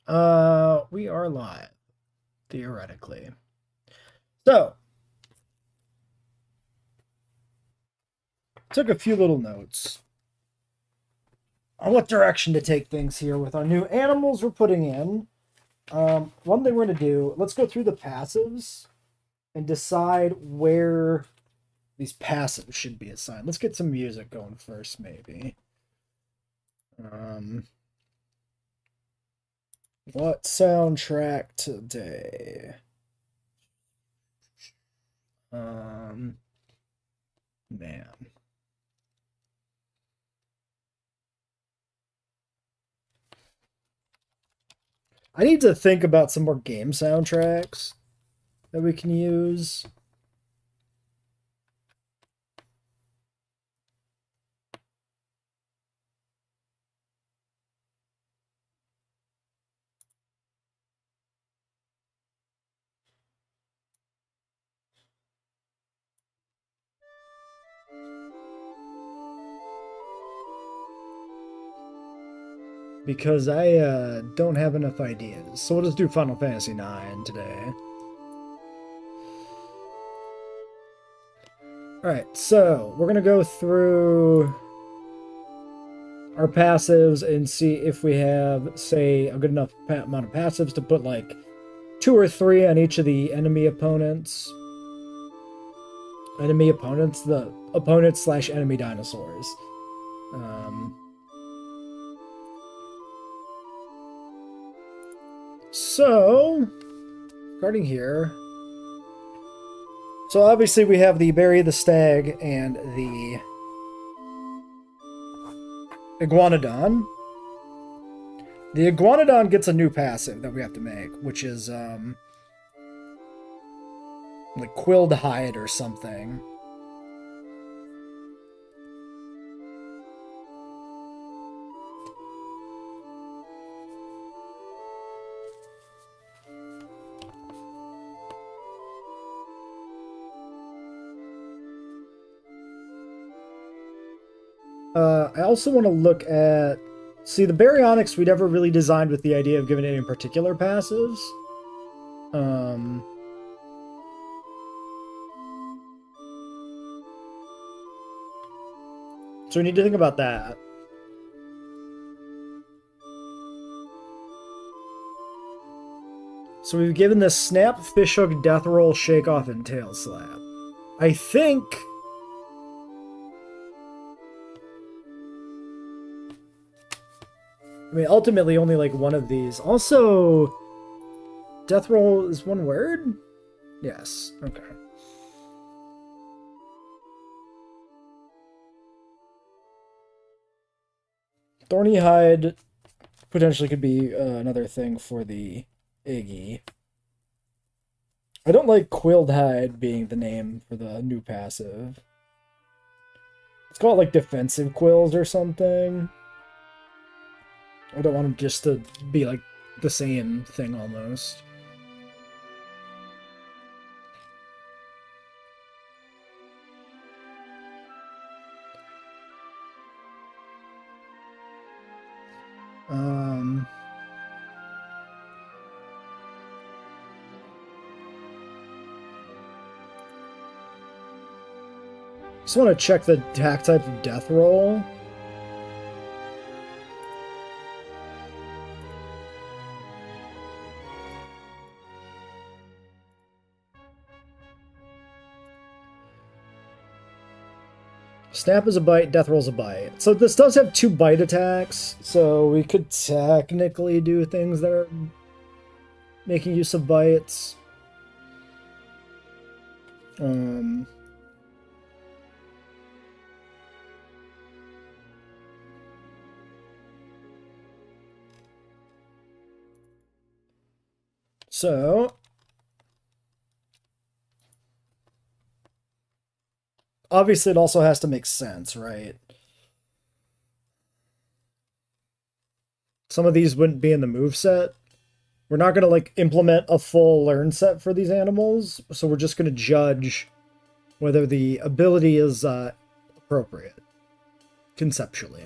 We are live, theoretically. So, took a few little notes on what direction to take things here with our new animals we're putting in. One thing we're going to do, let's go through the passives and decide where these passives should be assigned. Let's get some music going first, maybe. What soundtrack today? Man. I need to think about some more game soundtracks that we can use. Because I don't have enough ideas. So we'll just do Final Fantasy IX today. Alright, so we're going to go through our passives and see if we have, say, a good enough amount of passives to put like 2 or 3 on each of the enemy opponents. Enemy opponents? The opponents / enemy dinosaurs. So, starting here. So obviously we have the Bury the Stag and the Iguanodon. The Iguanodon gets a new passive that we have to make, which is like Quilled Hide or something. I also want to look at... See, the Baryonyx we never really designed with the idea of giving it any particular passives. So we need to think about that. So we've given this Snap, Fishhook, Death Roll, Shake Off, and Tail Slap. I think... I mean, ultimately, only like one of these. Also, Death Roll is one word? Yes. Okay. Thorny Hide potentially could be another thing for the Iggy. I don't like Quilled Hide being the name for the new passive. Let's call it like Defensive Quills or something. I don't want them just to be like the same thing almost. Just want to check the attack type of Death Roll. Snap is a bite, Death Roll's a bite. So this does have 2 bite attacks, so we could technically do things that are making use of bites. So... obviously, it also has to make sense, right? Some of these wouldn't be in the moveset. We're not going to, like, implement a full learn set for these animals, so we're just going to judge whether the ability is appropriate, conceptually.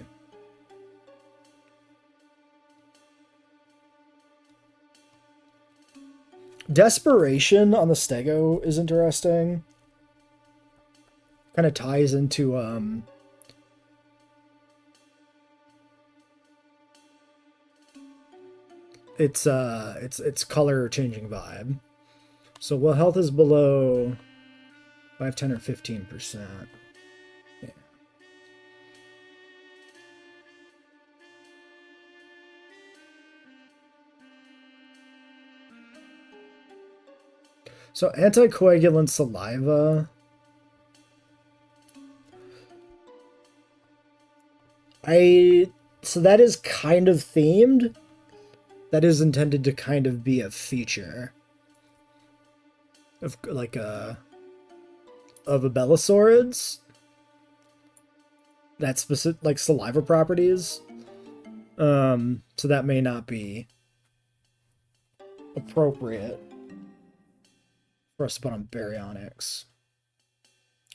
Desperation on the Stego is interesting. Kind of ties into its color changing vibe. So while health is below 5, 10, or 15%. Yeah. So anticoagulant saliva. So that is kind of themed. That is intended to kind of be a feature of like a Abelosaurids. That specific like saliva properties. So that may not be appropriate for us to put on baryonyx.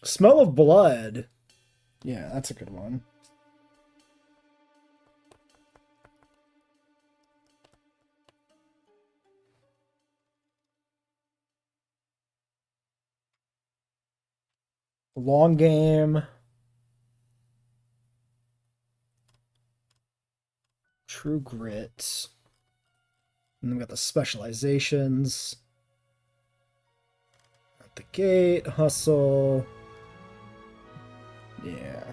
Smell of blood. Yeah, that's a good one. Long game. True grit. And then we got the specializations. At the gate, hustle. Yeah.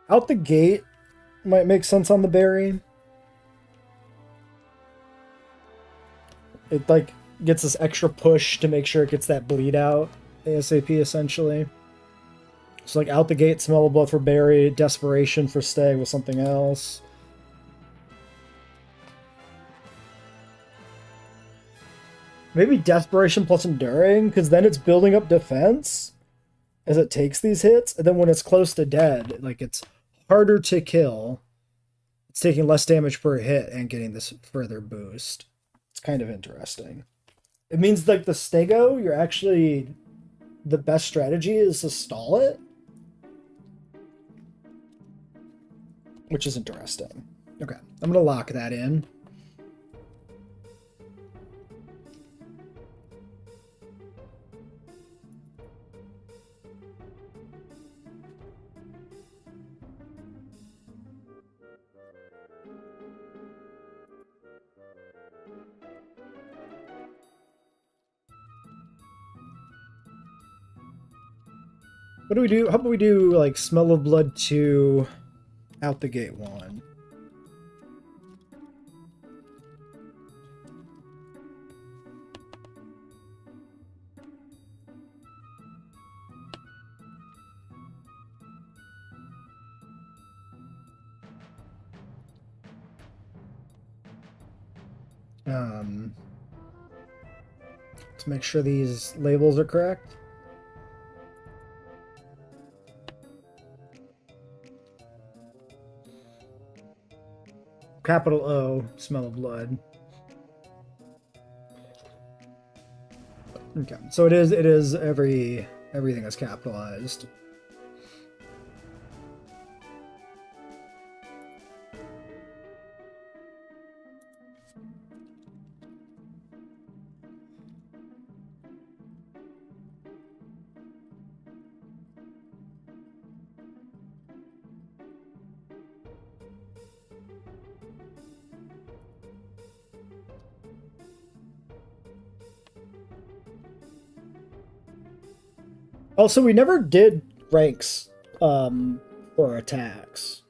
Out the gate might make sense on the berry. It like gets this extra push to make sure it gets that bleed out ASAP essentially. So like out the gate, smell of blood for berry, desperation for stay with something else. Maybe desperation plus enduring, because then it's building up defense as it takes these hits, and then when it's close to dead, like it's harder to kill. It's taking less damage per hit and getting this further boost. It's kind of interesting. It means like the Stego, you're actually the best strategy is to stall it, which is interesting. Okay, I'm gonna lock that in. What do we do? How about we do like Smell of Blood 2, Out the Gate 1? Let's make sure these labels are correct. Capital O, Smell of Blood. Okay, so it is everything is capitalized. Also, we never did ranks for attacks.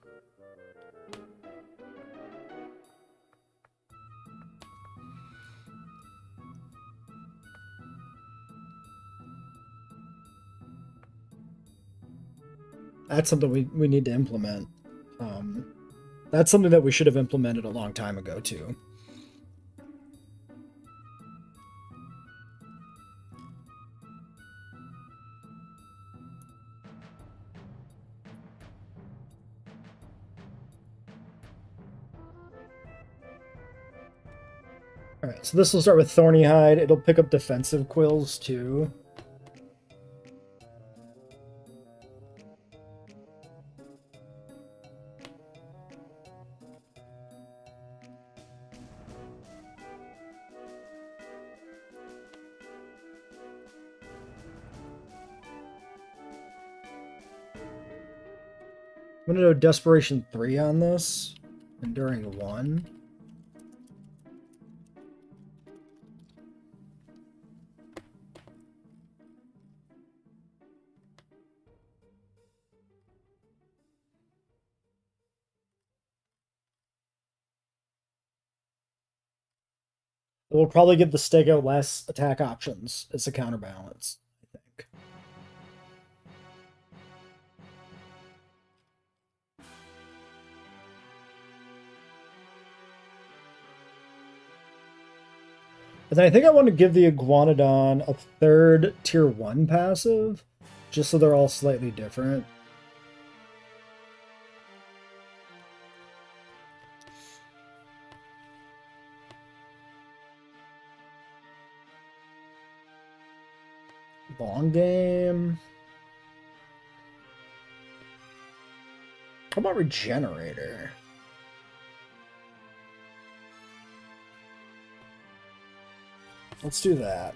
That's something we need to implement. That's something that we should have implemented a long time ago, too. Alright, so this will start with Thorny Hide. It'll pick up defensive quills, too. I'm gonna do Desperation 3 on this. Enduring 1. We'll probably give the Stego less attack options as a counterbalance, I think. And then I think I want to give the Iguanodon a third tier 1 passive, just so they're all slightly different. Long game. How about Regenerator? Let's do that.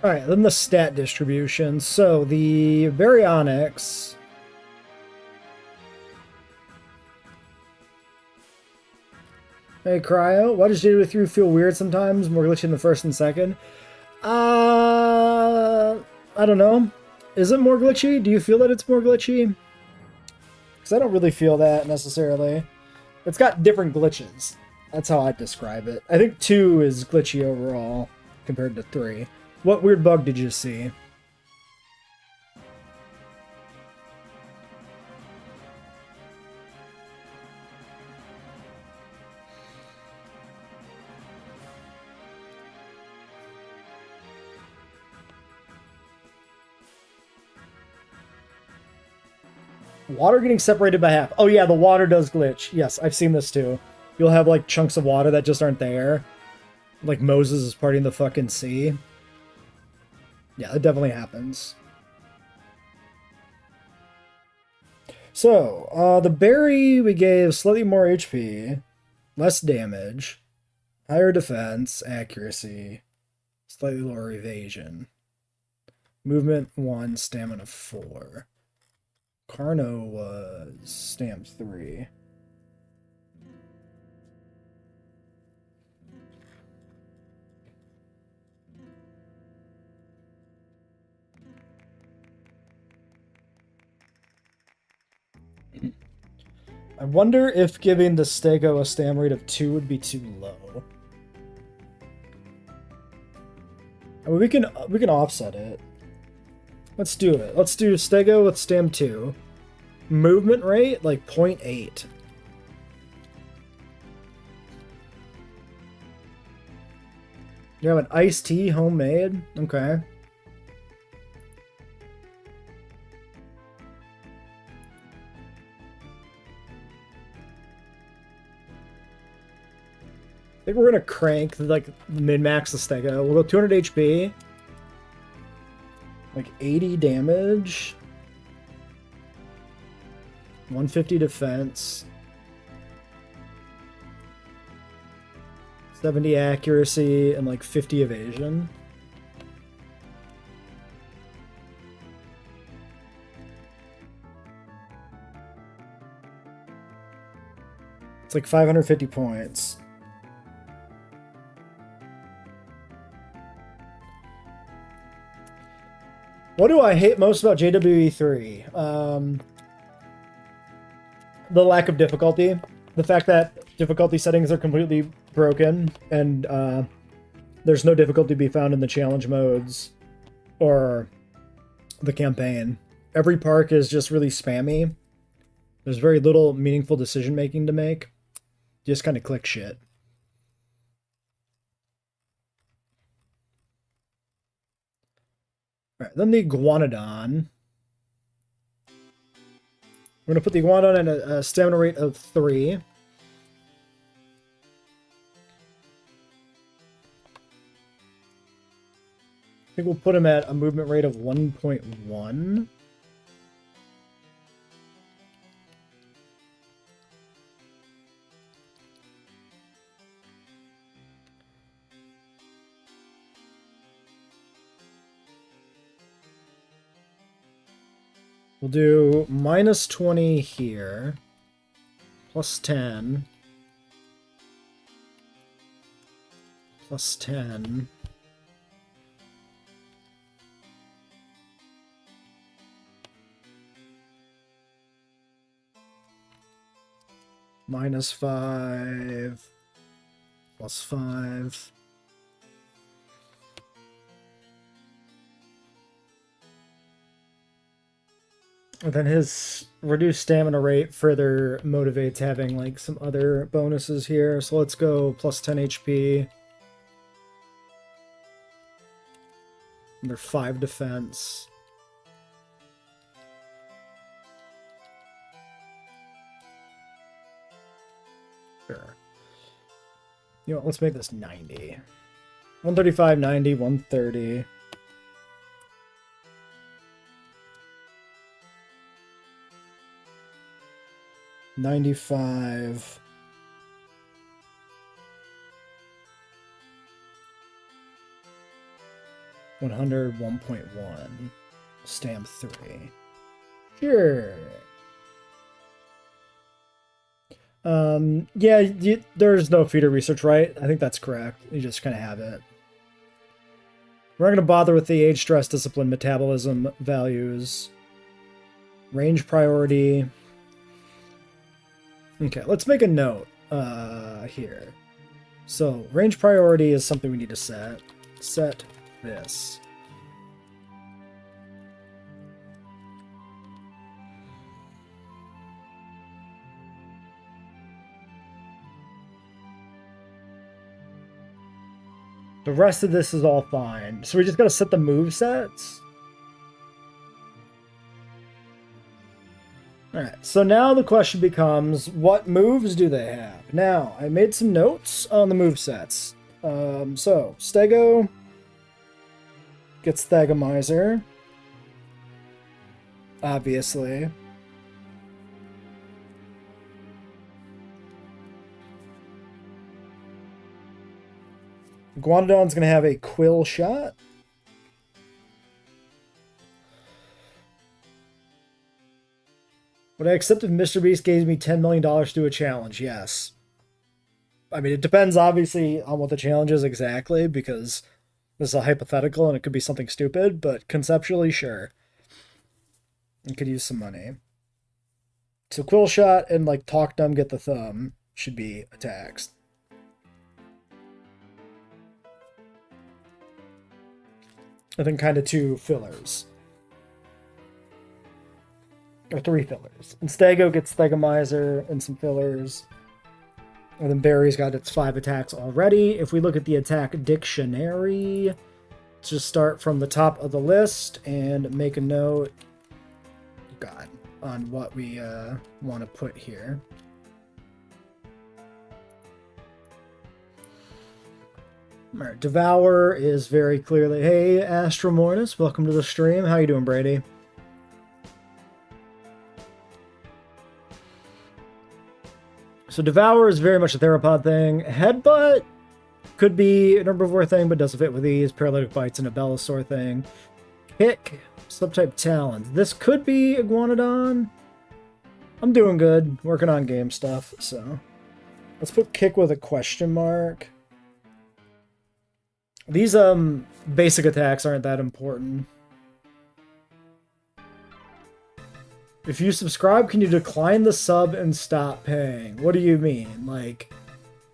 Alright, then the stat distribution. So the Baryonyx. Hey Cryo, why does JW with you feel weird sometimes? More glitchy in the first and second? I don't know. Is it more glitchy? Do you feel that it's more glitchy? Because I don't really feel that necessarily. It's got different glitches. That's how I describe it. I think 2 is glitchy overall compared to 3. What weird bug did you see? Water getting separated by half. Oh yeah, the water does glitch. Yes, I've seen this too. You'll have like chunks of water that just aren't there. Like Moses is parting the fucking sea. Yeah, it definitely happens. So, the berry we gave slightly more HP, less damage, higher defense, accuracy, slightly lower evasion. Movement 1, stamina 4. Carno was stamp 3. I wonder if giving the Stego a stam rate of 2 would be too low. I mean, we can offset it. Let's do it. Let's do Stego with stam 2. Movement rate, like 0.8. You have an iced tea homemade? Okay. I think we're gonna crank, like, min-max the Stego. We'll go 200 HP. Like 80 damage. 150 defense. 70 accuracy and like 50 evasion. It's like 550 points. What do I hate most about JWE3? The lack of difficulty. The fact that difficulty settings are completely broken, and there's no difficulty to be found in the challenge modes or the campaign. Every park is just really spammy. There's very little meaningful decision making to make. You just kind of click shit. All right, then the Iguanodon. We're going to put the Iguanodon at a stamina rate of 3. I think we'll put him at a movement rate of 1.1. We'll do minus 20 here, plus 10, plus 10, minus 5, plus 5. And then his reduced stamina rate further motivates having like some other bonuses here. So let's go plus 10 HP. Under 5 defense. Sure. You know what, let's make this 90. 135, 90, 130. $95. $100, 1.1. Stamp 3. Sure. Yeah, there's no feeder research, right? I think that's correct. You just kind of have it. We're not going to bother with the age, stress, discipline, metabolism values. Range priority. Okay, let's make a note here. So, range priority is something we need to set. Set this. The rest of this is all fine. So we just gotta set the move sets. Alright, so now the question becomes, what moves do they have? Now, I made some notes on the move sets. So, Stego gets Thagomizer. Obviously. Iguanodon's going to have a Quill Shot. Would I accept if Mr. Beast gave me $10 million to do a challenge? Yes. I mean, it depends, obviously, on what the challenge is exactly, because this is a hypothetical and it could be something stupid, but conceptually, sure. You could use some money. So Quill Shot and, like, Talk Dumb Get the Thumb should be attacks. And then kind of 2 fillers. Or 3 fillers. And Stego gets Thagomizer and some fillers. And then Barry's got its 5 attacks already. If we look at the attack dictionary, let's just start from the top of the list and make a note, God, on what we want to put here. Alright, Devour is very clearly, hey, Astromortis, welcome to the stream. How you doing, Brady? So Devour is very much a Theropod thing. Headbutt could be an Herbivore thing, but doesn't fit with these. Paralytic Bites and a Bellasaur thing. Kick, subtype Talons. This could be Iguanodon. I'm doing good, working on game stuff, so. Let's put Kick with a question mark. These basic attacks aren't that important. If you subscribe, can you decline the sub and stop paying? What do you mean? Like,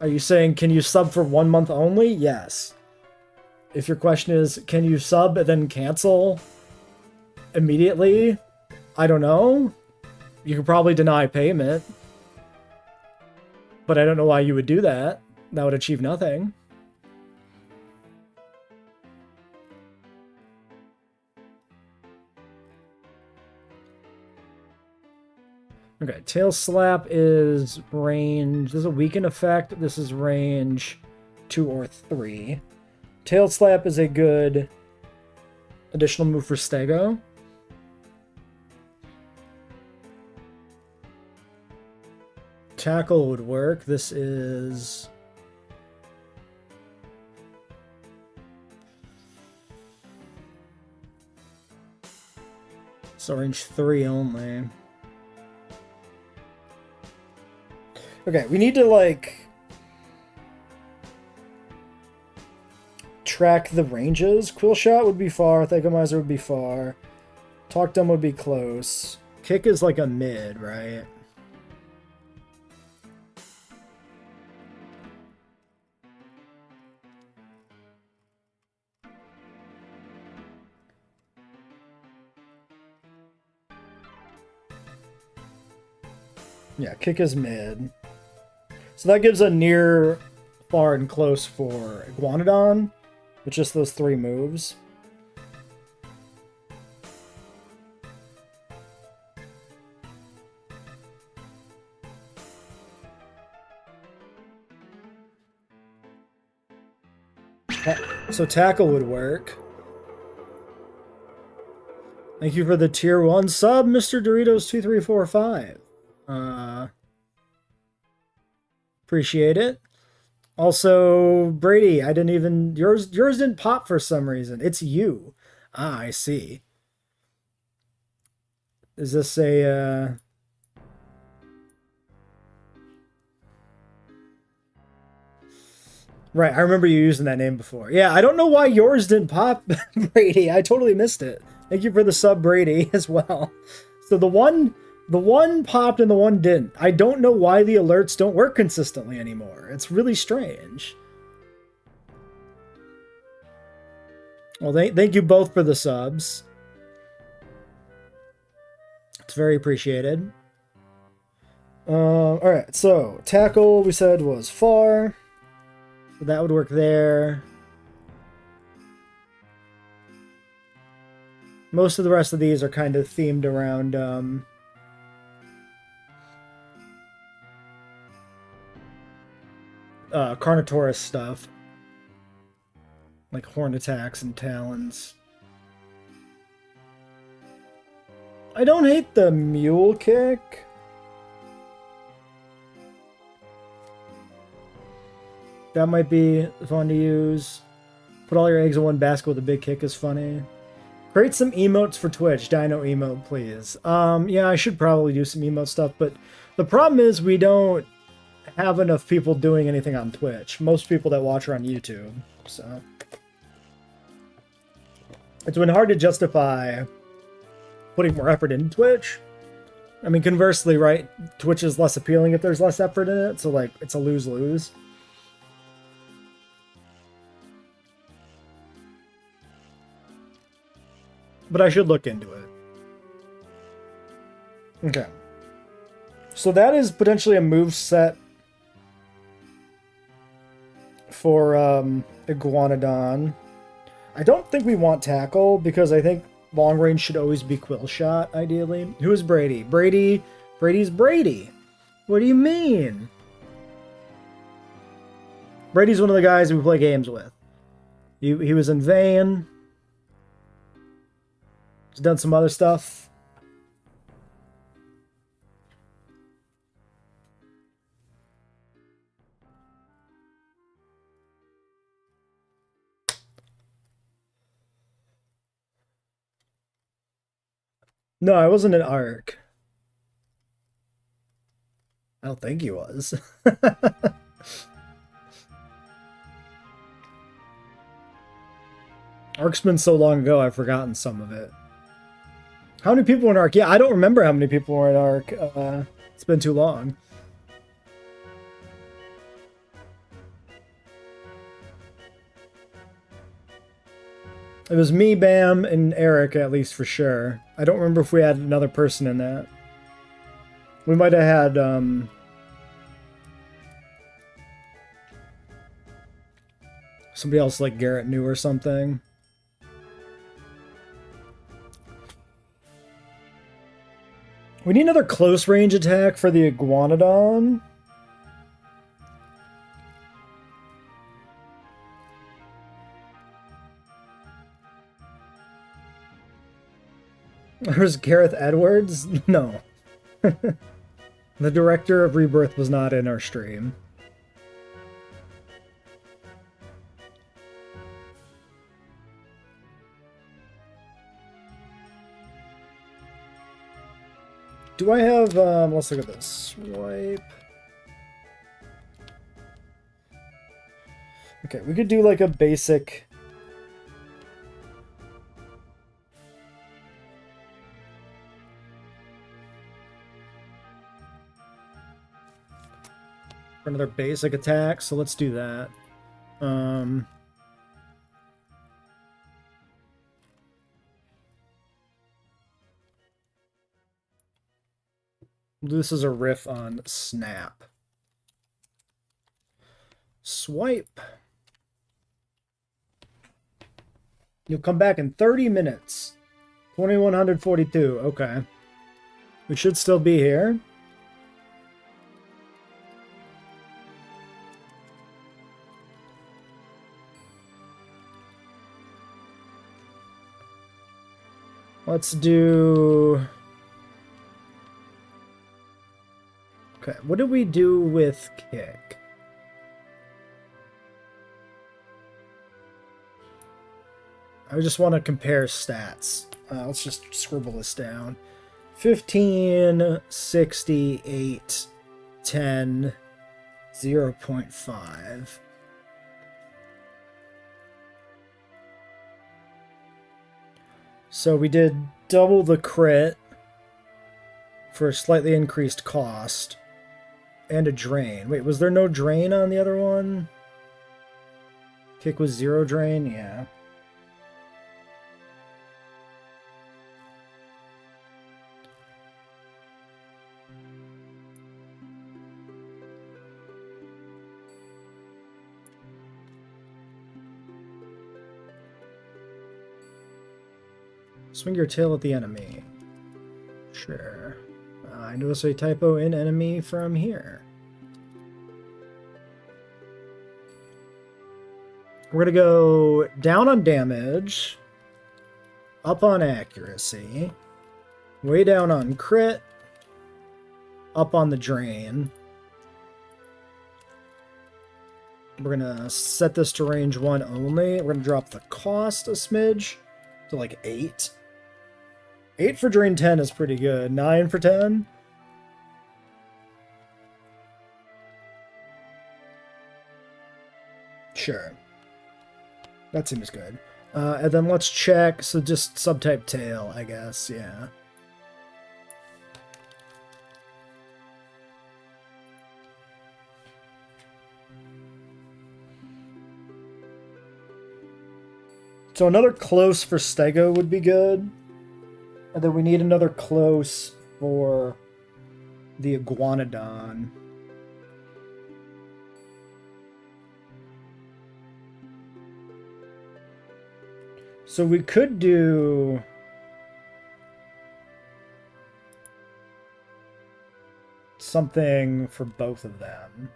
are you saying, can you sub for 1 month only? Yes. If your question is, can you sub and then cancel immediately? I don't know. You could probably deny payment. But I don't know why you would do that. That would achieve nothing. Okay, Tail Slap is range... This is a weaken effect. This is range 2 or 3. Tail Slap is a good additional move for Stego. Tackle would work. This is... So range 3 only. Okay, we need to, like, track the ranges. Quill Shot would be far, Thagomizer would be far, Talk Dumb would be close. Kick is like a mid, right? Yeah, kick is mid. So that gives a near, far, and close for Iguanodon, with just those 3 moves. So Tackle would work. Thank you for the tier 1 sub, Mr. Doritos2345. Appreciate it. Also, Brady, I didn't even... Yours didn't pop for some reason. It's you. Ah, I see. Is this a... Right, I remember you using that name before. Yeah, I don't know why yours didn't pop, Brady. I totally missed it. Thank you for the sub, Brady, as well. So the one popped and the one didn't. I don't know why the alerts don't work consistently anymore. It's really strange. Well, thank you both for the subs. It's very appreciated. Alright, so Tackle, we said, was far. So that would work there. Most of the rest of these are kind of themed around... Carnotaurus stuff. Like horn attacks and talons. I don't hate the mule kick. That might be fun to use. Put all your eggs in one basket with a big kick is funny. Create some emotes for Twitch. Dino emote, please. Yeah, I should probably do some emote stuff, but the problem is we don't have enough people doing anything on Twitch. Most people that watch are on YouTube, so it's been hard to justify putting more effort into Twitch. I mean, conversely, right, Twitch is less appealing if there's less effort in it, so like it's a lose-lose. But I should look into it. Okay. So that is potentially a move set for Iguanodon. I don't think we want Tackle, because I think long range should always be Quill Shot, ideally. Who is Brady? Brady's Brady. What do you mean? Brady's one of the guys we play games with. He was in Vayne. He's done some other stuff. No, I wasn't an ARC. I don't think he was. ARC's been so long ago, I've forgotten some of it. How many people were in ARC? Yeah, I don't remember how many people were in ARC. It's been too long. It was me, Bam, and Eric, at least for sure. I don't remember if we had another person in that. We might have had somebody else like Garrett knew or something. We need another close range attack for the Iguanodon. Where's Gareth Edwards? No. The director of Rebirth was not in our stream. Do I have, let's look at this. Swipe. Okay, we could do like a basic... For another basic attack, so let's do that. This is a riff on Snap. Swipe. You'll come back in 30 minutes. 2142. Okay. We should still be here. Let's do... Okay, what did we do with Kick? I just want to compare stats. Let's just scribble this down. 15, 68, 10, 0.5. So we did double the crit for a slightly increased cost. And a drain. Wait, was there no drain on the other one? Kick was 0 drain? Yeah. Swing your tail at the enemy. Sure. I notice a typo in enemy from here. We're going to go down on damage, up on accuracy, way down on crit, up on the drain. We're going to set this to range 1 only. We're going to drop the cost a smidge to like 8. 8 for drain 10 is pretty good. 9 for 10? Sure. That seems good. And then let's check. So just subtype tail, I guess. Yeah. So another close for Stego would be good. And then we need another close for the Iguanodon. So we could do... something for both of them.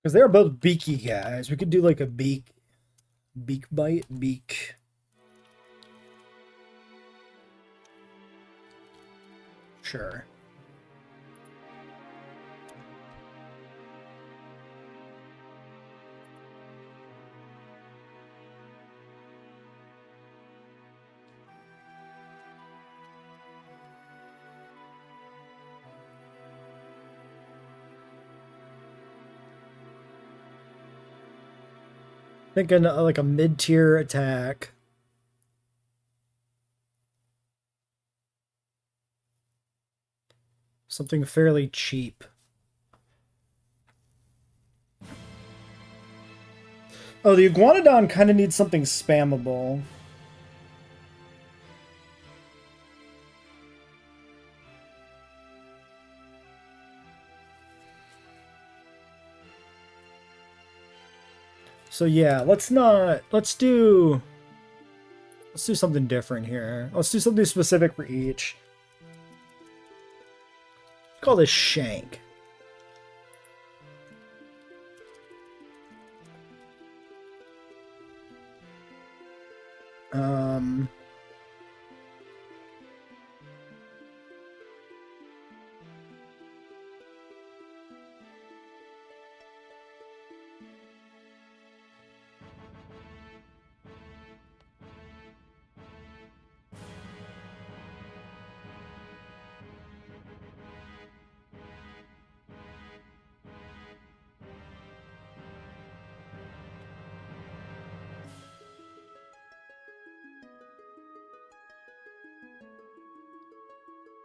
Because they're both beaky guys. We could do like a beak bite, beak. Sure. Thinking like a mid-tier attack. Something fairly cheap. Oh, the Iguanodon kind of needs something spammable. So yeah, let's do something different here. Let's do something specific for each. Call this Shank.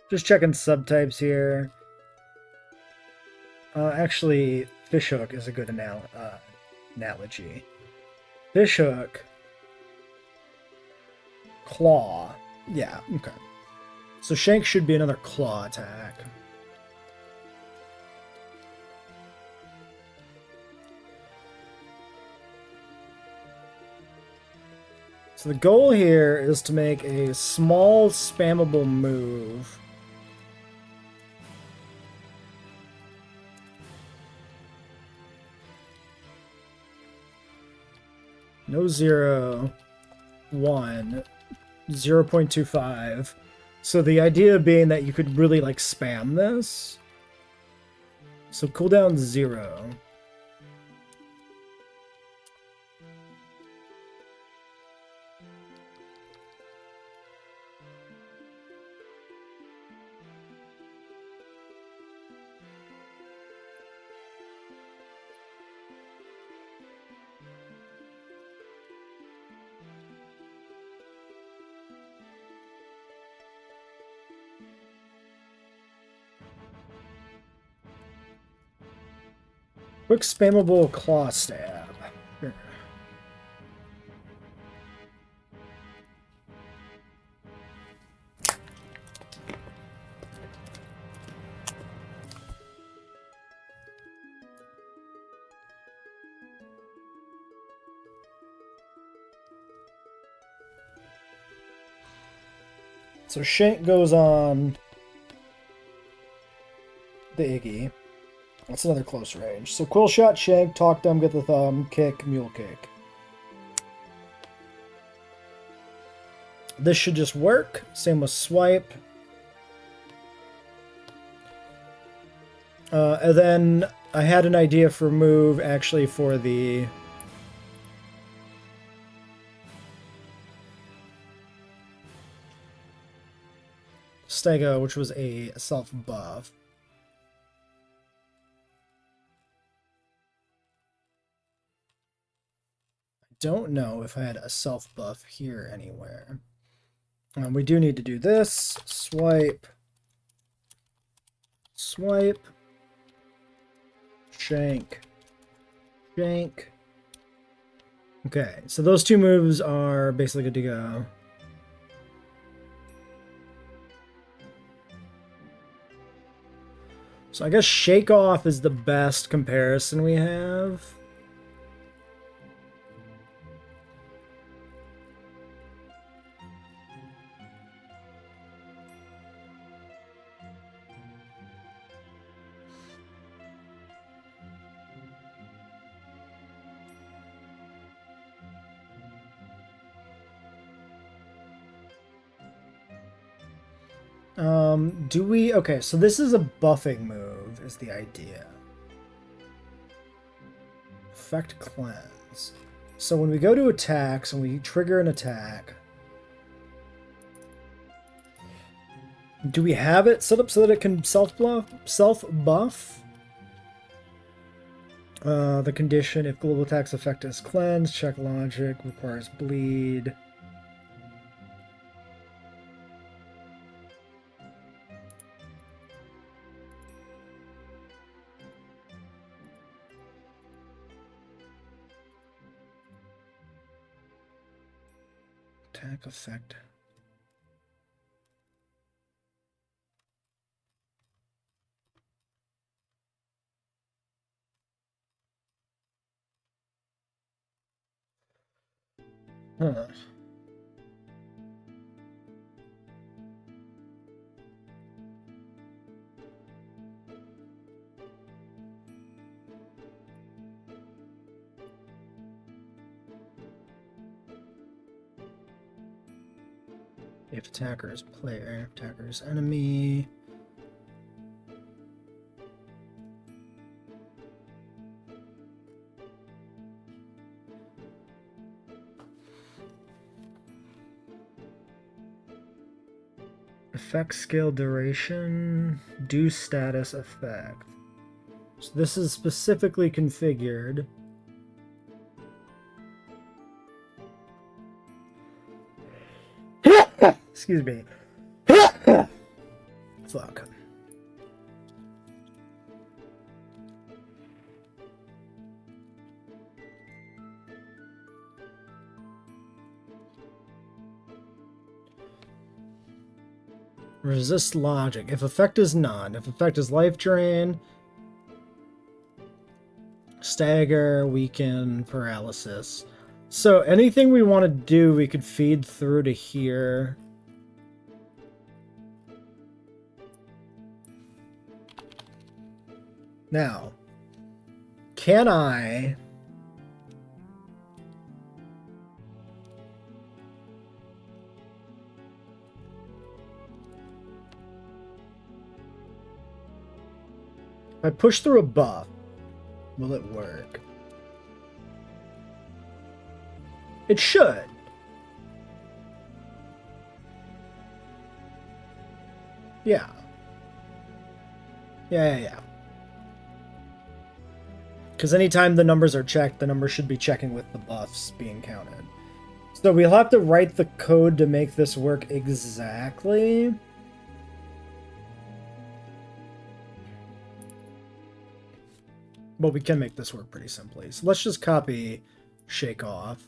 Just checking subtypes here. Actually, Fishhook is a good analogy. Fishhook. Claw. Yeah, okay. So Shank should be another claw attack. So the goal here is to make a small spammable move. No 0, 1, 0.25. So the idea being that you could really like spam this. So cooldown 0. Quick spammable claw stab. Here. So Shank goes on the Iggy. That's another close range. So Quill Shot, Shank, Talk Dumb, Get the Thumb, Kick, Mule Kick. This should just work. Same with Swipe. And then I had an idea for move actually for the Stego, which was a self buff. Don't know if I had a self buff here anywhere. We do need to do this. Swipe. Swipe. Shank. Shank. Okay, so those two moves are basically good to go. So I guess Shake Off is the best comparison we have. Do we... Okay, so this is a buffing move, is the idea. Effect Cleanse. So when we go to attacks and we trigger an attack, do we have it set up so that it can self-buff? The condition, if global attack's effect is cleansed, check logic, requires bleed. Attack effect. Huh. If attacker is player, attacker is enemy. Effect scale duration, do status effect. So this is specifically configured. Excuse me. Fuck. Resist logic. If effect is none. If effect is life drain, stagger, weaken, paralysis. So anything we want to do, we could feed through to here. Now, can I... If I push through a buff, will it work? It should. Yeah. Yeah. Because anytime the numbers are checked, the numbers should be checking with the buffs being counted. So we'll have to write the code to make this work exactly. But we can make this work pretty simply. So let's just copy shake off.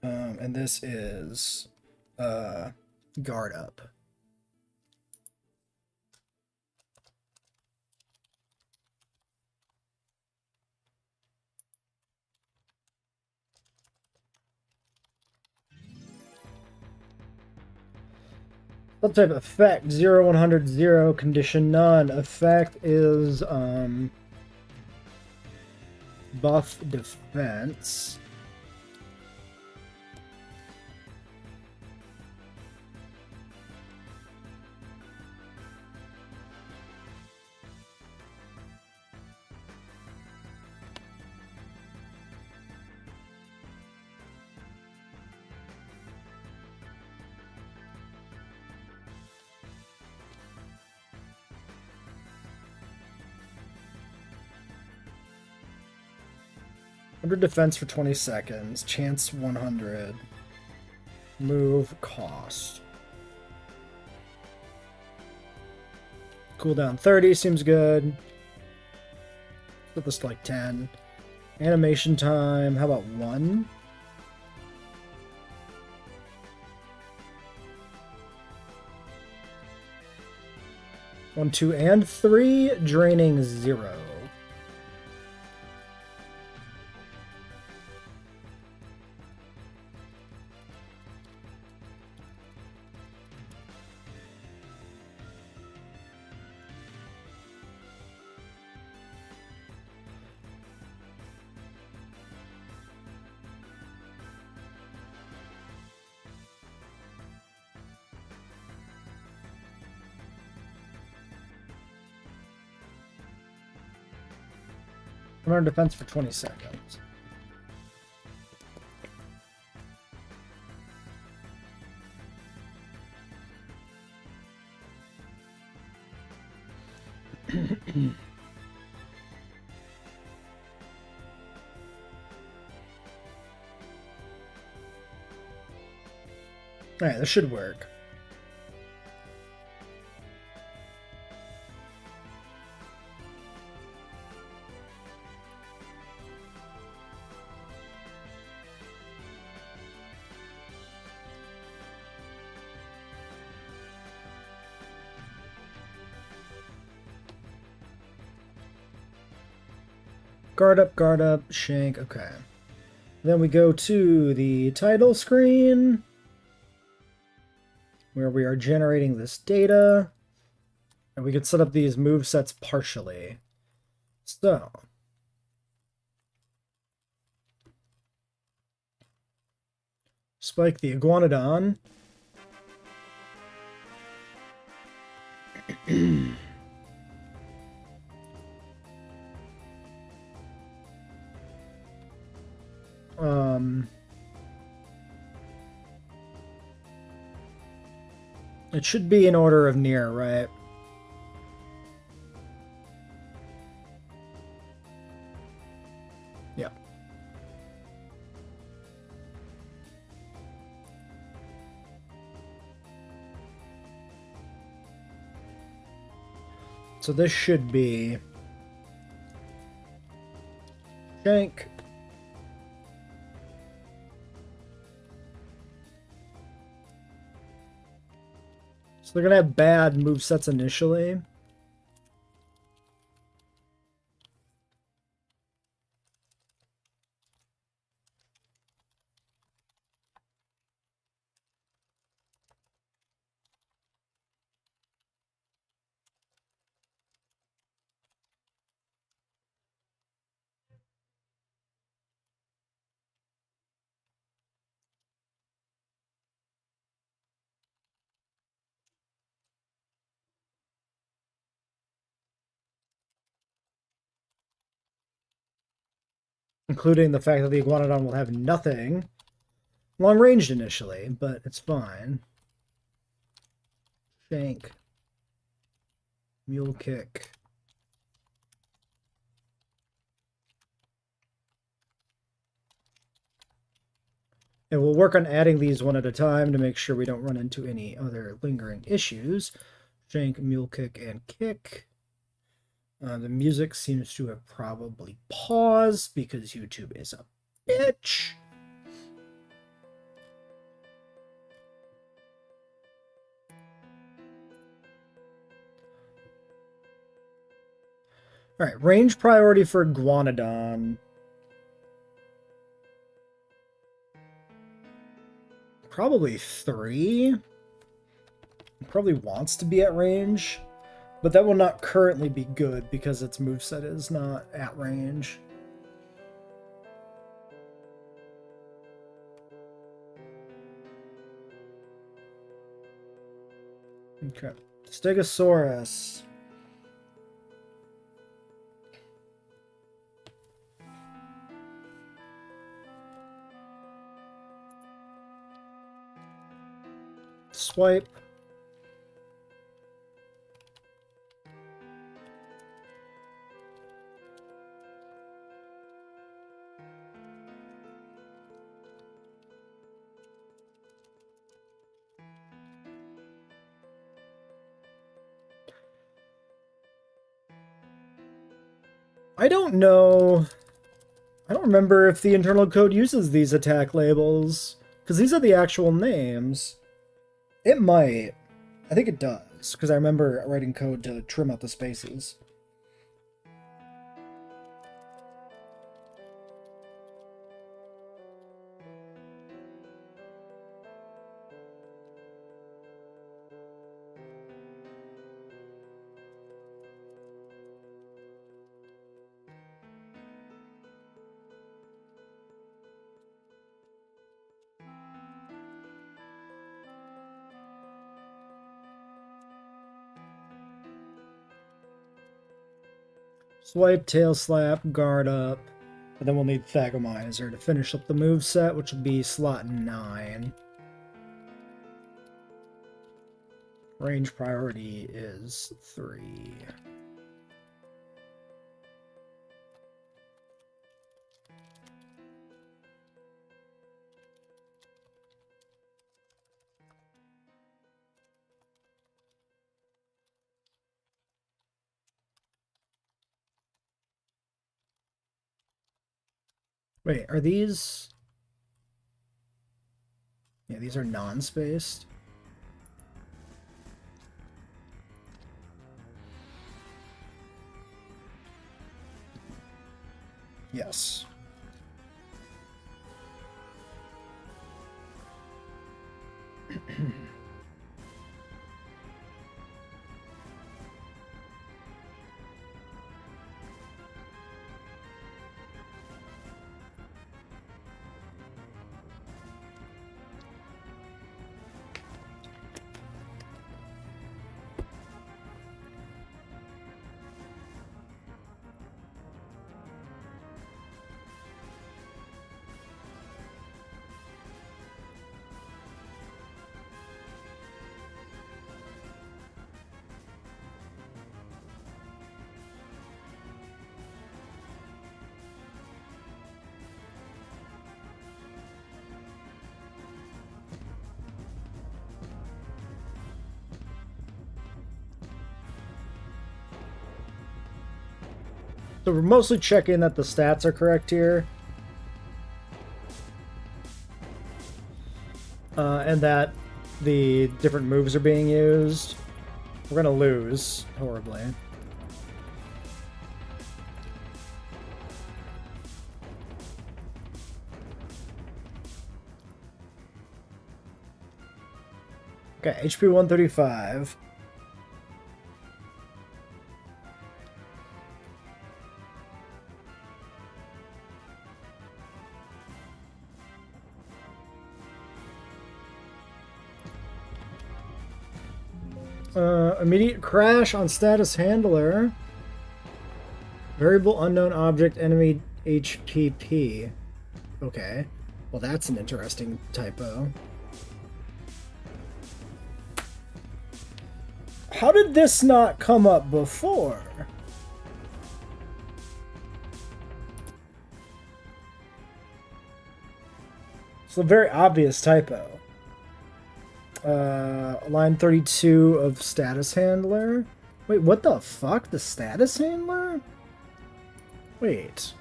And this is guard up. Subtype effect 0 100 0 condition none. Effect is buff defense. Under defense for 20 seconds. Chance 100. Move cost. Cooldown 30 seems good. Put this to like 10. Animation time. How about 1? One, 2, and 3. Draining 0. Under defense for 20 seconds. Alright, this should work. Guard up, shank, okay. Then we go to the title screen, where we are generating this data, and we can set up these movesets partially. So, Spike the Iguanodon. It should be in order of near, right? Yeah. So this should be shank. So they're going to have bad movesets initially. Including the fact that the Iguanodon will have nothing long-ranged initially, but it's fine. Shank. Mule kick. And we'll work on adding these one at a time to make sure we don't run into any other lingering issues. Shank, mule kick, and kick. The music seems to have probably paused because YouTube is a bitch. Alright, range priority for Iguanodon. Probably 3. Probably wants to be at range. But that will not currently be good because its moveset is not at range. Okay. Stegosaurus. Swipe. I don't know. I don't remember if the internal code uses these attack labels, because these are the actual names. It might. I think it does, because I remember writing code to trim out the spaces. Swipe, tail slap, guard up. And then we'll need Thagomizer to finish up the moveset, which will be slot 9. Range priority is 3. Wait, are these... Yeah, these are non-spaced. Yes. So we're mostly checking that the stats are correct here. And that the different moves are being used. We're gonna lose horribly. Okay, HP 135. Immediate crash on status handler. Variable unknown object enemy HPP. Okay. Well, that's an interesting typo. How did this not come up before? It's a very obvious typo. Line 32 of status handler. Wait, what the fuck? The status handler? Wait.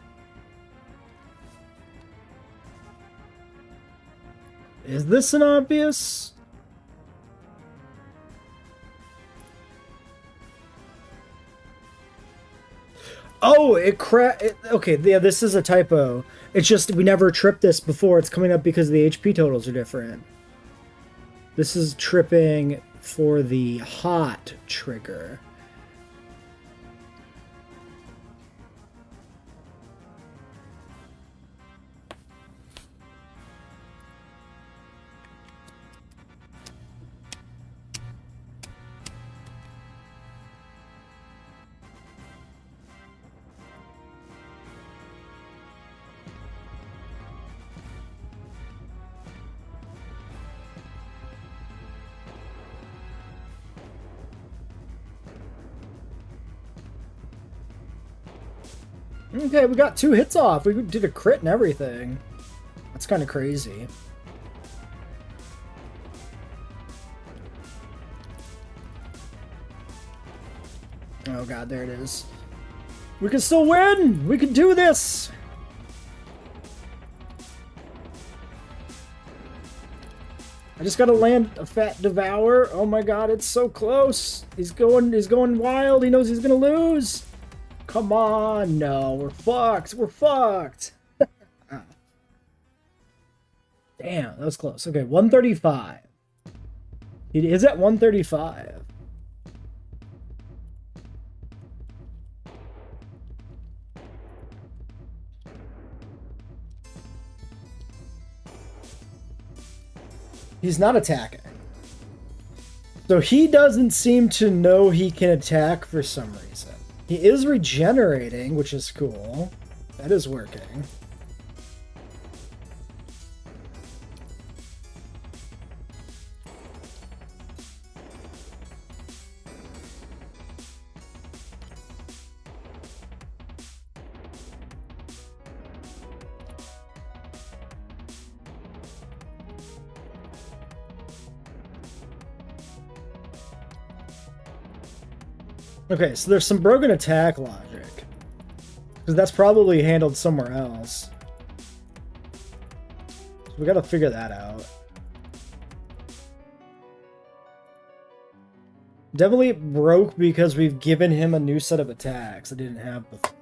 Is this an obvious? Oh, okay, yeah, this is a typo. It's just we never tripped this before. It's coming up because the HP totals are different. This is tripping for the hot trigger. Okay, we got 2 hits off. We did a crit and everything. That's kind of crazy. Oh god, there it is. We can still win! We can do this! I just gotta land a fat devour. Oh my god, it's so close. He's going wild. He knows he's gonna lose. Come on, no, we're fucked. We're fucked. Damn, that was close. Okay, 135. It is at 135. He's not attacking. So he doesn't seem to know he can attack for some reason. He is regenerating, which is cool. That is working. Okay, so there's some broken attack logic. Because that's probably handled somewhere else. We gotta figure that out. Definitely broke because we've given him a new set of attacks I didn't have before.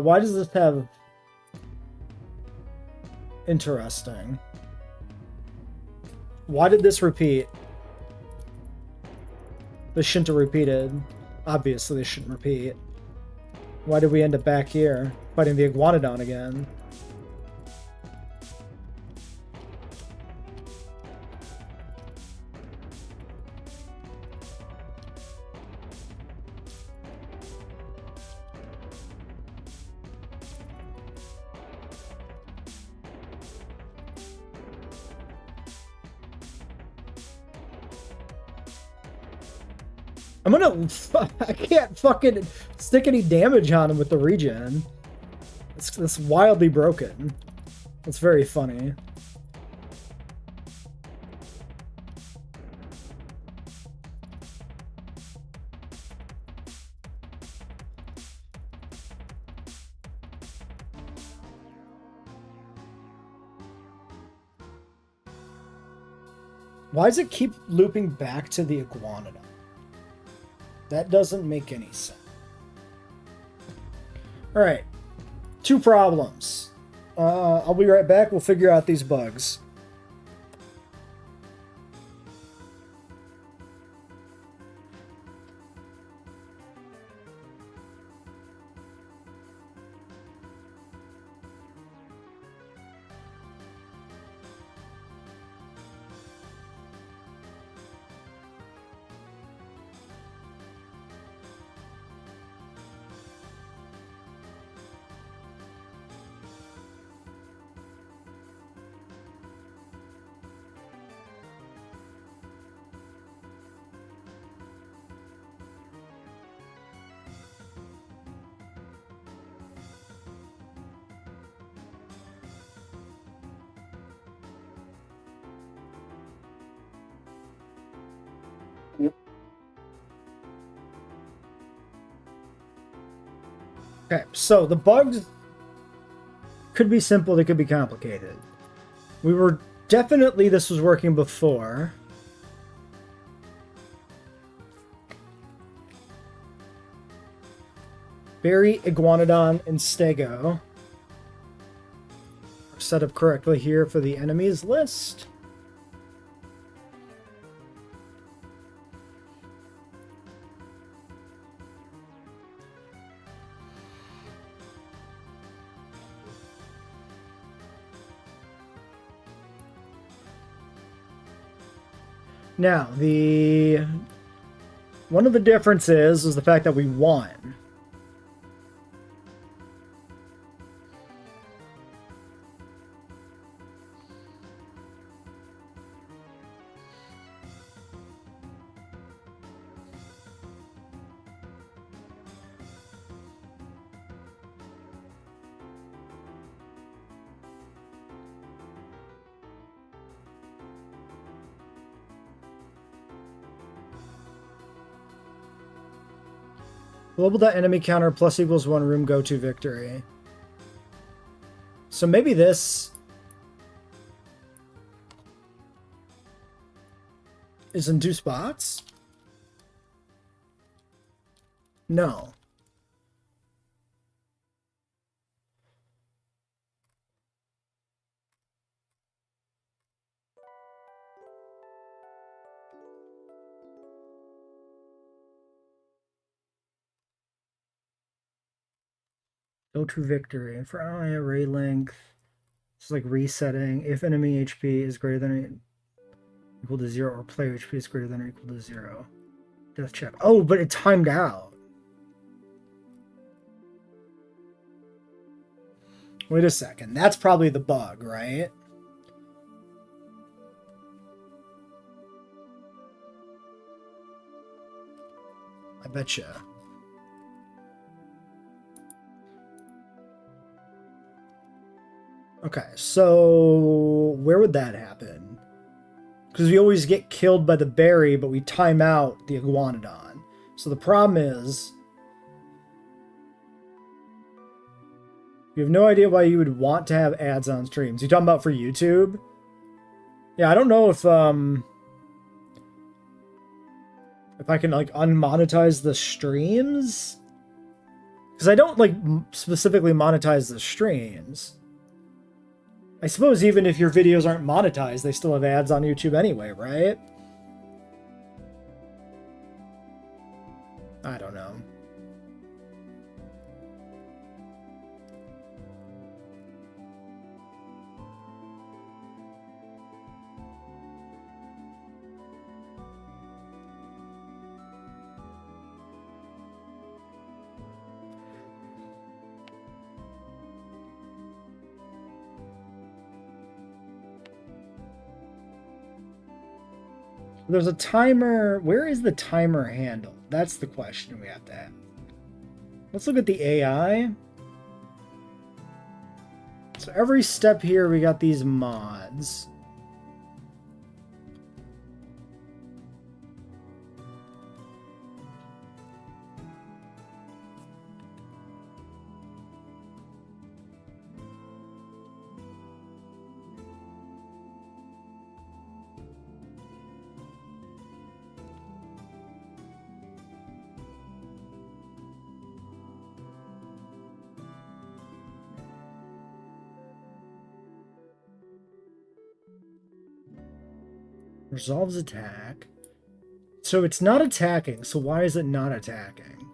Why does this have... Interesting. Why did this repeat? This shouldn't have repeated. Obviously, this shouldn't repeat. Why did we end up back here, fighting the Iguanodon again? I'm gonna... I can't fucking stick any damage on him with the regen. It's wildly broken. It's very funny. Why does it keep looping back to the Iguanodon? That doesn't make any sense. Alright. 2 problems. I'll be right back. We'll figure out these bugs. Okay, so the bugs could be simple, they could be complicated. We were definitely, this was working before. Berry, Iguanodon, and Stego are set up correctly here for the enemies list. Now, one of the differences is the fact that we won. Global.enemy counter plus equals 1 room go to victory. So maybe this is in 2 spots? No. Go to victory. And for array length, it's like resetting. If enemy HP is greater than or equal to 0, or player HP is greater than or equal to 0. Death check. Oh, but it timed out. Wait a second. That's probably the bug, right? I betcha. Okay, so where would that happen? Because we always get killed by the berry, but we time out the Iguanodon. So the problem is... You have no idea why you would want to have ads on streams. You talking about for YouTube? Yeah, I don't know if I can like unmonetize the streams, because I don't like specifically monetize the streams. I suppose even if your videos aren't monetized, they still have ads on YouTube anyway, right? I don't know. There's a timer. Where is the timer handle? That's the question we have to ask. Let's look at the AI. So every step here, we got these mods. Resolves attack. So it's not attacking, so why is it not attacking?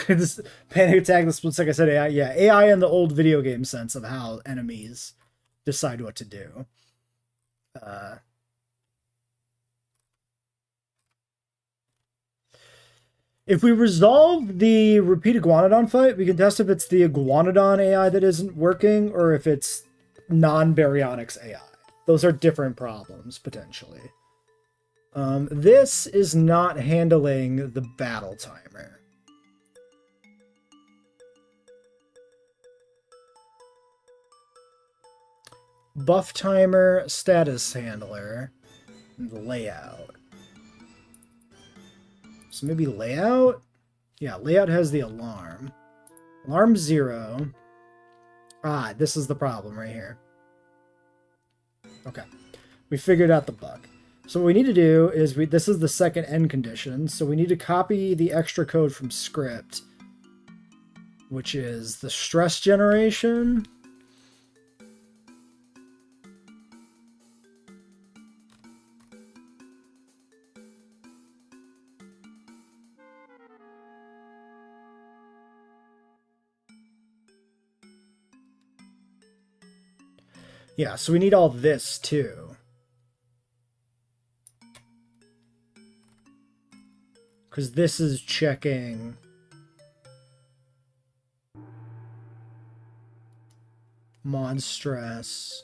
This panic attack, the split second said AI. Yeah, AI in the old video game sense of how enemies decide what to do. If we resolve the repeat Iguanodon fight, we can test if it's the Iguanodon AI that isn't working or if it's non-baryonyx AI. Those are different problems, potentially. This is not handling the battle timer. Buff timer, status handler, and layout. So maybe layout? Yeah, layout has the alarm. Alarm 0. Ah, this is the problem right here. Okay. We figured out the bug. So what we need to do is, this is the second end condition, so we need to copy the extra code from script, which is the stress generation. Yeah, so we need all this too. Because this is checking mod stress.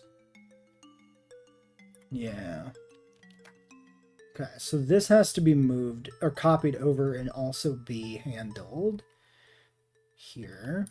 Yeah. Okay, so this has to be moved or copied over and also be handled here.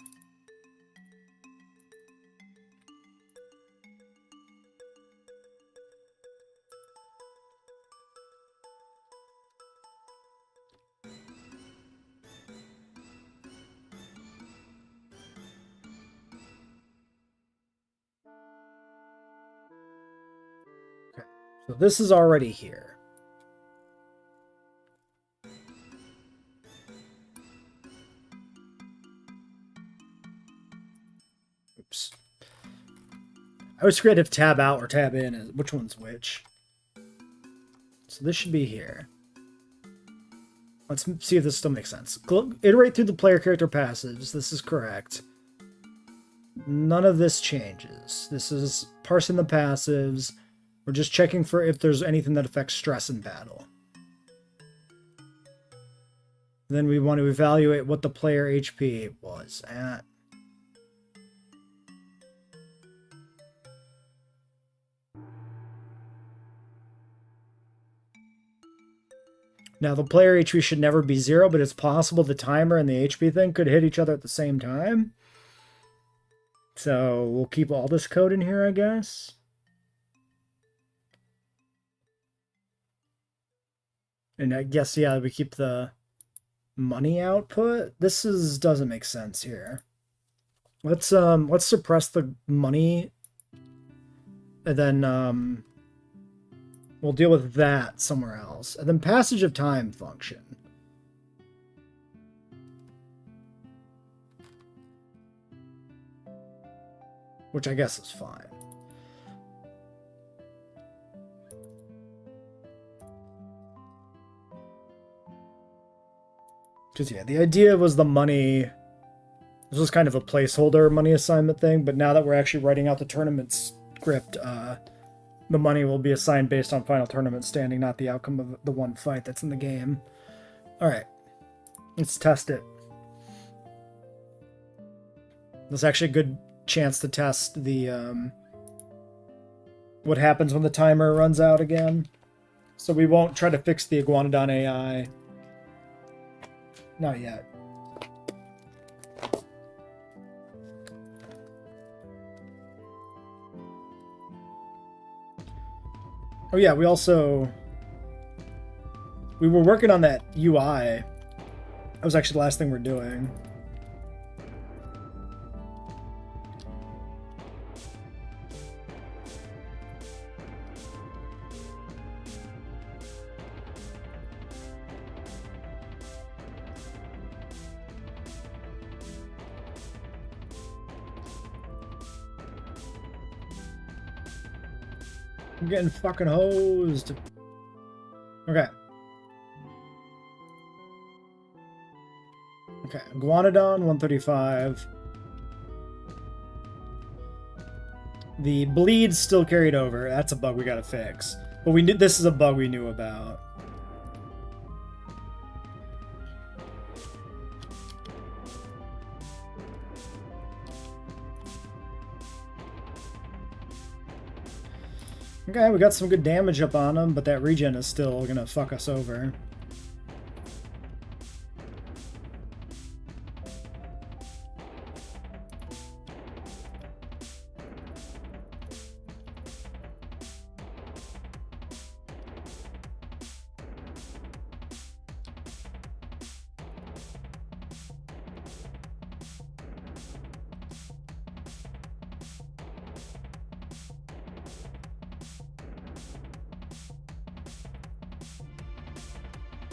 So this is already here. Oops. I always forget if tab out or tab in is which one's which. So this should be here. Let's see if this still makes sense. Iterate through the player character passives. This is correct. None of this changes. This is parsing the passives. We're just checking for if there's anything that affects stress in battle. Then we want to evaluate what the player HP was at. Now, the player HP should never be 0, but it's possible the timer and the HP thing could hit each other at the same time. So we'll keep all this code in here, I guess. And I guess, yeah, we keep the money output. This doesn't make sense here. Let's suppress the money, and then we'll deal with that somewhere else. And then passage of time function. Which I guess is fine. Because, yeah, the idea was the money. This was kind of a placeholder money assignment thing, but now that we're actually writing out the tournament script, the money will be assigned based on final tournament standing, not the outcome of the one fight that's in the game. Alright. Let's test it. There's actually a good chance to test the what happens when the timer runs out again. So we won't try to fix the Iguanodon AI. Not yet. Oh yeah, we were working on that UI. That was actually the last thing we're doing. I'm getting fucking hosed. Okay. Okay, Iguanodon 135. The bleed's still carried over. That's a bug we gotta fix. But we knew this is a bug we knew about. Okay, we got some good damage up on him, but that regen is still gonna fuck us over.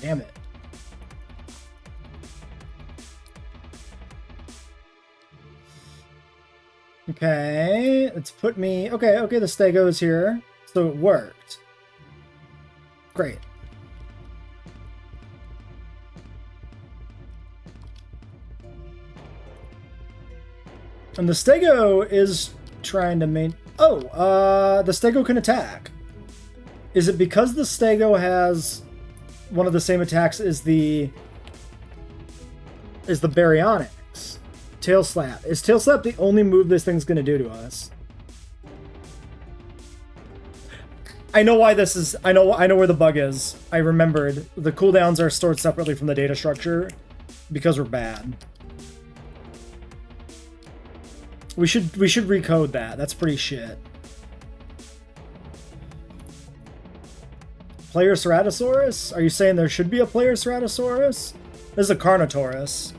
Damn it. Okay, it's put me... Okay, the Stego's here. So it worked. Great. And the Stego is trying to main... Oh, the Stego can attack. Is it because the Stego has... one of the same attacks as the Baryonyx? Tail Slap. Is Tail Slap the only move this thing's gonna do to us? I know why this is. I know where the bug is. I remembered. The cooldowns are stored separately from the data structure because we're bad. We should recode that. That's pretty shit. Player Ceratosaurus? Are you saying there should be a Player Ceratosaurus? This is a Carnotaurus.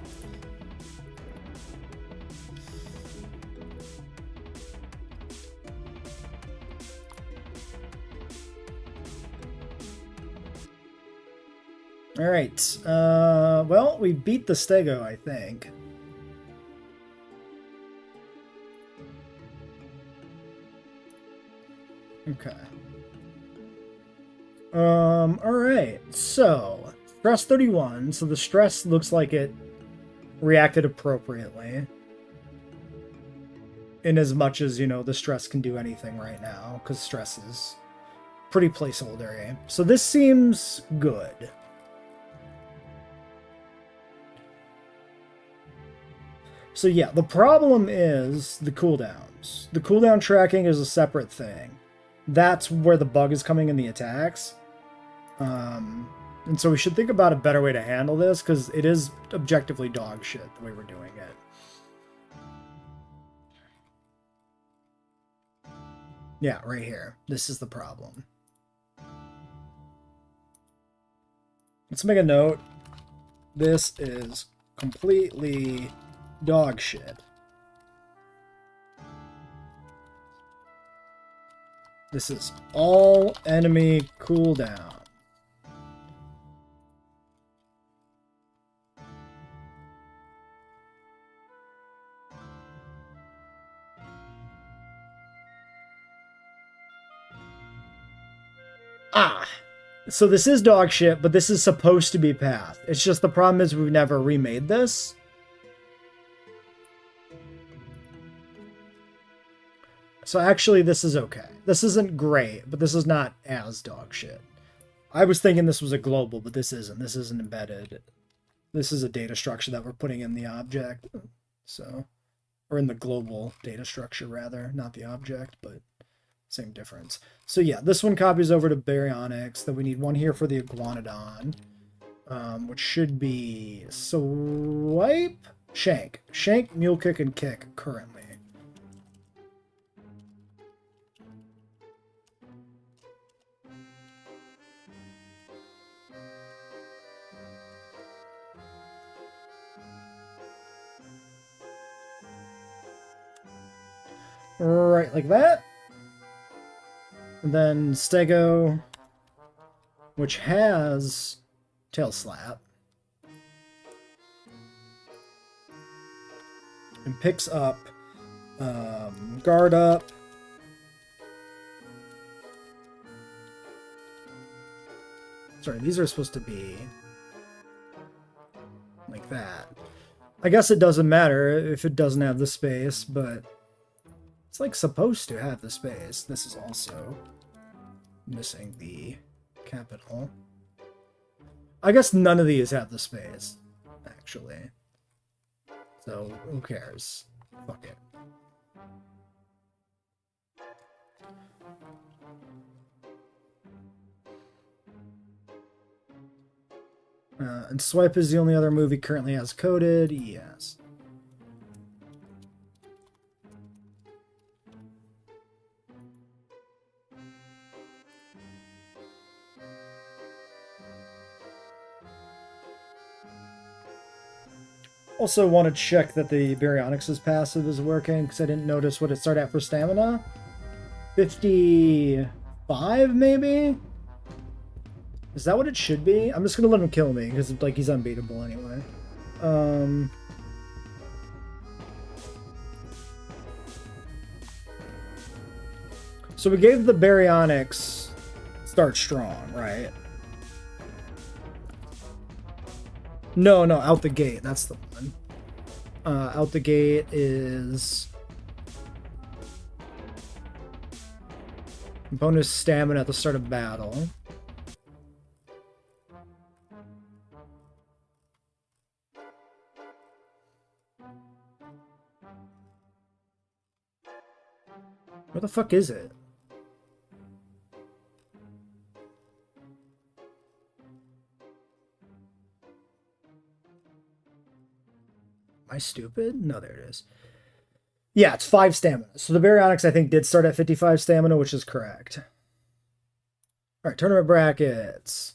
Alright, well, we beat the Stego, I think. Okay. Alright, so, stress 31, so the stress looks like it reacted appropriately. In as much as, you know, the stress can do anything right now, because stress is pretty placeholder-y. So this seems good. So yeah, the problem is the cooldowns. The cooldown tracking is a separate thing. That's where the bug is coming in the attacks. And so we should think about a better way to handle this, because it is objectively dog shit the way we're doing it. Yeah, right here. This is the problem. Let's make a note. This is completely dog shit. This is all enemy cooldown. Ah! So this is dog shit, but this is supposed to be path. It's just the problem is we've never remade this. So actually this is okay. This isn't great, but this is not as dog shit. I was thinking this was a global, but this isn't. This isn't embedded. This is a data structure that we're putting in the object. So, or in the global data structure rather, not the object, but same difference. So yeah, this one copies over to baryonyx. Then we need one here for the iguanodon, which should be swipe, shank, mule kick, and kick currently. Right, like that. And then Stego, which has tail slap, and picks up guard up. Sorry, these are supposed to be like that. I guess it doesn't matter if it doesn't have the space, but it's like supposed to have the space. This is also missing the capital. I guess none of these have the space, actually. So who cares? Fuck it. And Swipe is the only other move he currently has coded. Yes. Also want to check that the Baryonyx's passive is working, because I didn't notice what it started at for stamina. 55, maybe? Is that what it should be? I'm just going to let him kill me, because like he's unbeatable anyway. So we gave the Baryonyx start strong, right? No, out the gate. That's the one. Out the gate is bonus stamina at the start of battle. Where the fuck is it? Am I stupid? No, there it is. Yeah, it's 5 stamina. So the Baryonyx, I think, did start at 55 stamina, which is correct. Alright, tournament brackets.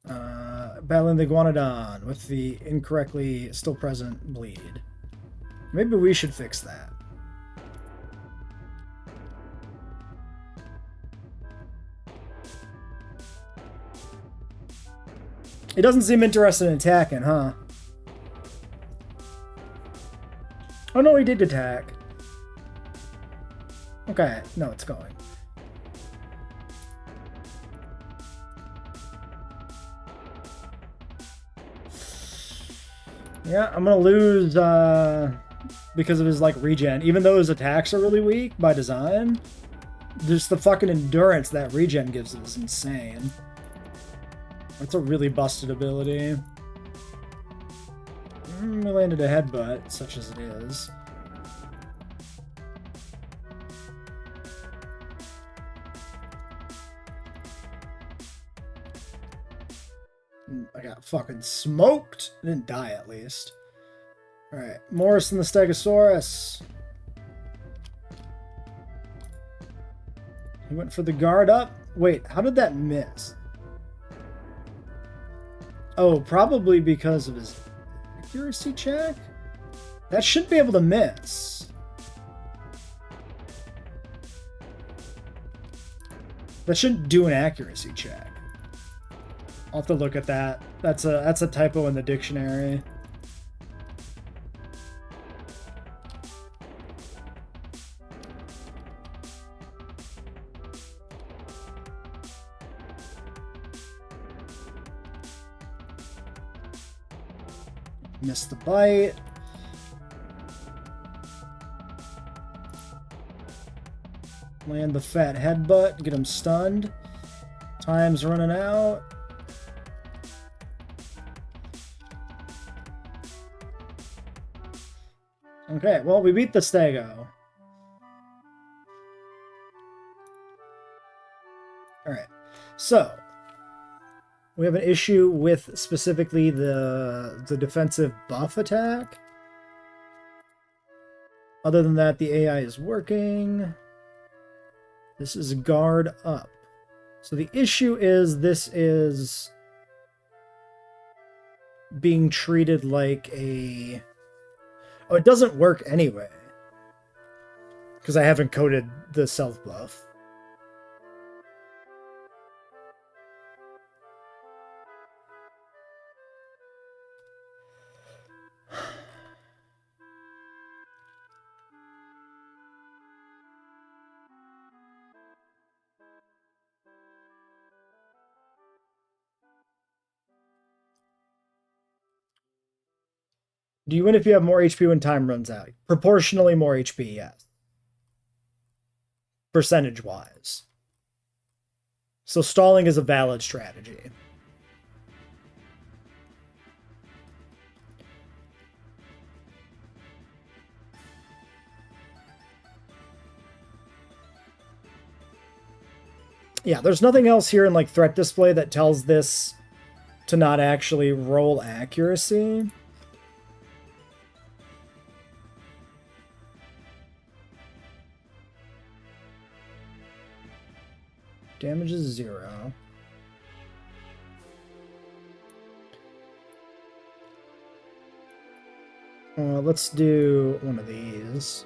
Battling the Iguanodon with the incorrectly still present bleed. Maybe we should fix that. He doesn't seem interested in attacking, huh? Oh no, he did attack. Okay, no, it's going. Yeah, I'm gonna lose because of his like regen. Even though his attacks are really weak by design, just the fucking endurance that regen gives him is insane. That's a really busted ability. We landed a headbutt, such as it is. I got fucking smoked. I didn't die, at least. Alright, Morris and the Stegosaurus. He went for the guard up. Wait, how did that miss? Oh, probably because of his accuracy check? That should be able to miss. That shouldn't do an accuracy check. I'll have to look at that. That's a typo in the dictionary. Missed the bite. Land the fat headbutt, get him stunned. Time's running out. Okay, well, we beat the Stego. Alright, so we have an issue with specifically the defensive buff attack. Other than that, the AI is working. This is guard up. So the issue is this is being treated like a... Oh, it doesn't work anyway. Because I haven't coded the self buff. Do you win if you have more HP when time runs out? Proportionally more HP, yes. Percentage-wise. So stalling is a valid strategy. Yeah, there's nothing else here in like threat display that tells this to not actually roll accuracy. Damage is 0. Let's do one of these.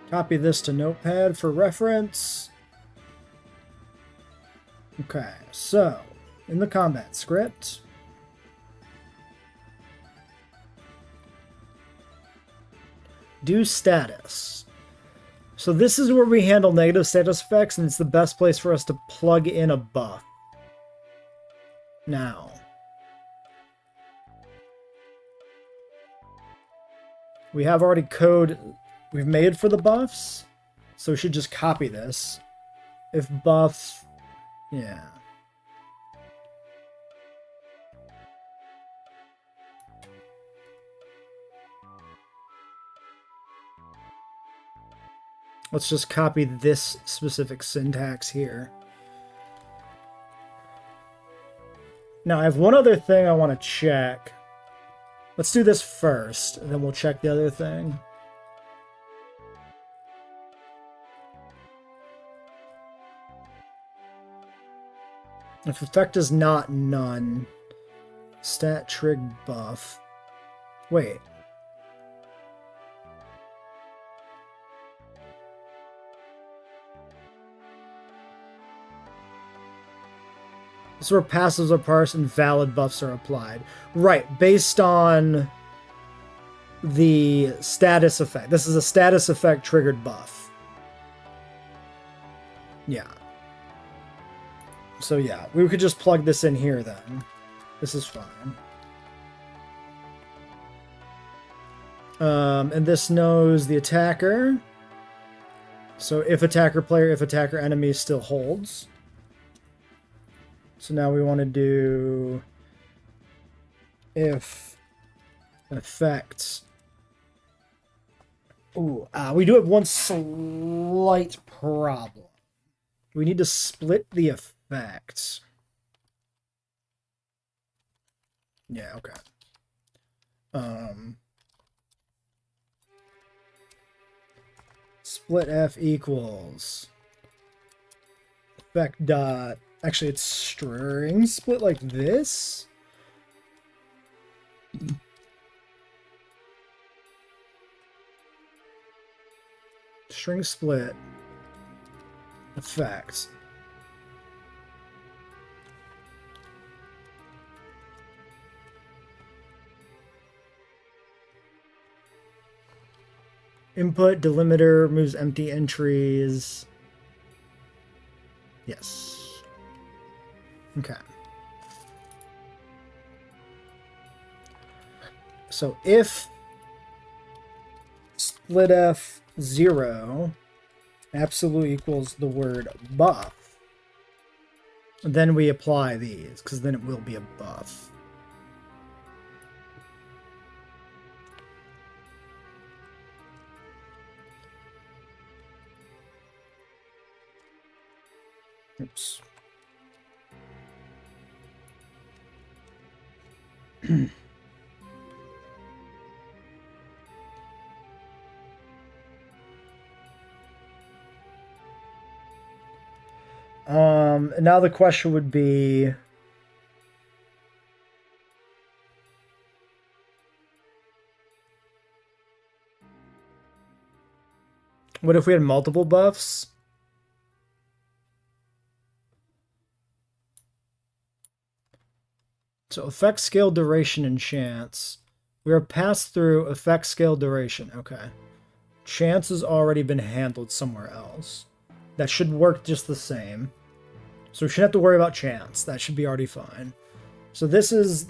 Copy this to Notepad for reference. Okay, so in the combat script, do status. So this is where we handle negative status effects, and it's the best place for us to plug in a buff. Now, we have already code we've made for the buffs, so we should just copy this. If buff, yeah. Let's just copy this specific syntax here. Now, I have one other thing I want to check. Let's do this first, and then we'll check the other thing. If effect is not none, stat trig buff. Wait. This is where passives are parsed and valid buffs are applied. Right, based on the status effect. This is a status effect triggered buff. Yeah. So yeah, we could just plug this in here then. This is fine. And this knows the attacker. So if attacker player, if attacker enemy still holds. So now we want to do if effects. Ooh, we do have one slight problem. We need to split the effects. Yeah, okay. Split F equals effect dot. Actually, it's string split like this. String split effects. Input delimiter moves empty entries. Yes. Okay. So if splitf 0 absolute equals the word buff, then we apply these, because then it will be a buff. Oops. Now the question would be, what if we had multiple buffs? So effect scale, duration, and chance. We are passed through effect scale, duration. Okay. Chance has already been handled somewhere else. That should work just the same. So we shouldn't have to worry about chance. That should be already fine. So this is...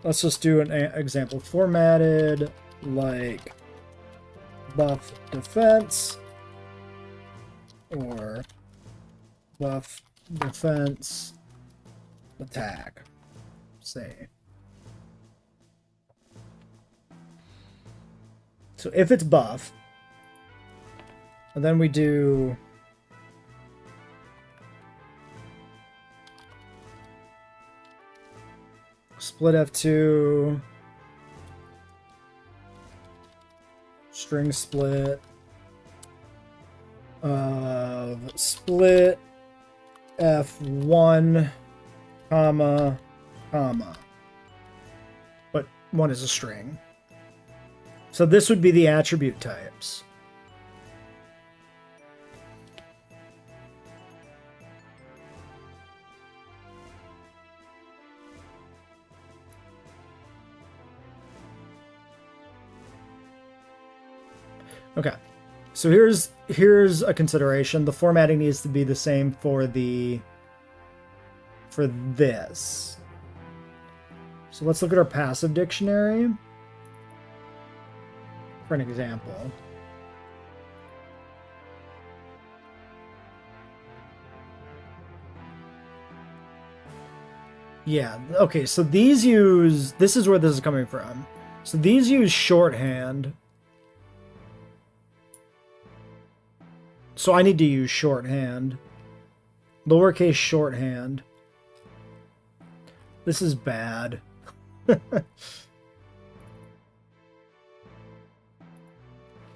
Let's just do an example. Formatted like buff defense or buff defense attack. Say. So if it's buff, and then we do split F2, string split of split F1, comma, but one is a string. So this would be the attribute types. Okay. So here's a consideration. The formatting needs to be the same for this. So let's look at our passive dictionary for an example. Yeah, okay, so these use, this is where this is coming from. So these use shorthand. So I need to use shorthand. Lowercase shorthand. This is bad.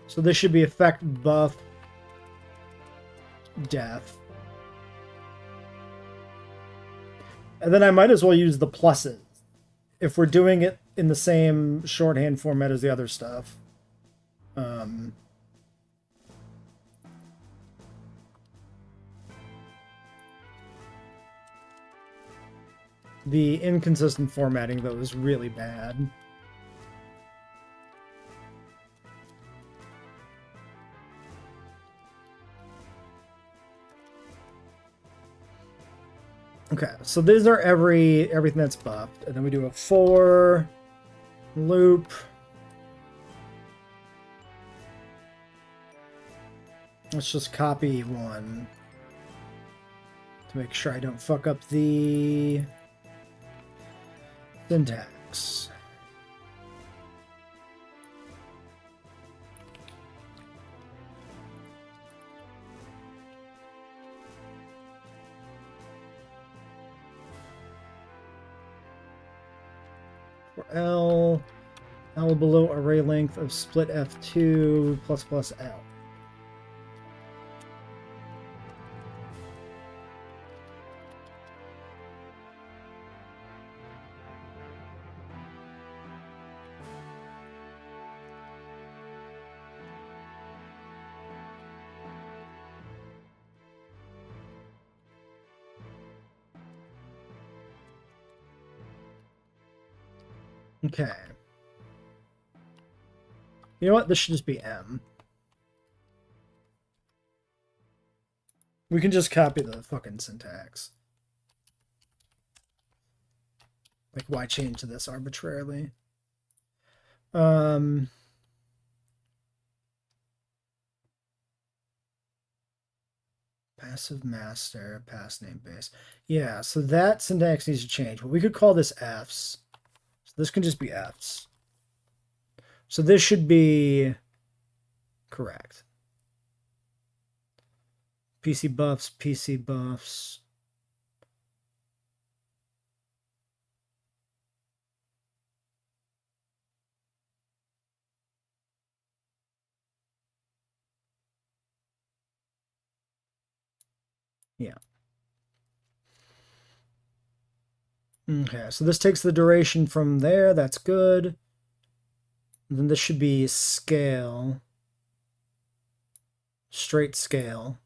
So this should be effect buff def. And then I might as well use the pluses if we're doing it in the same shorthand format as the other stuff. The inconsistent formatting, though, is really bad. Okay, so these are everything that's buffed, and then we do a for loop. Let's just copy one to make sure I don't fuck up the syntax. For L below array length of split F2 ++ L. Okay. You know what? This should just be M. We can just copy the fucking syntax. Like, why change this arbitrarily? Passive master, pass name base. Yeah, so that syntax needs to change. But we could call this Fs. So this can just be Fs. So this should be correct. PC buffs, PC buffs. Yeah. Okay, so this takes the duration from there. That's good. And then this should be scale. Straight scale.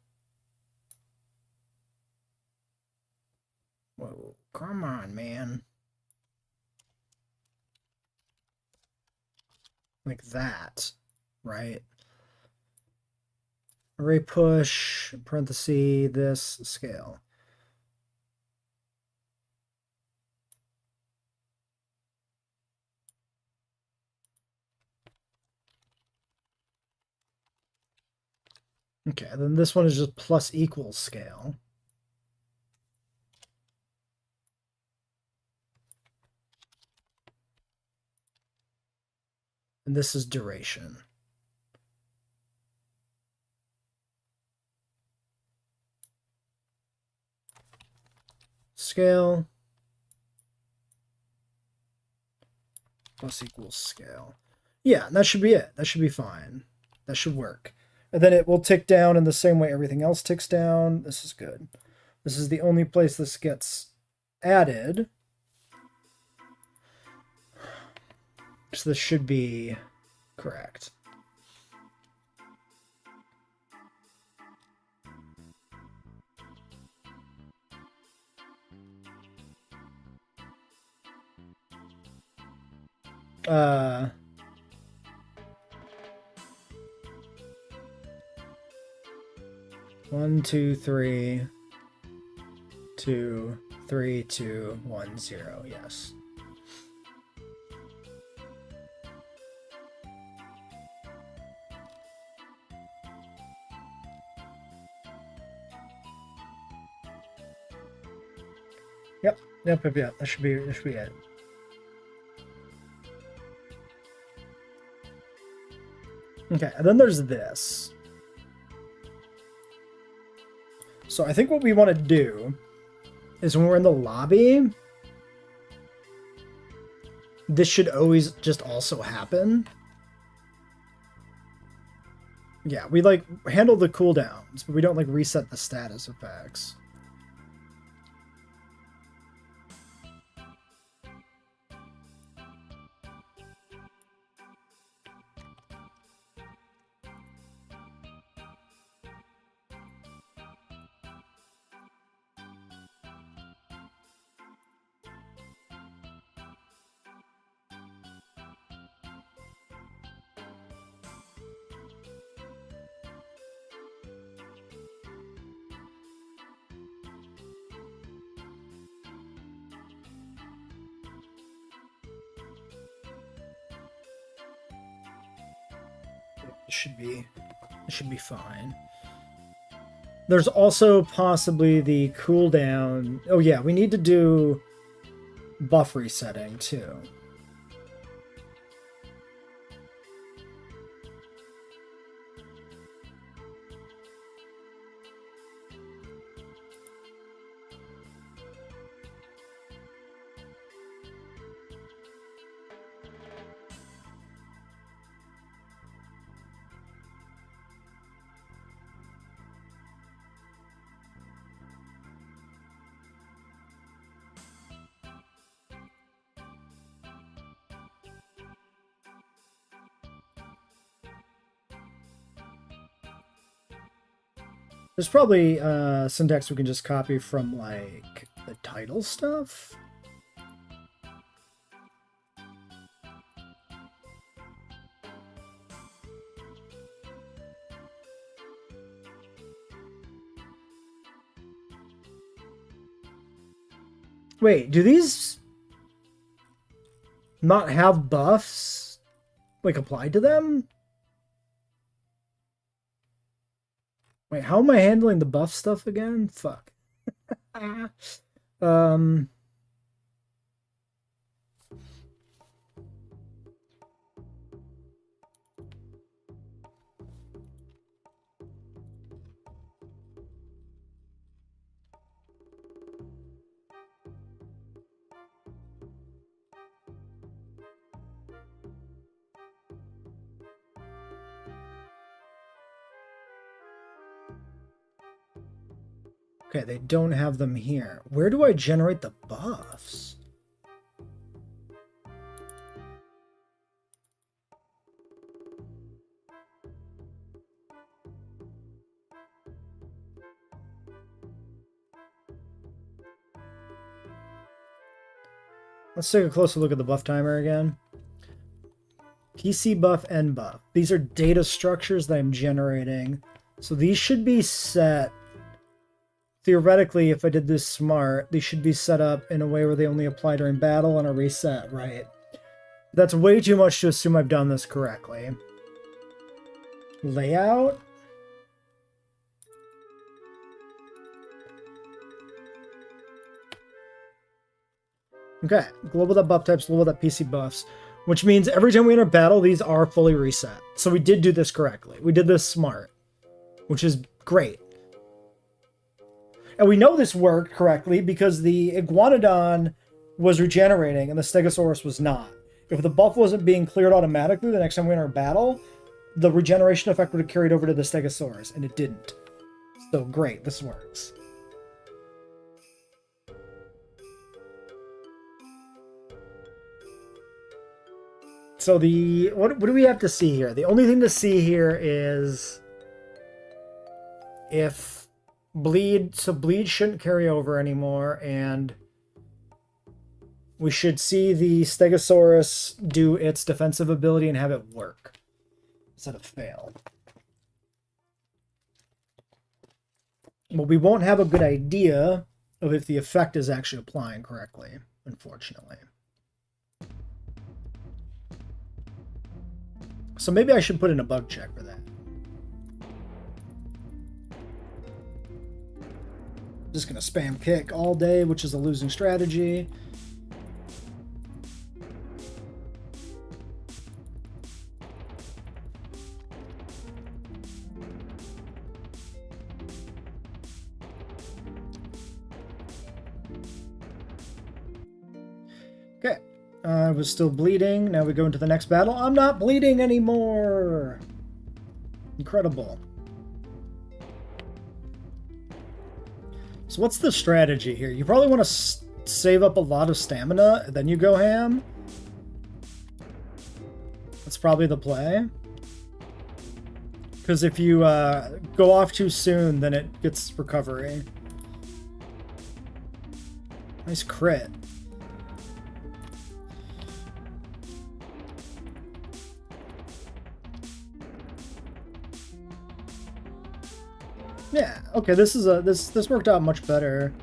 Whoa, come on, man. Like that, right? Array push, parenthesis, this, scale. Okay, then this one is just plus equals scale. And this is duration. Scale plus equals scale. Yeah, that should be it. That should be fine. That should work. And then it will tick down in the same way everything else ticks down. This is good. This is the only place this gets added. So this should be correct. One, two, three, 2, 3, 2, 1, 0. Yes. Yep. That should be it. Okay, and then there's this. So I think what we want to do is when we're in the lobby, this should always just also happen. Yeah, we like handle the cooldowns, but we don't like reset the status effects. It should be fine. There's also possibly the cooldown. Oh yeah, we need to do buff resetting too. There's probably syntax we can just copy from like the title stuff. Wait, do these not have buffs, like, applied to them? Wait, how am I handling the buff stuff again? Fuck. um... Okay, they don't have them here. Where do I generate the buffs? Let's take a closer look at the buff timer again. PC buff, N buff. These are data structures that I'm generating. So these should be set... Theoretically, if I did this smart, these should be set up in a way where they only apply during battle and a reset, right? That's way too much to assume I've done this correctly. Layout? Okay, global.buff types, global.pc buffs, which means every time we enter battle, these are fully reset. So we did do this correctly. We did this smart, which is great. And we know this worked correctly because the Iguanodon was regenerating and the Stegosaurus was not. If the buff wasn't being cleared automatically the next time we enter a battle, the regeneration effect would have carried over to the Stegosaurus, and it didn't. So great, this works. So the... What do we have to see here? The only thing to see here is... if... Bleed shouldn't carry over anymore, and we should see the Stegosaurus do its defensive ability and have it work instead of fail. But we won't have a good idea of if the effect is actually applying correctly, unfortunately. So maybe I should put in a bug check for that. Just gonna spam kick all day, which is a losing strategy. Okay, I was still bleeding. Now we go into the next battle. I'm not bleeding anymore. Incredible. So what's the strategy here? You probably want to save up a lot of stamina, and then you go ham. That's probably the play. Because if you go off too soon, then it gets recovery. Nice crit. Yeah, okay, this is this worked out much better.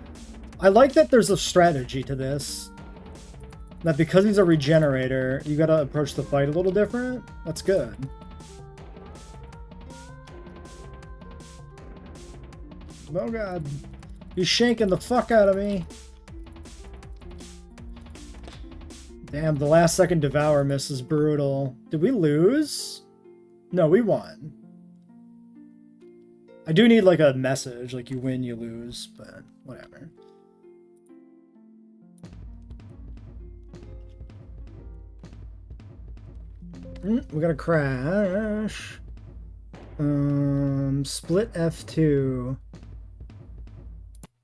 I like that there's a strategy to this. That because he's a regenerator, you gotta approach the fight a little different. That's good. Oh god. He's shanking the fuck out of me. Damn, the last second Devour miss is brutal. Did we lose? No, we won. I do need, like, a message, like, you win, you lose, but whatever. We got a crash. Split F2.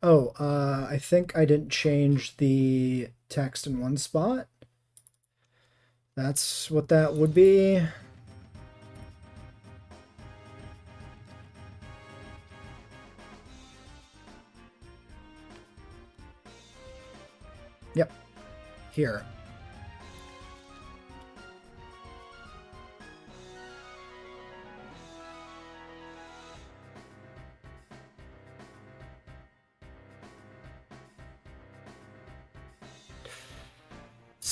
Oh, I think I didn't change the text in one spot. That's what that would be. Yep. Here.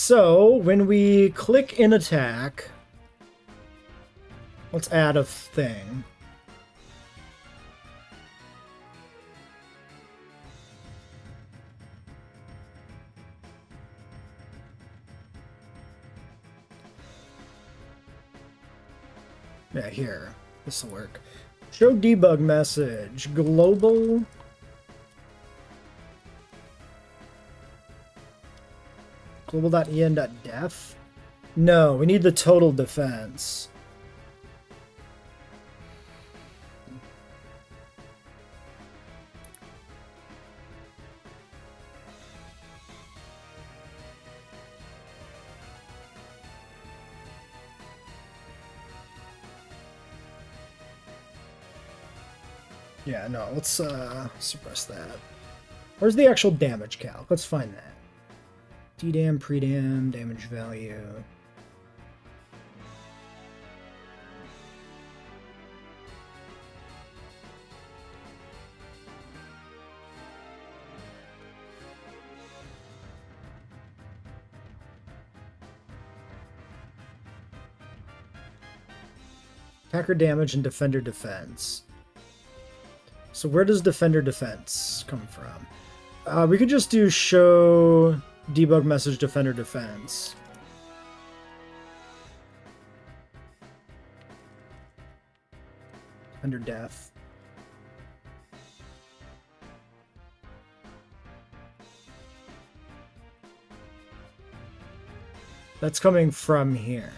So when we click in attack, let's add a thing. Yeah, here. This will work. Show debug message. Global. Global.en.def? No, we need the total defense. Yeah, no, let's suppress that. Where's the actual damage calc? Let's find that. DDAM, predam, damage value. Attacker damage and defender defense. So where does defender defense come from? We could just do show debug message defender defense. Under death. That's coming from here.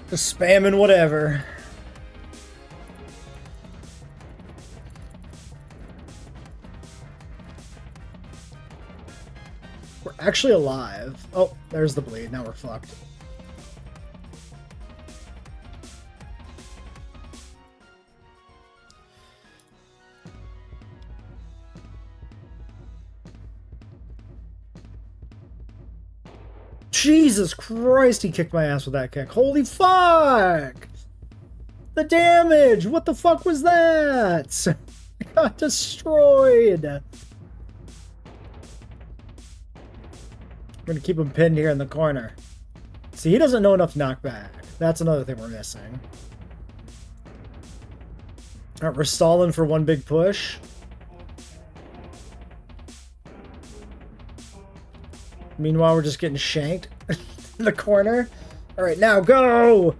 Just spamming whatever. We're actually alive. Oh, there's the bleed. Now we're fucked. Jesus Christ, he kicked my ass with that kick. Holy fuck! The damage! What the fuck was that? I got destroyed. I'm gonna keep him pinned here in the corner. See, he doesn't know enough knockback. That's another thing we're missing. Alright, we're stalling for one big push. Meanwhile, we're just getting shanked in the corner. All right, now go!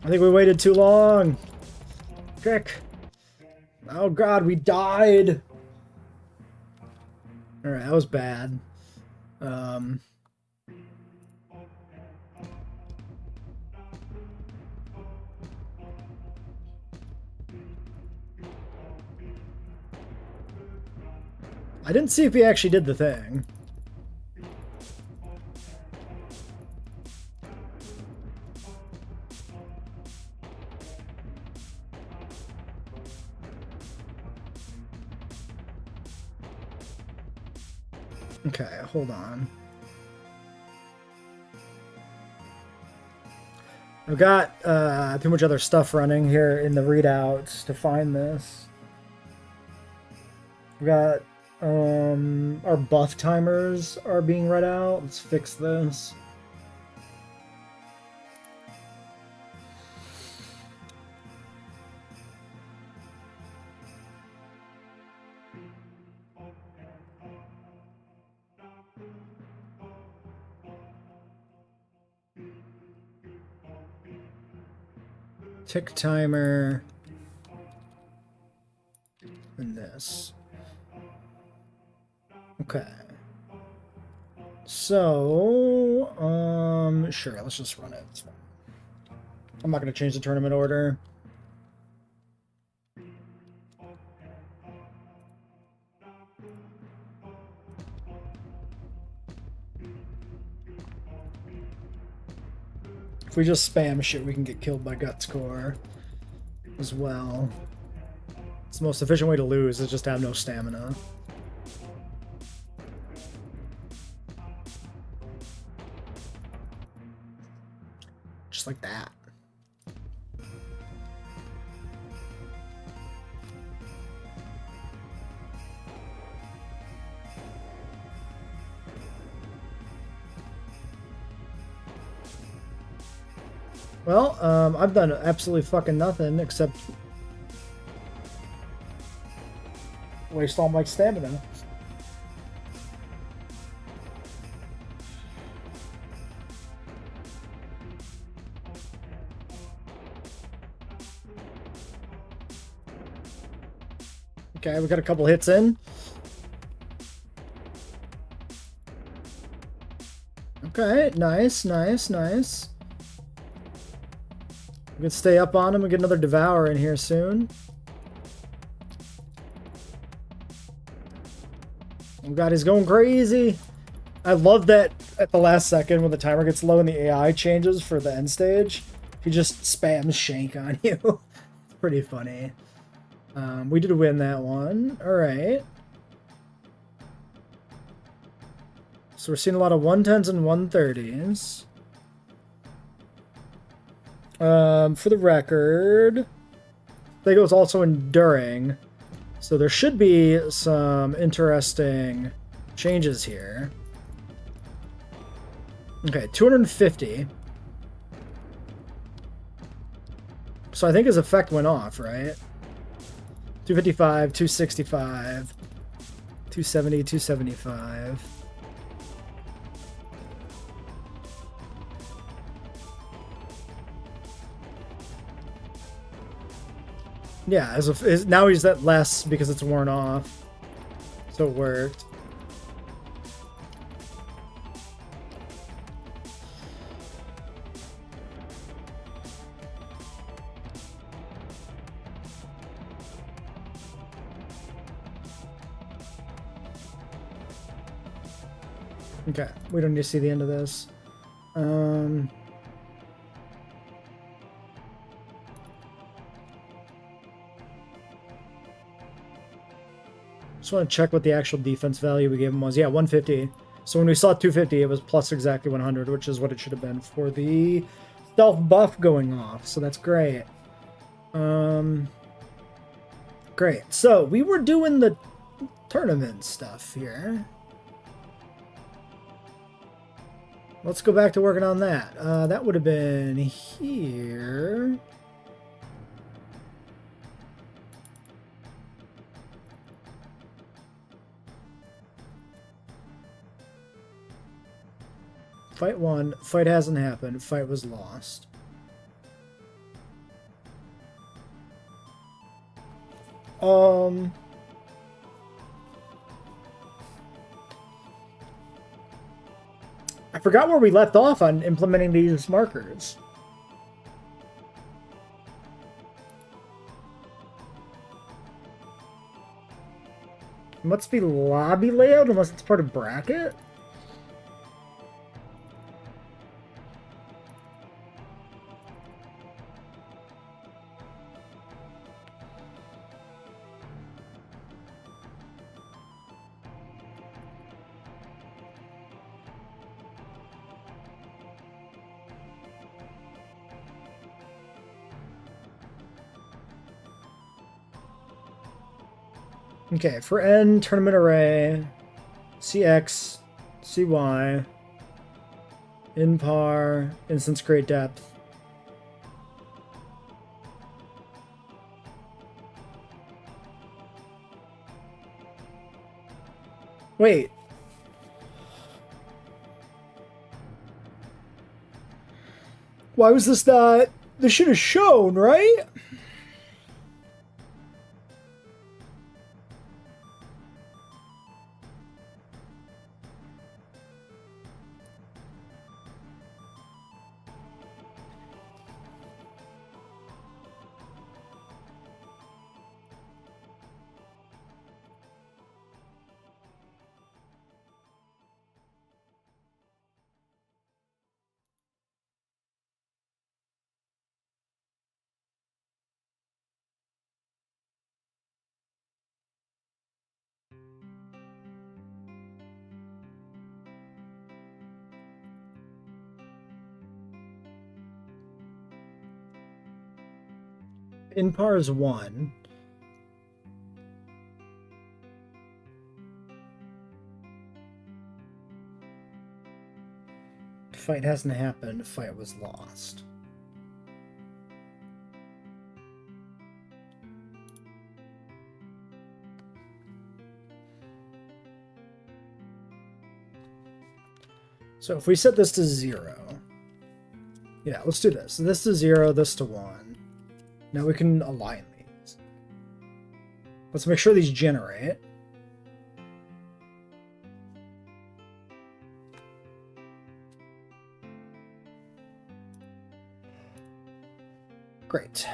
I think we waited too long. Kick. Oh god, we died. All right, that was bad. I didn't see if he actually did the thing. Okay, hold on. I've got too much other stuff running here in the readouts to find this. We got our buff timers are being read out. Let's fix this. Tick timer. And this. Okay. So, sure, let's just run it. It's fine. I'm not going to change the tournament order. If we just spam shit, we can get killed by Guts Core as well. It's the most efficient way to lose is just to have no stamina. Just like that. Well, I've done absolutely fucking nothing except waste all my stamina. Okay, we got a couple hits in. Okay, nice, nice, nice. We can stay up on him and get another Devour in here soon. Oh god, he's going crazy. I love that at the last second when the timer gets low and the AI changes for the end stage, he just spams Shank on you. Pretty funny. We did win that one. Alright. So we're seeing a lot of 110s and 130s. For the record, Lego is also enduring, so there should be some interesting changes here. Okay, 250. So I think his effect went off, right? 255, 265, 270, 275. Yeah, now he's at less because it's worn off. So it worked. Okay, we don't need to see the end of this. Just want to check what the actual defense value we gave him was. Yeah, 150. So when we saw 250, it was plus exactly 100, which is what it should have been for the stealth buff going off. So that's great. Great. So we were doing the tournament stuff here. Let's go back to working on that. That would have been here. Fight 1. Fight hasn't happened. Fight was lost. I forgot where we left off on implementing these markers. It must be lobby layout unless it's part of bracket. Okay, for N, tournament array, CX, CY, in par, instance create depth. Wait. Why was this not This should have shown, right? In pars 1. Fight hasn't happened. Fight was lost. So if we set this to 0. Yeah, let's do this. This to 0, this to 1. Now we can align these. Let's make sure these generate. Great.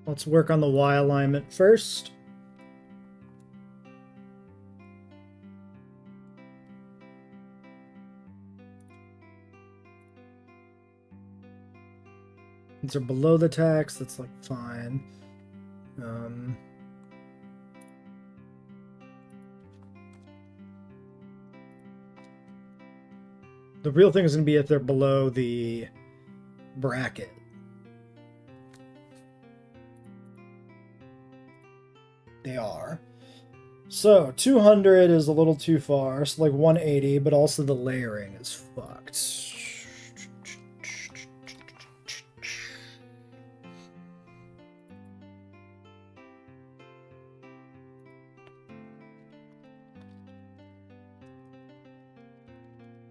Let's work on the Y alignment first. These are below the text, that's like fine. The real thing is going to be if they're below the bracket. They are. So 200 is a little too far, so like 180, but also the layering is fucked.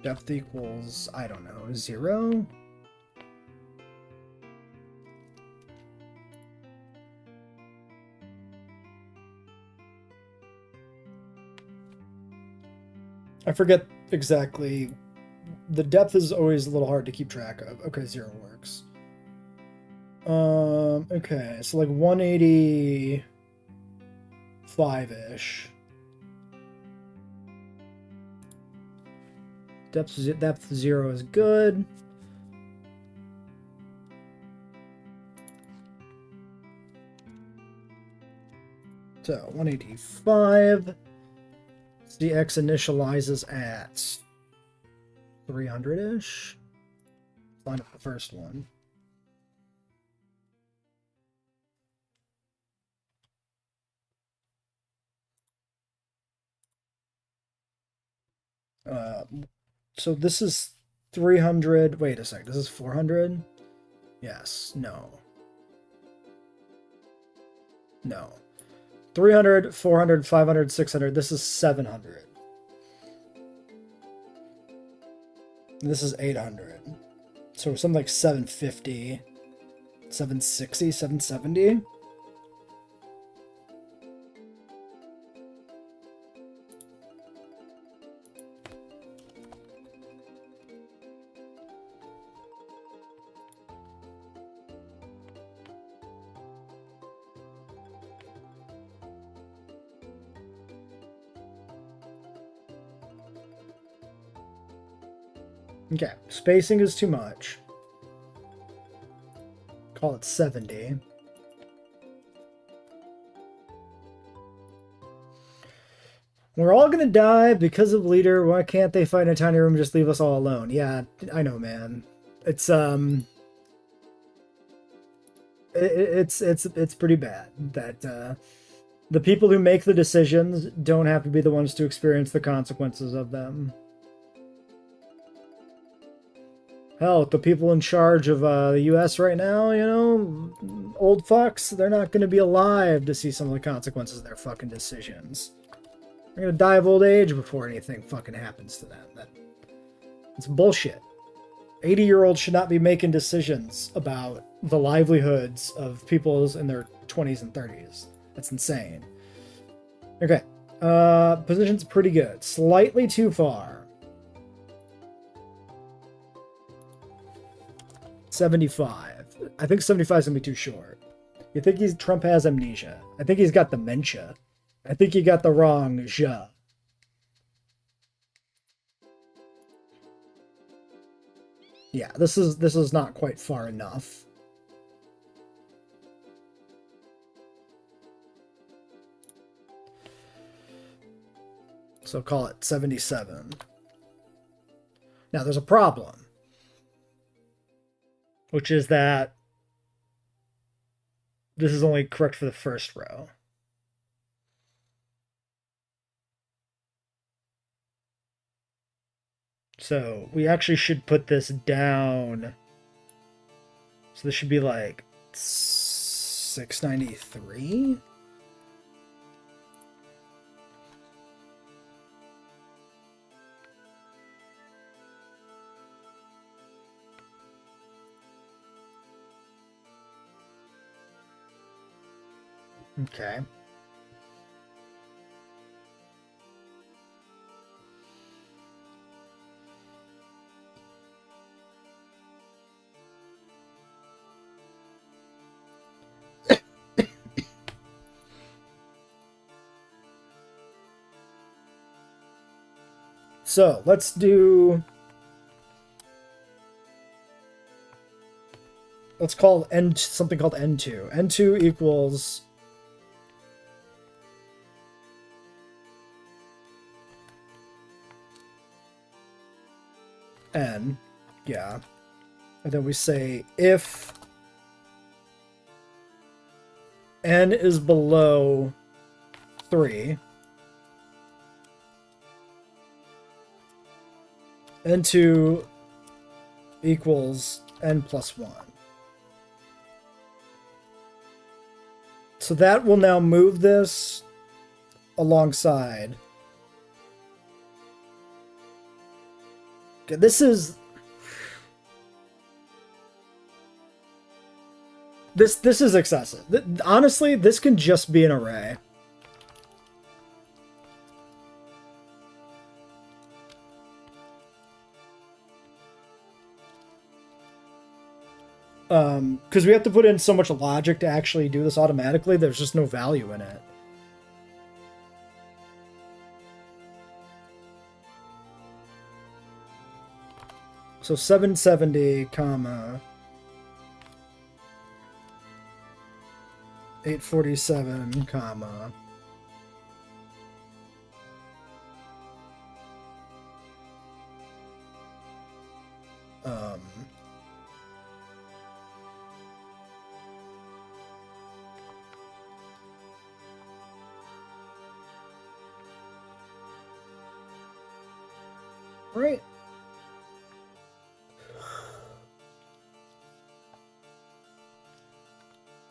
Depth equals, I don't know, 0? I forget exactly. The depth is always a little hard to keep track of. Okay, 0 works. Okay, so like 185-ish. Depth 0 is good. So 185. The X initializes at 300-ish. Line up the first one. So this is 300. Wait a sec. This is 400? Yes. No. No. 300, 400, 500, 600. This is 700. This is 800. So something like 750, 760, 770. Okay, spacing is too much. Call it 70. We're all gonna die because of leader. Why can't they fight in a tiny room and just leave us all alone? Yeah, I know, man. It's it's pretty bad that the people who make the decisions don't have to be the ones to experience the consequences of them. Hell, the people in charge of the U.S. right now, you know, old fucks, they're not going to be alive to see some of the consequences of their fucking decisions. They're going to die of old age before anything fucking happens to them. It's bullshit. 80-year-olds should not be making decisions about the livelihoods of people in their 20s and 30s. That's insane. Okay. Position's pretty good. Slightly too far. 75. I think 75 is going to be too short. You think Trump has amnesia? I think he's got dementia. I think he got the wrong ja. Yeah, this is not quite far enough. So call it 77. Now there's a problem, which is that this is only correct for the first row. So we actually should put this down. So this should be like 693. Okay. So let's call something called N2. N2 equals N, yeah. And then we say if N is below 3, N2 equals N plus 1. So that will now move this alongside. Okay, this is excessive. Honestly, this can just be an array. Because we have to put in so much logic to actually do this automatically, there's just no value in it. So 770, comma 847, comma right.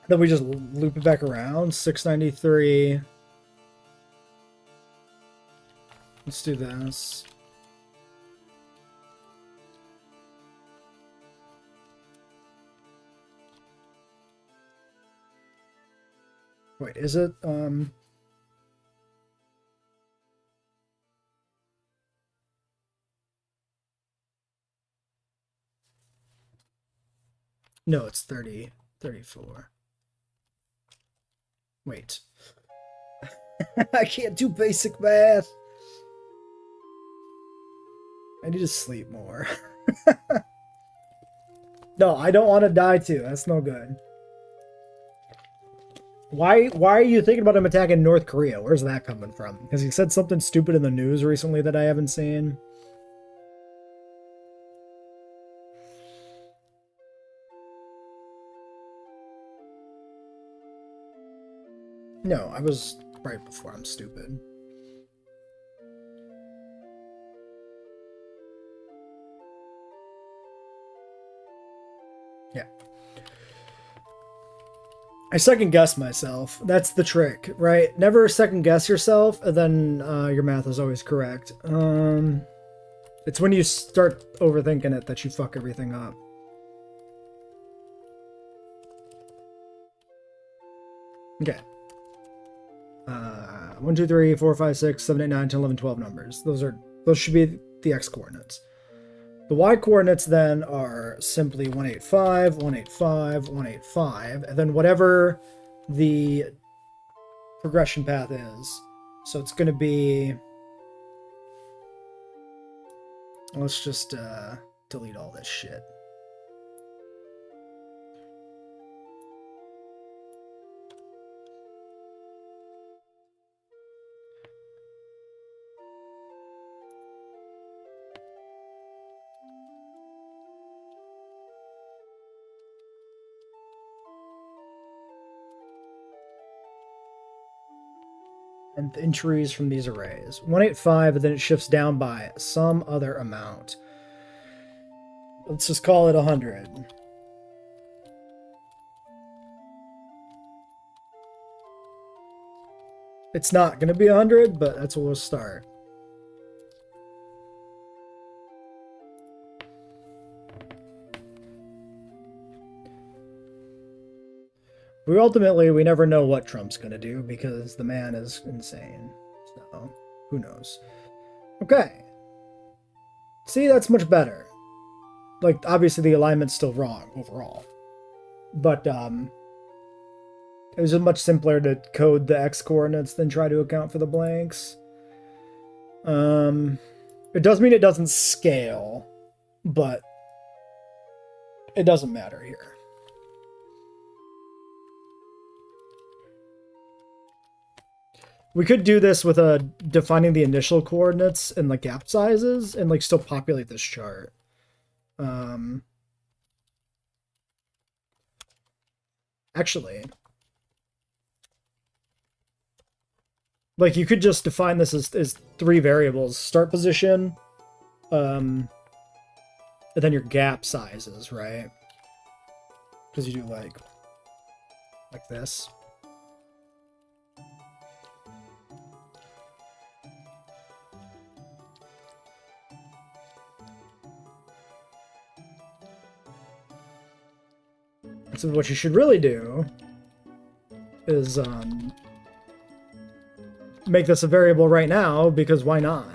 Then we just loop it back around. 693. Let's do this. Wait, is it no, it's 30, 34. Wait. I can't do basic math. I need to sleep more. No, I don't want to die too. That's no good. Why are you thinking about him attacking North Korea? Where's that coming from? Because he said something stupid in the news recently that I haven't seen. No, I was right before I'm stupid. Yeah. I second guess myself. That's the trick, right? Never second guess yourself, and then your math is always correct. It's when you start overthinking it that you fuck everything up. Okay. 1, 2, 3, 4, 5, 6, 7, 8, 9, 10, 11, 12 numbers. Those should be the x coordinates. The y coordinates then are simply 185, 185, 185, and then whatever the progression path is. So it's going to be... Let's just delete all this shit. And the entries from these arrays. 185, and then it shifts down by some other amount. Let's just call it 100. It's not going to be 100, but that's where we'll start. We never know what Trump's going to do because the man is insane. So, who knows? Okay. See, that's much better. Like, obviously the alignment's still wrong overall. But, it was just much simpler to code the x coordinates than try to account for the blanks. It does mean it doesn't scale, but it doesn't matter here. We could do this with defining the initial coordinates and the gap sizes and like still populate this chart. Actually, like you could just define this as 3 variables: start position, and then your gap sizes, right? Because you do like this. So what you should really do is make this a variable right now, because why not?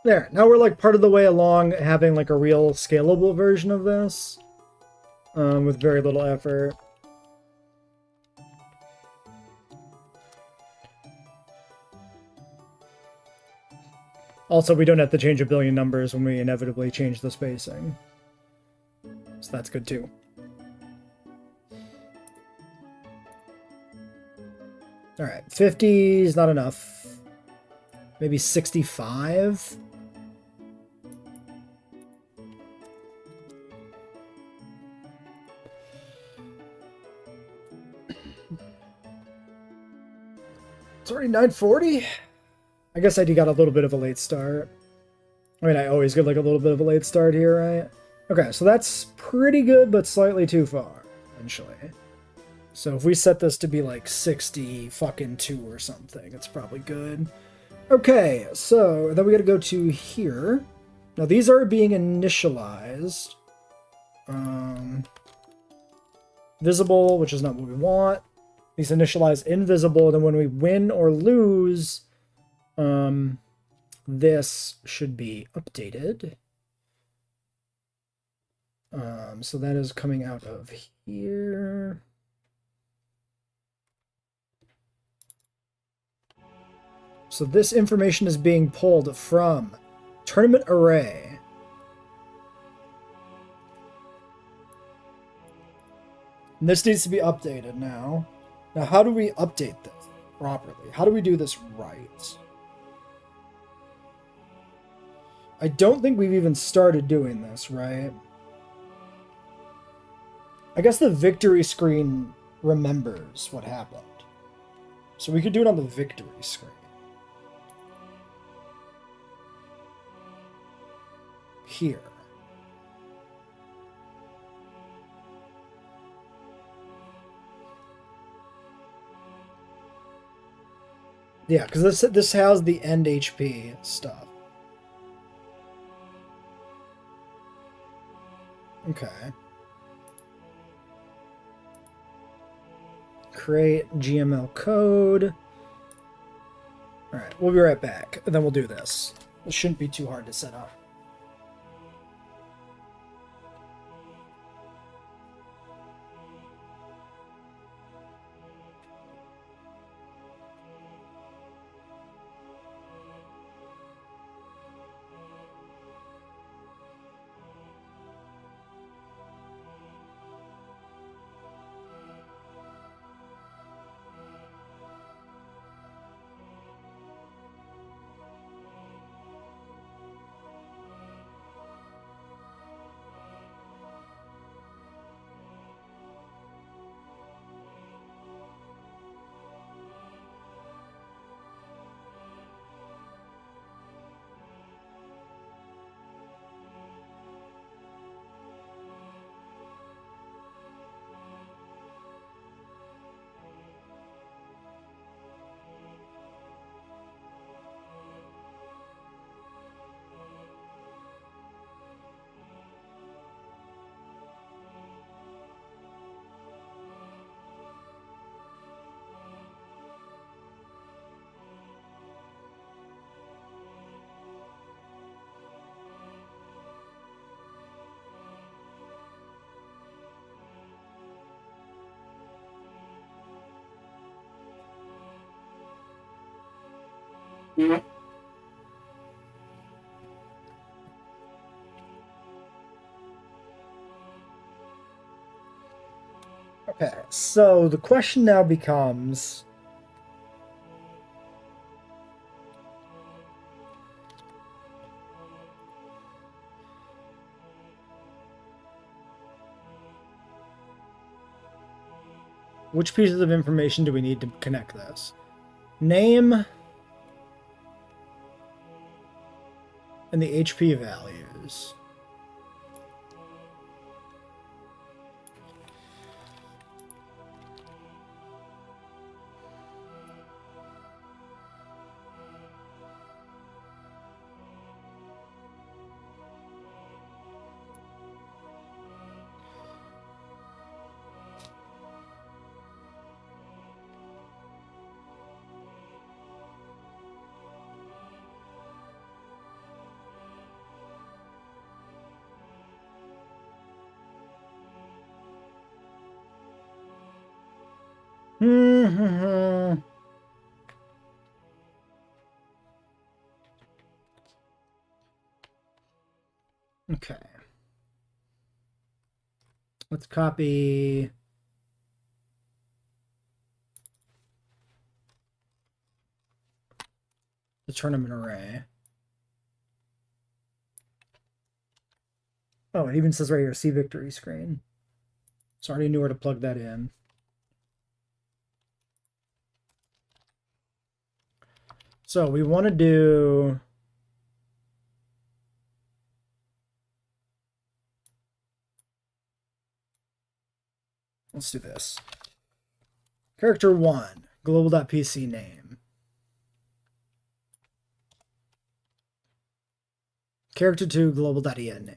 There, now we're like part of the way along having like a real scalable version of this, with very little effort. Also, we don't have to change a billion numbers when we inevitably change the spacing. So that's good too. Alright, 50 is not enough. Maybe 65? It's already 9:40? I guess I got a little bit of a late start. I mean, I always get like a little bit of a late start here, right? Okay, so that's pretty good, but slightly too far, eventually. So if we set this to be like 60 fucking 2 or something, it's probably good. Okay, so then we gotta go to here. Now these are being initialized. Visible, which is not what we want. These initialize invisible, and then when we win or lose, this should be updated. So that is coming out of here. So this information is being pulled from tournament array. And this needs to be updated now. Now, how do we update this properly? How do we do this right? I don't think we've even started doing this, right? I guess the victory screen remembers what happened. So we could do it on the victory screen. Here. Yeah, because this has the end HP stuff. Okay. Create GML code. Alright, we'll be right back, and then we'll do this. It shouldn't be too hard to set up. Okay, so the question now becomes... which pieces of information do we need to connect this? Name and the HP values. Okay. Let's copy the tournament array. Oh, it even says right here, see victory screen. So I already knew where to plug that in. So we want to do... let's do this. Character 1, global.pc name. Character 2, global.en name.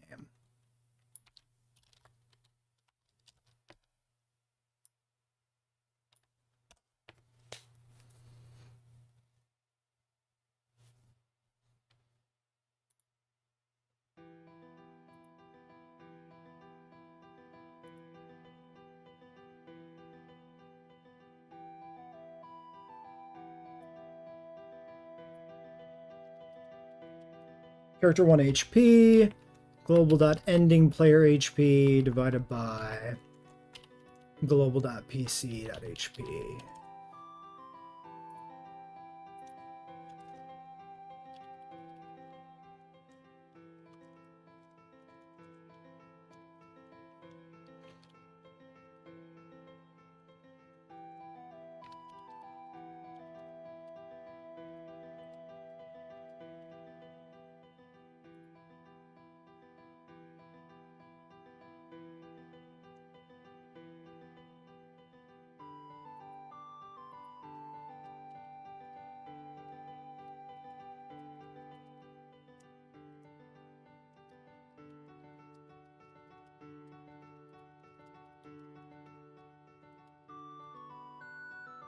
Character 1 HP, global.ending player HP divided by global.pc.hp.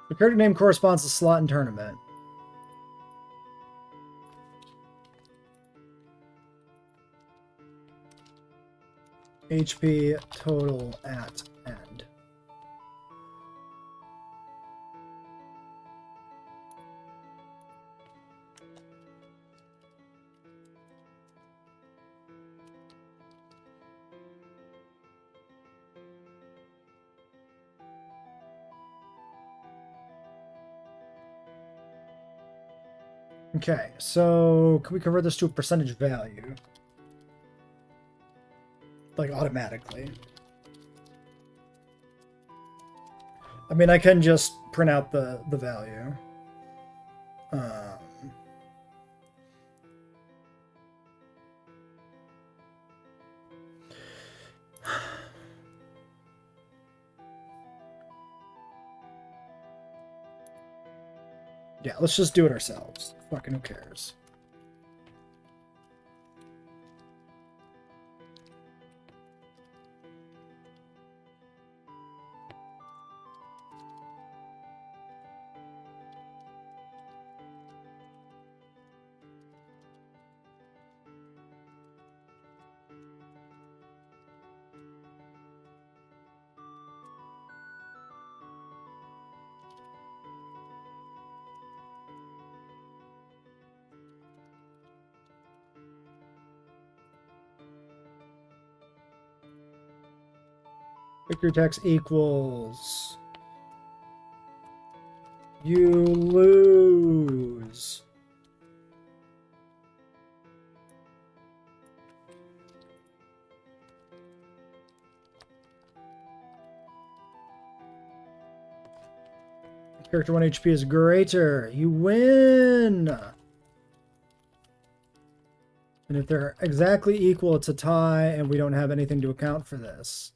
The character name corresponds to slot and tournament. HP total at end. Okay, so can we convert this to a percentage value? Like automatically. I mean, I can just print out the value. Yeah, let's just do it ourselves. Fucking who cares? Victory text equals. You lose. Character 1 HP is greater. You win. And if they're exactly equal, it's a tie, and we don't have anything to account for this.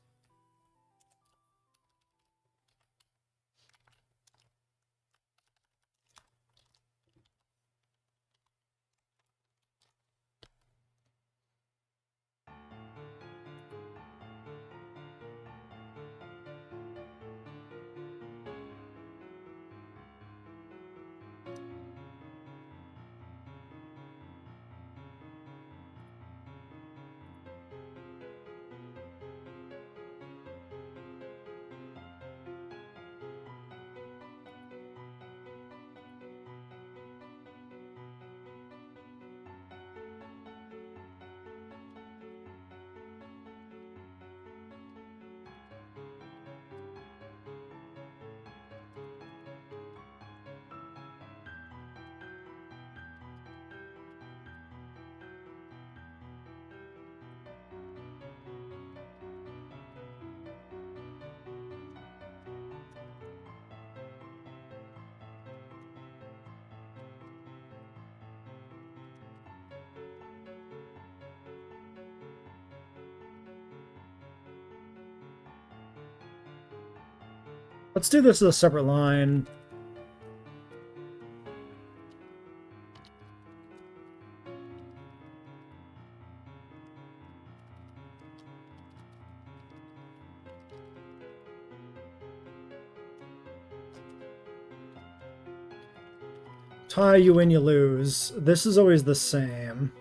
Let's do this as a separate line. Tie, you win, you lose. This is always the same.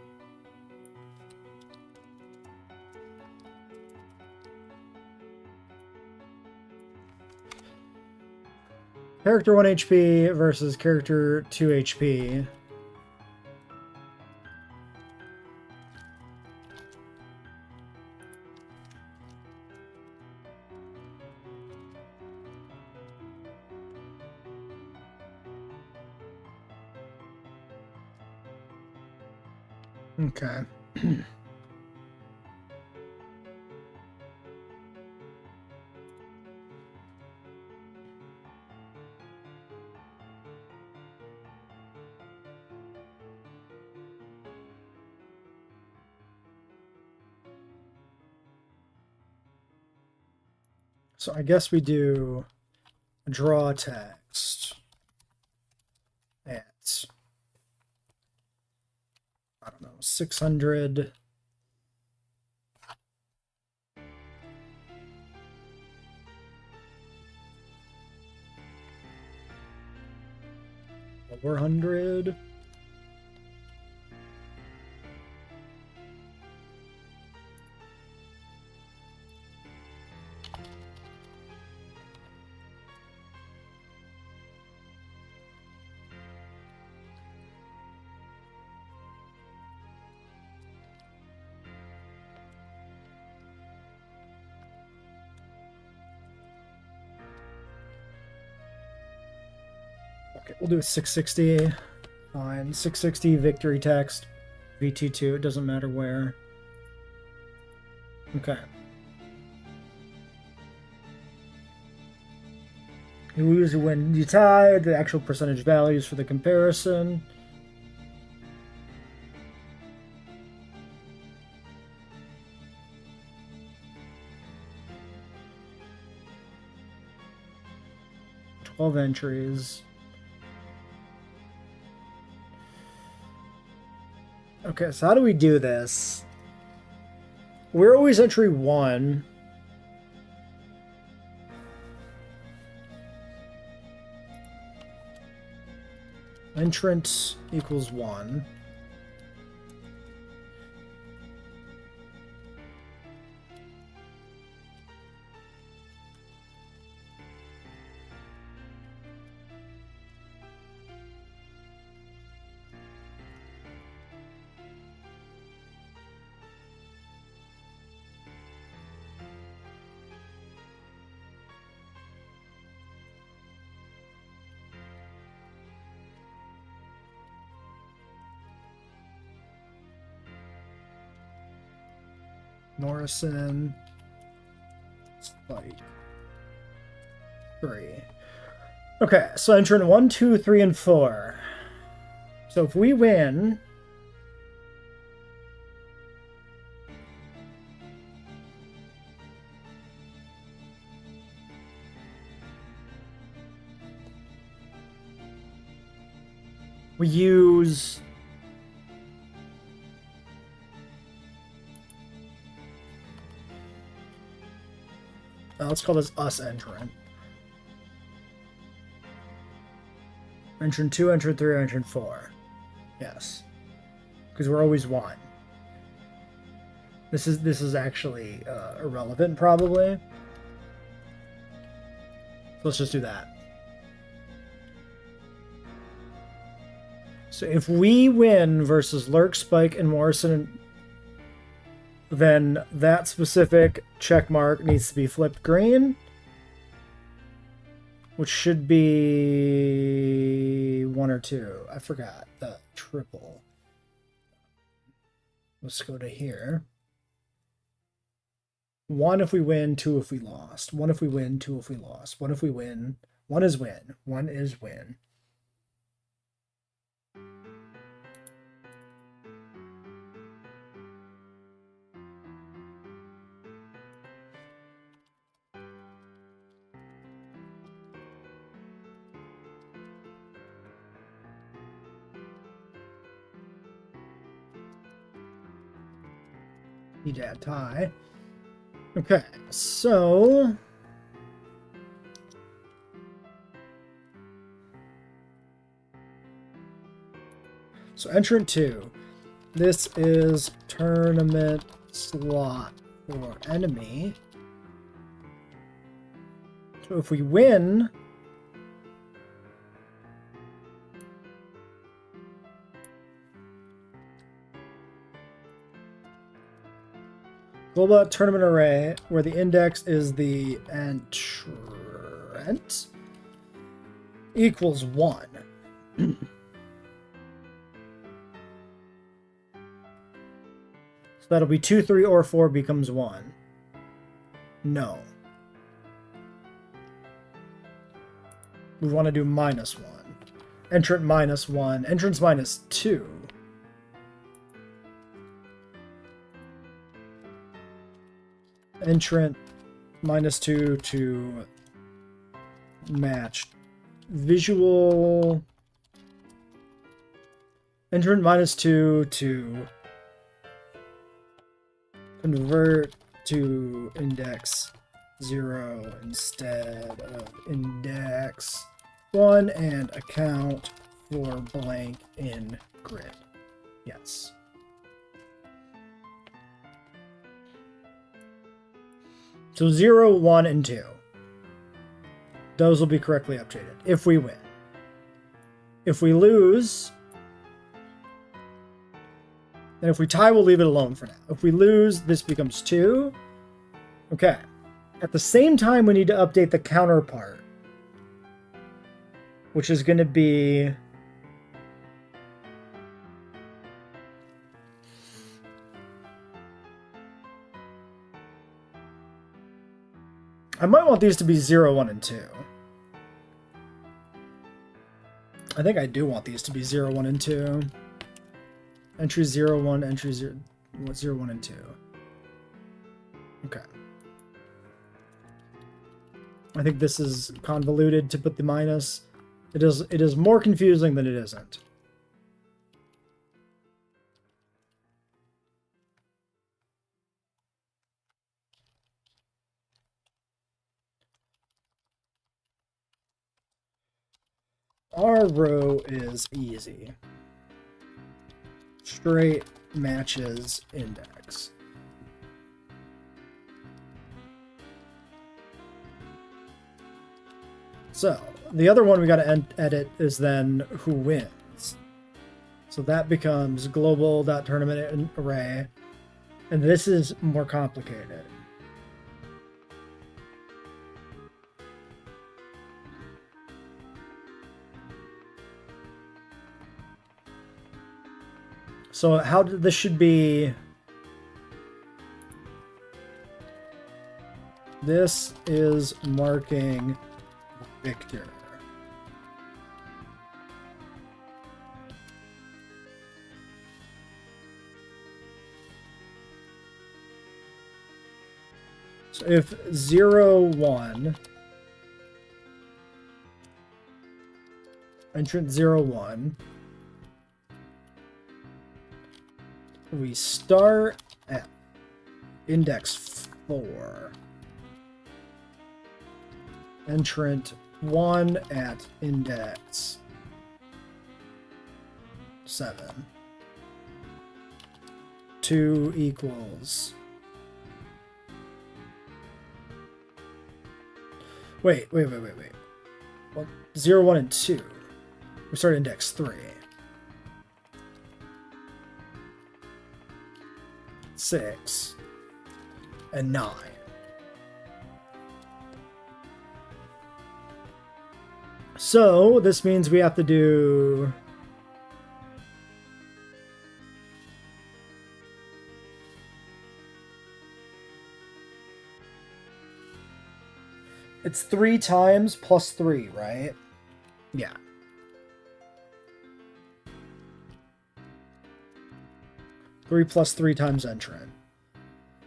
Character 1 HP versus character 2 HP. Okay. So I guess we do draw text at, I don't know, 600. Over 100. Okay, we'll do a 660. Fine. 660 victory text. VT2, it doesn't matter where. Okay. You lose or win, you tie, the actual percentage values for the comparison. Twelve entries. Okay, so how do we do this? We're always entry 1. Entrant equals 1. Morrison. Spike. 3. Okay, so entrant 1, 2, 3, and 4. So if we win, we use let's call this us entrant. Entrant 2, entrant 3, entrant 4. Yes. Because we're always 1. This is actually irrelevant, probably. Let's just do that. So if we win versus Lurk, Spike, and Morrison, then that specific check mark needs to be flipped green, which should be 1 or 2. I forgot the triple. Let's go to here. 1 if we win, 2 if we lost. 1 if we win, 2 if we lost. 1 if we win. 1 is win. 1 is win. Need to add tie. Okay, so entrant 2. This is tournament slot for enemy. So if we win, global tournament array, where the index is the entrant, equals 1. that'll be 2, 3, or 4 becomes 1. No. We want to do -1. Entrant -1. Entrance -2. Entrant -2 to match. Visual. Entrant -2 to convert to index 0 instead of index 1 and account for blank in grid. Yes. So 0, 1, and 2. Those will be correctly updated if we win. If we lose, and if we tie, we'll leave it alone for now. If we lose, this becomes 2. Okay. At the same time, we need to update the counterpart, which is going to be I might want these to be 0, 1, and 2. I think I do want these to be 0, 1, and 2. Entry 0, 1, entry 0, 0, 1, and 2. Okay. I think this is convoluted to put the minus. It is more confusing than it isn't. Our row is easy. Straight matches index. So, the other one we got to edit is then who wins. So that becomes global.tournament array. And this is more complicated. So how did this should be? This is marking victor. So if 0, 1, entrant 0, 1, we start at index 4. Entrant 1 at index 7. 2 equals... Wait. Well, 0, 1, and 2. We start at index 3. 6 and 9. So this means we have to do it's 3 times plus 3, right? Yeah. Three plus 3 times entrant.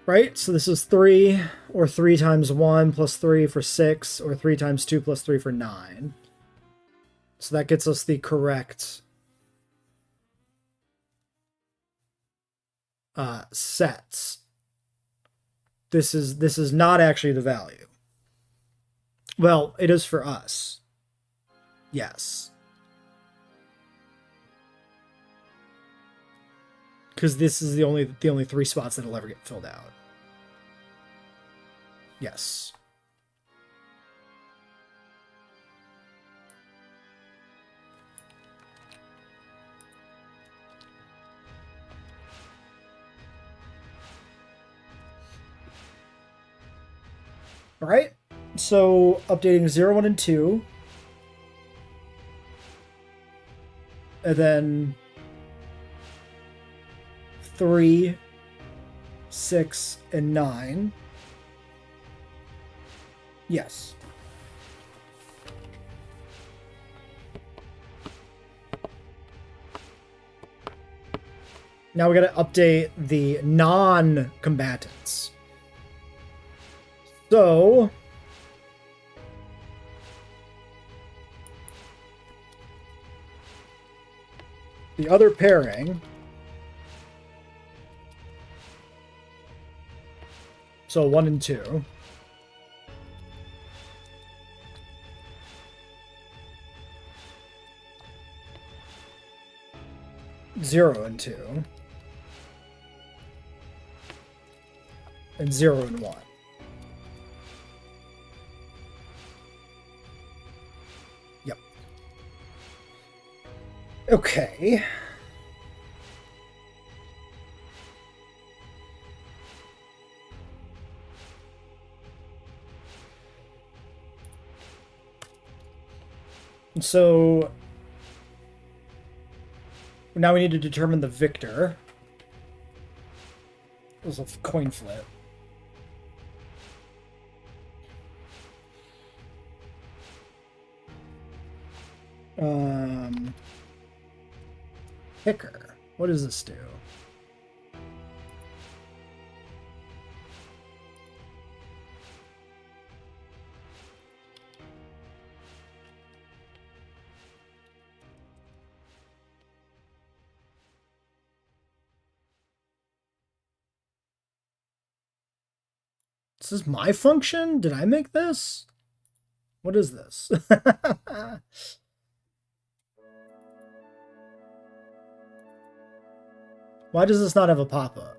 Right? So this is 3, or 3 times 1 plus 3 for 6, or 3 times 2 plus 3 for 9. So that gets us the correct sets. This is not actually the value. Well, it is for us. Yes. Because this is the only 3 spots that'll ever get filled out. Yes. All right. So updating 0, 1, and 2. And then 3, 6, and 9. Yes. Now we gotta update the non-combatants. So... the other pairing... so 1 and 2. Zero and 2. And 0 and 1. Yep. Okay. So now we need to determine the victor. It was a coin flip. Picker. What does this do? This is my function? Did I make this? What is this? Why does this not have a pop-up?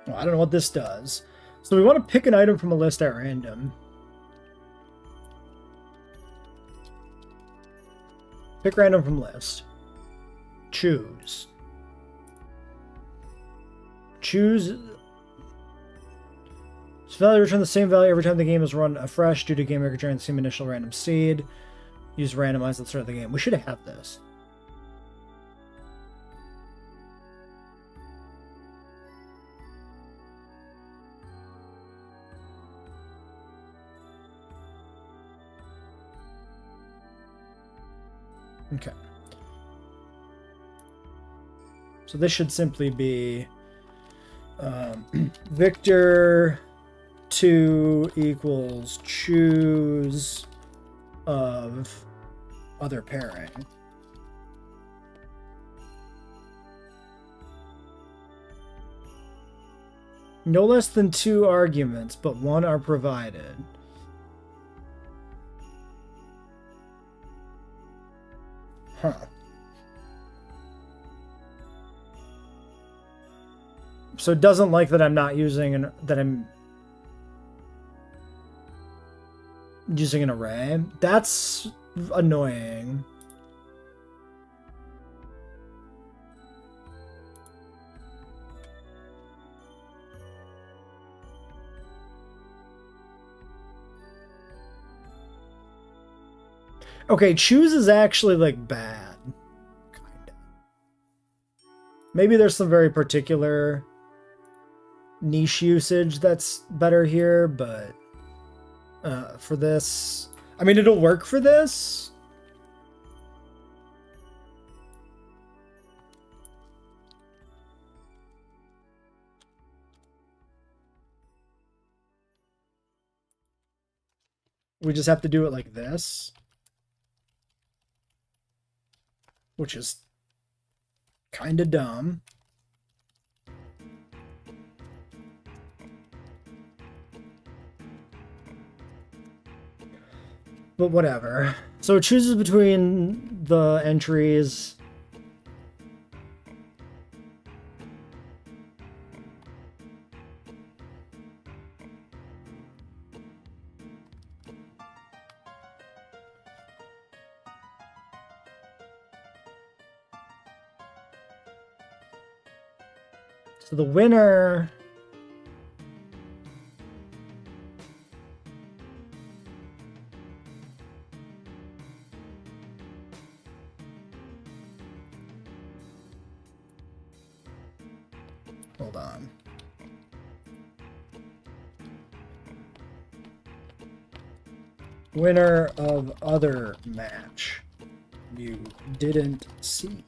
Well, I don't know what this does. So we want to pick an item from a list at random. Pick random from list. Choose. Choose. This value return the same value every time the game is run afresh due to game maker trying the same initial random seed. Use randomize at the start of the game. We should have this. Okay. So this should simply be Victor 2 equals choose of other pairing. No less than 2 arguments, but 1 are provided. Huh. So it doesn't like that I'm not using an using an array. That's annoying. Okay, choose is actually like bad. Kinda. Maybe there's some very particular niche usage that's better here, but for this, I mean, it'll work for this. We just have to do it like this, which is kind of dumb. But whatever. So it chooses between the entries. So the winner... Hold on. Winner of other match you didn't see.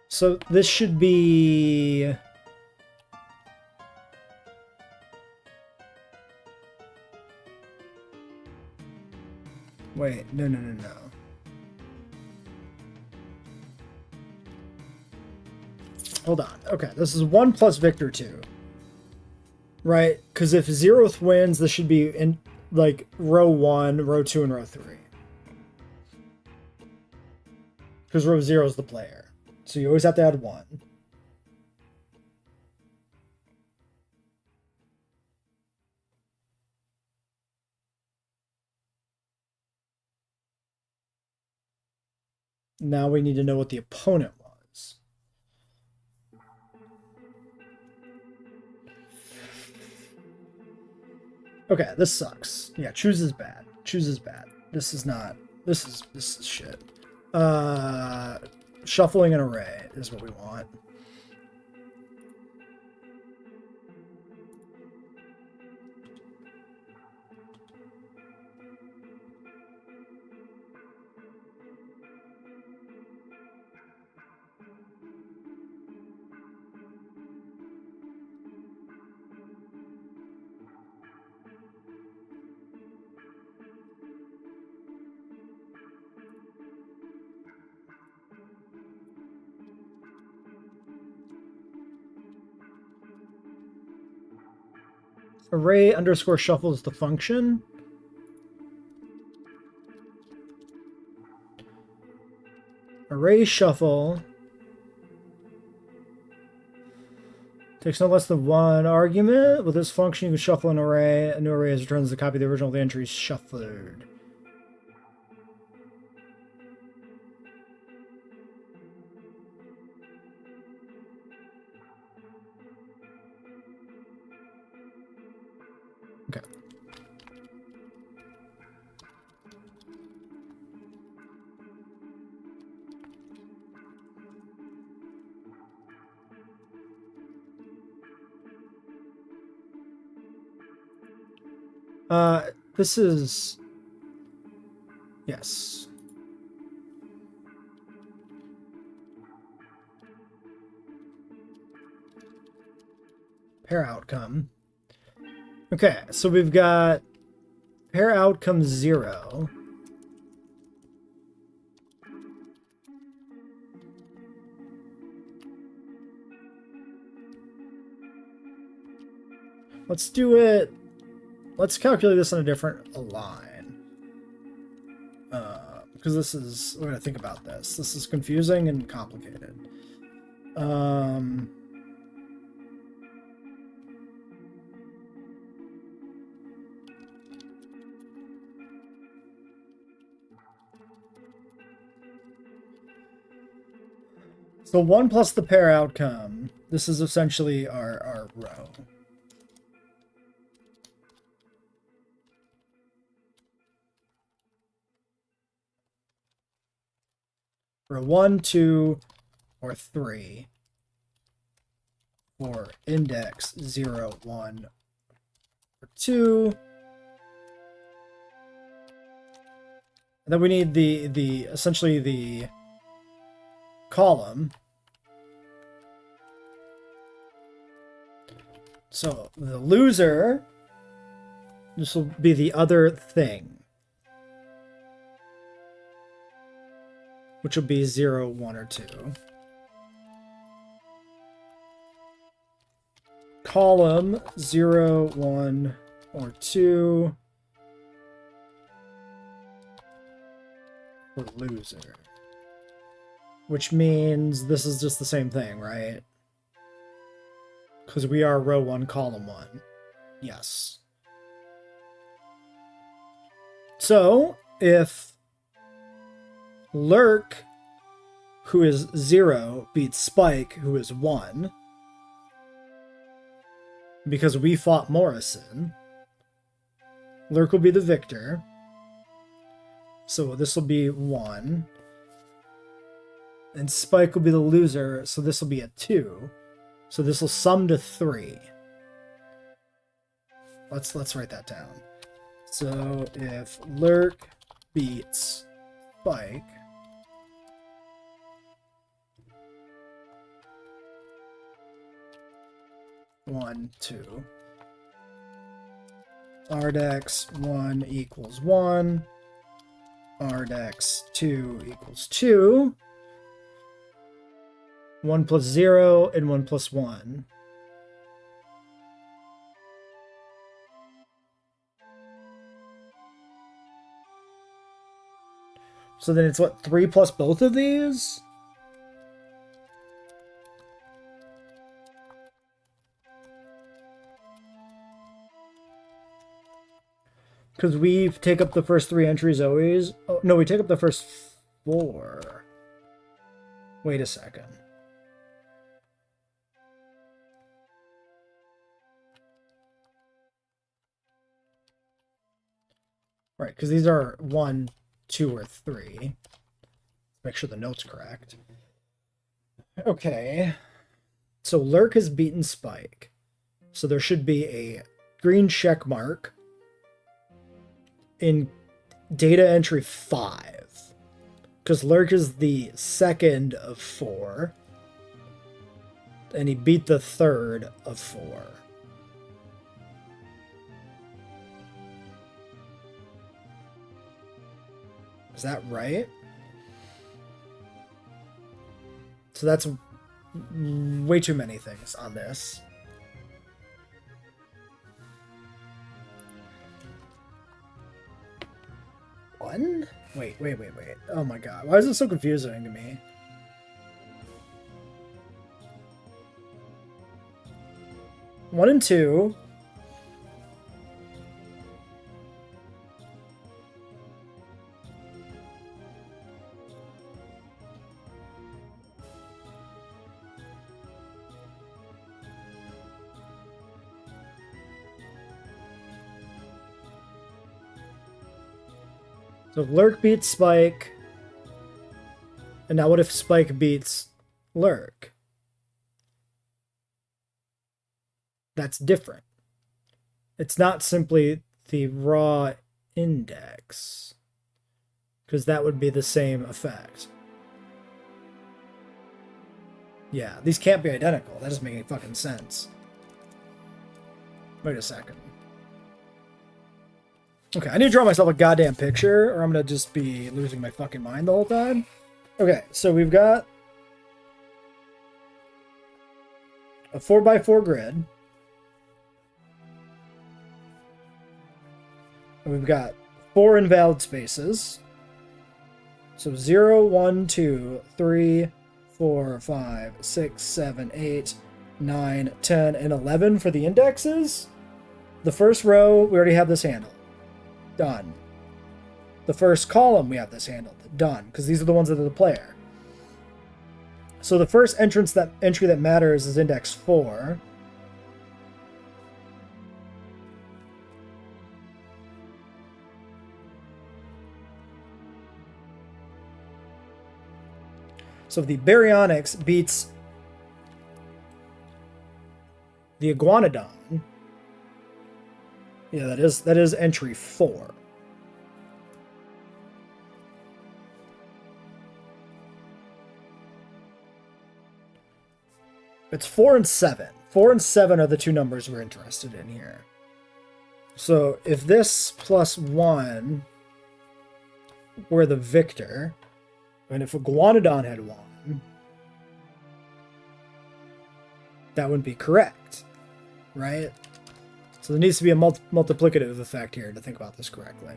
So this should be... Wait, no. Hold on. Okay, this is 1 plus Victor 2. Right? Because if Zeroth wins, this should be in, like, row 1, row 2, and row 3. Because row 0 is the player. So you always have to add 1. Now we need to know what the opponent was. Okay, this sucks. Yeah, choose is bad. Choose is bad. This is not... This is shit. Shuffling an array is what we want. Array underscore shuffle is the function. Array shuffle takes no less than 1 argument. With this function, you can shuffle an array. A new array returns a copy of the original entry shuffled. Okay. This is... Yes. Pair outcome. Okay, so we've got pair outcome 0. Let's do it. Let's calculate this on a different line. Because this is, we're going to think about this. This is confusing and complicated. So 1 plus the pair outcome. This is essentially our row. For 1, 2, or 3. For index 0, 1, or 2. And then we need the essentially the column. So the loser, this will be the other thing, which will be 0, 1, or 2. Column 0, 1, or 2 for loser. Which means this is just the same thing, right? Because we are row 1, column 1. Yes. So if Lurk, who is 0, beats Spike, who is 1, because we fought Morrison, Lurk will be the victor. So this will be 1. And Spike will be the loser, so this will be a 2. So this will sum to 3. Let's write that down. So if Lurk beats Spike, one, 2. Ardex 1 equals 1. Ardex 2 equals 2. 1 plus 0 and 1 plus 1. So then it's what, 3 plus both of these? Because we take up the first 3 entries always. Oh, no, we take up the first 4. Wait a second. Right, because these are 1, 2, or 3. Make sure the note's correct. Okay. So Lurk has beaten Spike. So there should be a green check mark in data entry 5. Because Lurk is the second of 4. And he beat the third of 4. Is that right? So that's way too many things on this. One? Wait. Oh my god. Why is it so confusing to me? One and 2. So Lurk beats Spike. And now what if Spike beats Lurk? That's different. It's not simply the raw index. Because that would be the same effect. Yeah, these can't be identical. That doesn't make any fucking sense. Wait a second. Okay, I need to draw myself a goddamn picture, or I'm gonna just be losing my fucking mind the whole time. Okay, so we've got a 4x4 grid. And we've got 4 invalid spaces. So 0, 1, 2, 3, 4, 5, 6, 7, 8, 9, 10, and 11 for the indexes. The first row, we already have this handled. Done. The first column, we have this handled. Done, because these are the ones that are the player. So the first entry that matters is index 4. So if the baryonyx beats the iguanodon, yeah, that is entry 4. It's 4 and 7. 4 and 7 are the two numbers we're interested in here. So if this plus 1 were the victor, and if iguanodon had won, that wouldn't be correct, right? So there needs to be a multiplicative effect here to think about this correctly.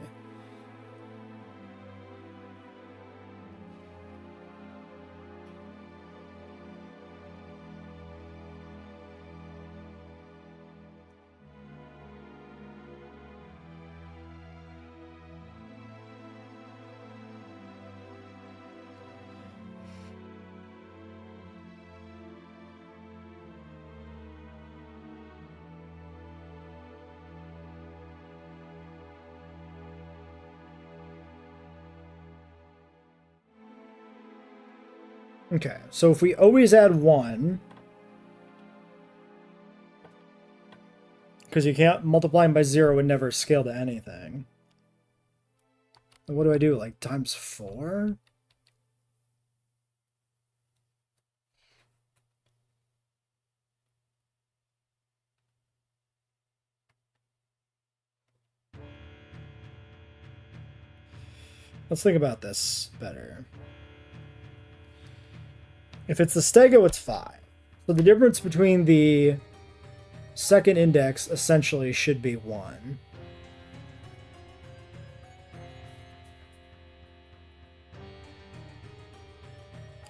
Okay, so if we always add 1, because you can't multiply them by 0 and never scale to anything. What do I do, like times 4? Let's think about this better. If it's the stego, it's 5. So the difference between the second index essentially should be 1.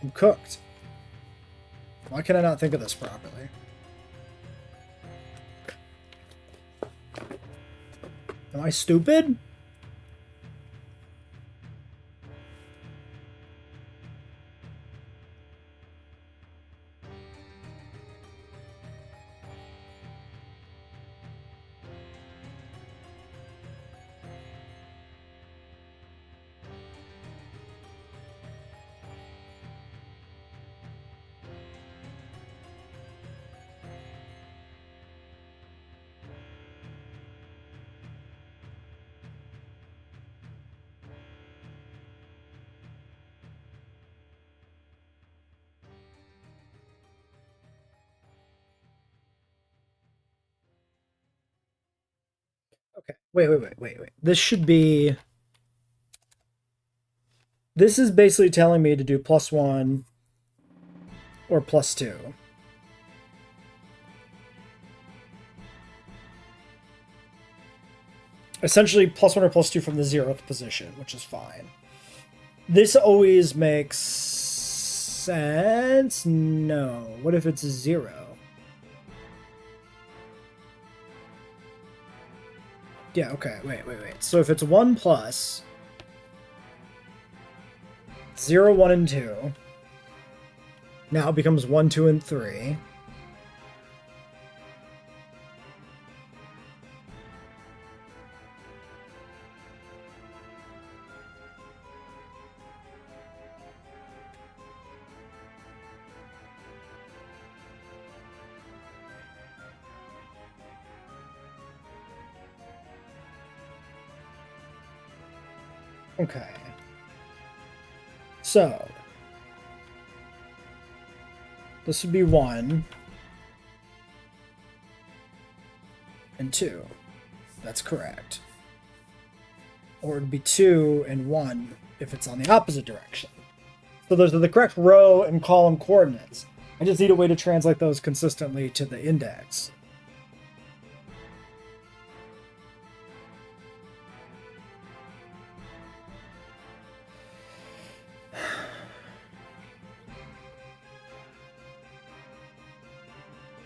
I'm cooked. Why can I not think of this properly? Am I stupid? Okay. Wait. This should be... This is basically telling me to do +1 or +2. Essentially +1 or +2 from the 0th position, which is fine. This always makes sense? No. What if it's 0? Yeah, okay, wait. So if it's 1 plus 0, 1, and 2, now it becomes 1, 2, and 3. Okay. So, this would be 1 and 2. That's correct. Or it would be 2 and 1 if it's on the opposite direction. So those are the correct row and column coordinates. I just need a way to translate those consistently to the index.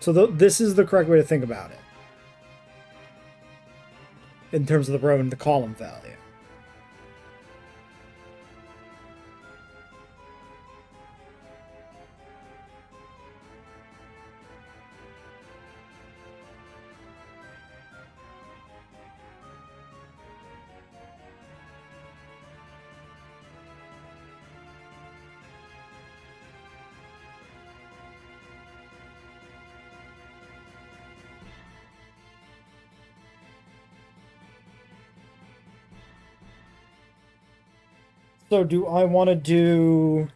So this is the correct way to think about it in terms of the row and the column value. So do I want to do...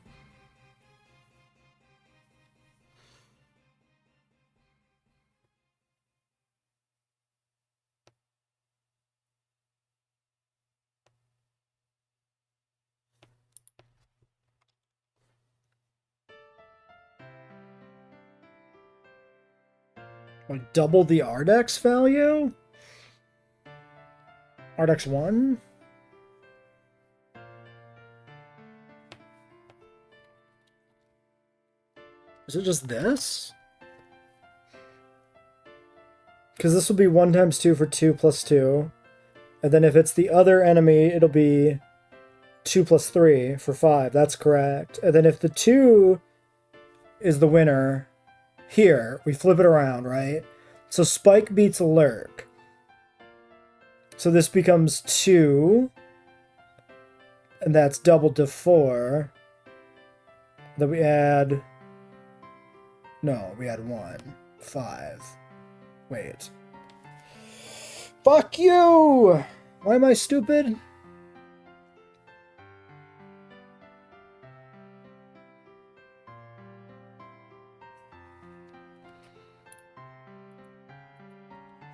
like double the Ardex value? Ardex 1? Is it just this? Because this will be 1 times 2 for 2 plus 2. And then if it's the other enemy, it'll be 2 plus 3 for 5. That's correct. And then if the 2 is the winner, here, we flip it around, right? So Spike beats Lurk. So this becomes 2. And that's doubled to 4. Then we add... No, we add 1. 5. Wait. Fuck you! Why am I stupid?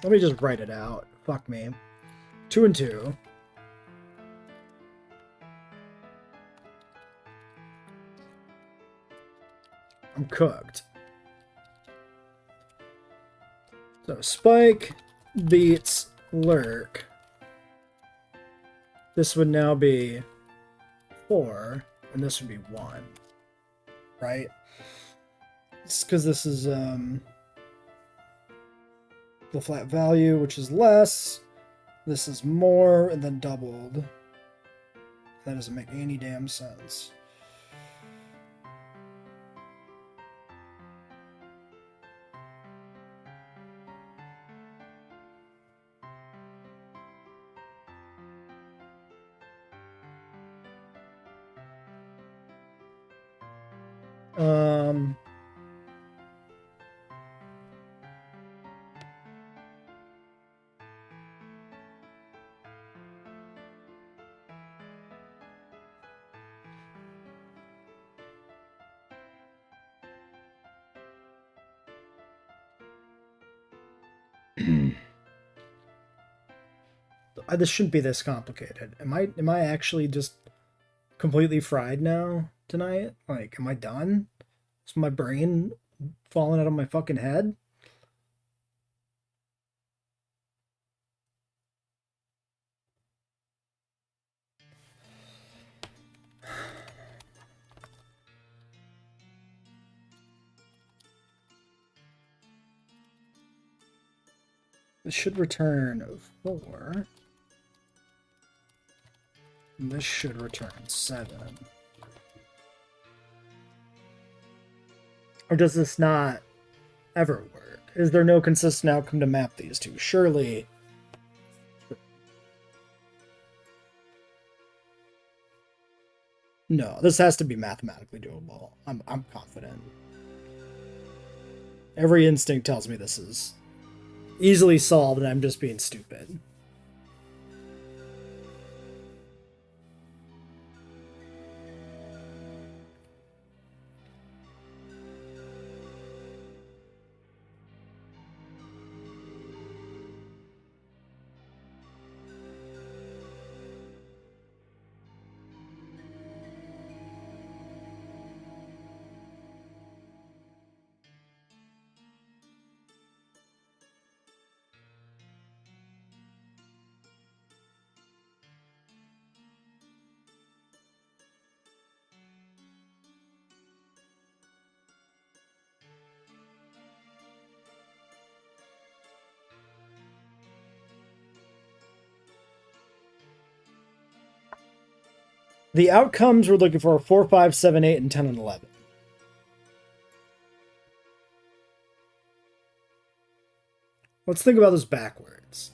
Let me just write it out. Fuck me. 2 and 2. I'm cooked. So Spike beats Lurk. This would now be 4, and this would be 1. Right? It's because this is the flat value, which is less. This is more, and then doubled. That doesn't make any damn sense. This shouldn't be this complicated. Am I actually just completely fried now tonight? Like, am I done? Is my brain falling out of my fucking head? This should return 4. And this should return 7. Or does this not ever work? Is there no consistent outcome to map these two? Surely. No, this has to be mathematically doable. I'm confident. Every instinct tells me this is easily solved, and I'm just being stupid. The outcomes we're looking for are 4, 5, 7, 8, and 10 and 11. Let's think about this backwards.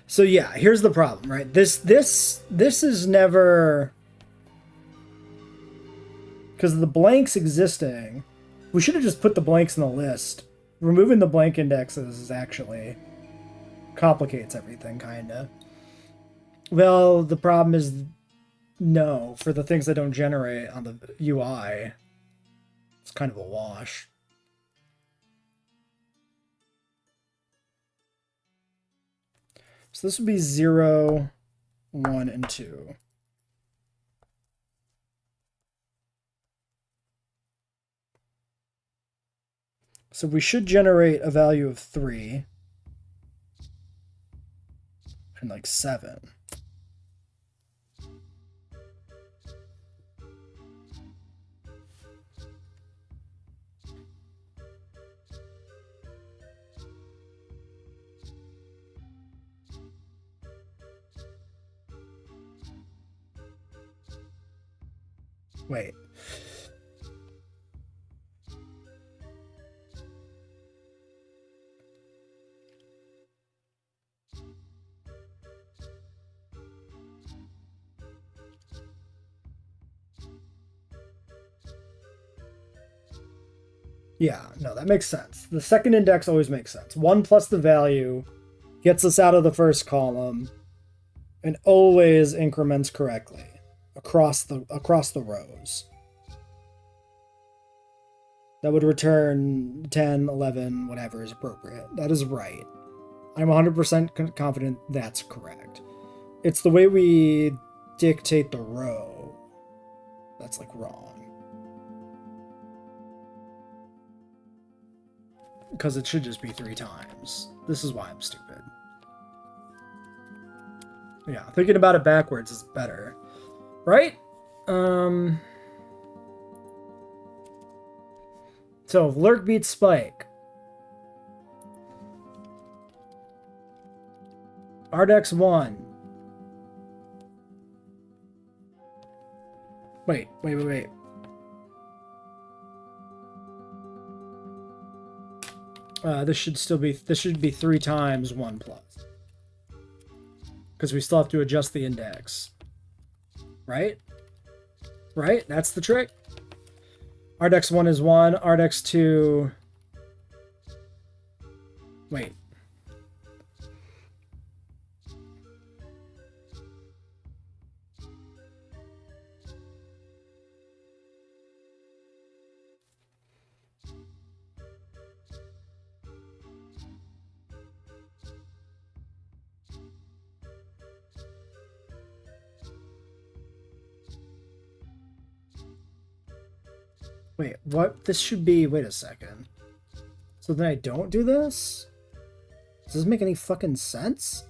So yeah, here's the problem, right? This is never... Because of the blanks existing, we should have just put the blanks in the list. Removing the blank indexes is actually complicates everything, kinda. Well, the problem is, no, for the things that don't generate on the UI, it's kind of a wash. So this would be 0, 1, and 2. So we should generate a value of 3 and like 7. Wait. Yeah, no, that makes sense. The second index always makes sense. 1 plus the value gets us out of the first column and always increments correctly across the rows. That would return 10, 11, whatever is appropriate. That is right. I'm 100% confident that's correct. It's the way we dictate the row that's like wrong. Because it should just be 3 times. This is why I'm stupid. Yeah, thinking about it backwards is better. Right? So, Lurk beats Spike. Ardex 1. Wait. This should be 3 times 1 plus. Because we still have to adjust the index. Right? Right? That's the trick. Ardex 1 is 1. Ardex 2... Wait. Wait, what? This should be... Wait a second. So then I don't do this? Does this make any fucking sense?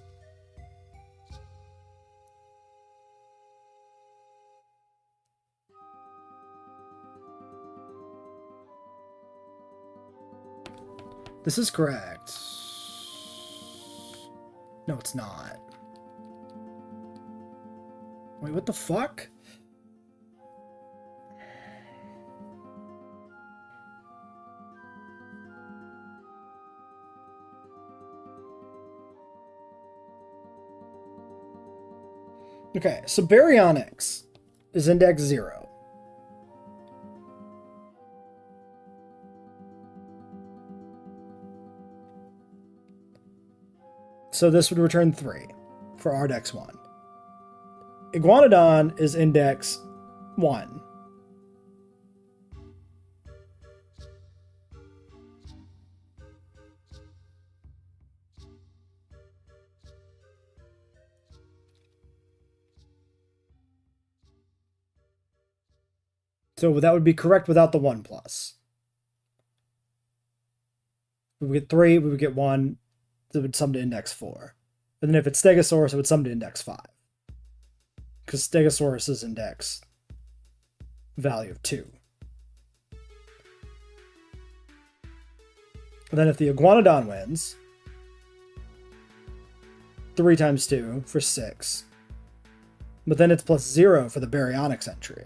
This is correct. No, it's not. Wait, what the fuck? Okay, so baryonics is index 0. So this would return 3 for Ardex 1. Iguanodon is index 1. So that would be correct without the 1 plus. We would get 3, we would get 1, that would sum to index 4. And then if it's Stegosaurus, it would sum to index 5. Because Stegosaurus is index value of 2. And then if the Iguanodon wins, 3 times 2 for 6. But then it's plus 0 for the baryonics entry.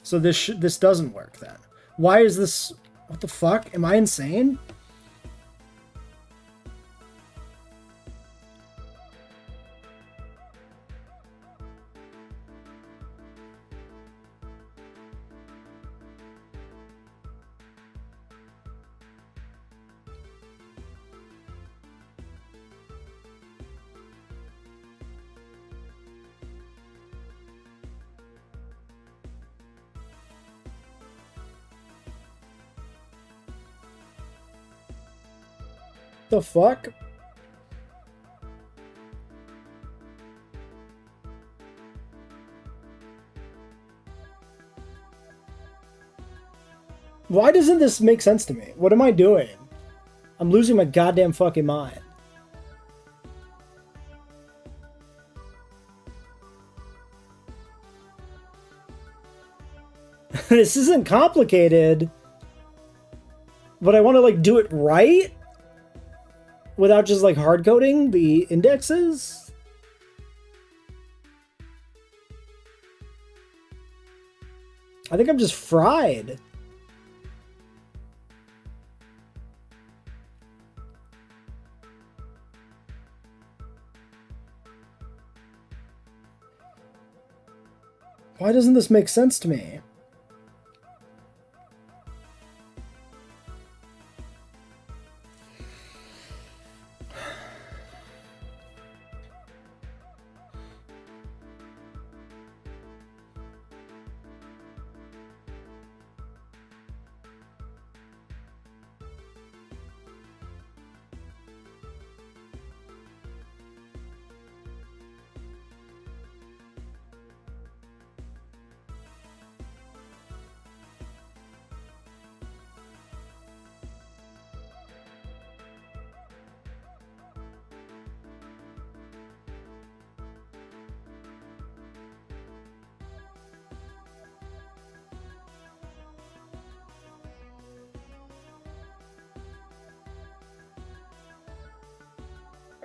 So this doesn't work then. Why is this... What the fuck? Am I insane? The fuck? Why doesn't this make sense to me? What am I doing? I'm losing my goddamn fucking mind. This isn't complicated, but I want to like do it right without just like hard coding the indexes. I think I'm just fried. Why doesn't this make sense to me?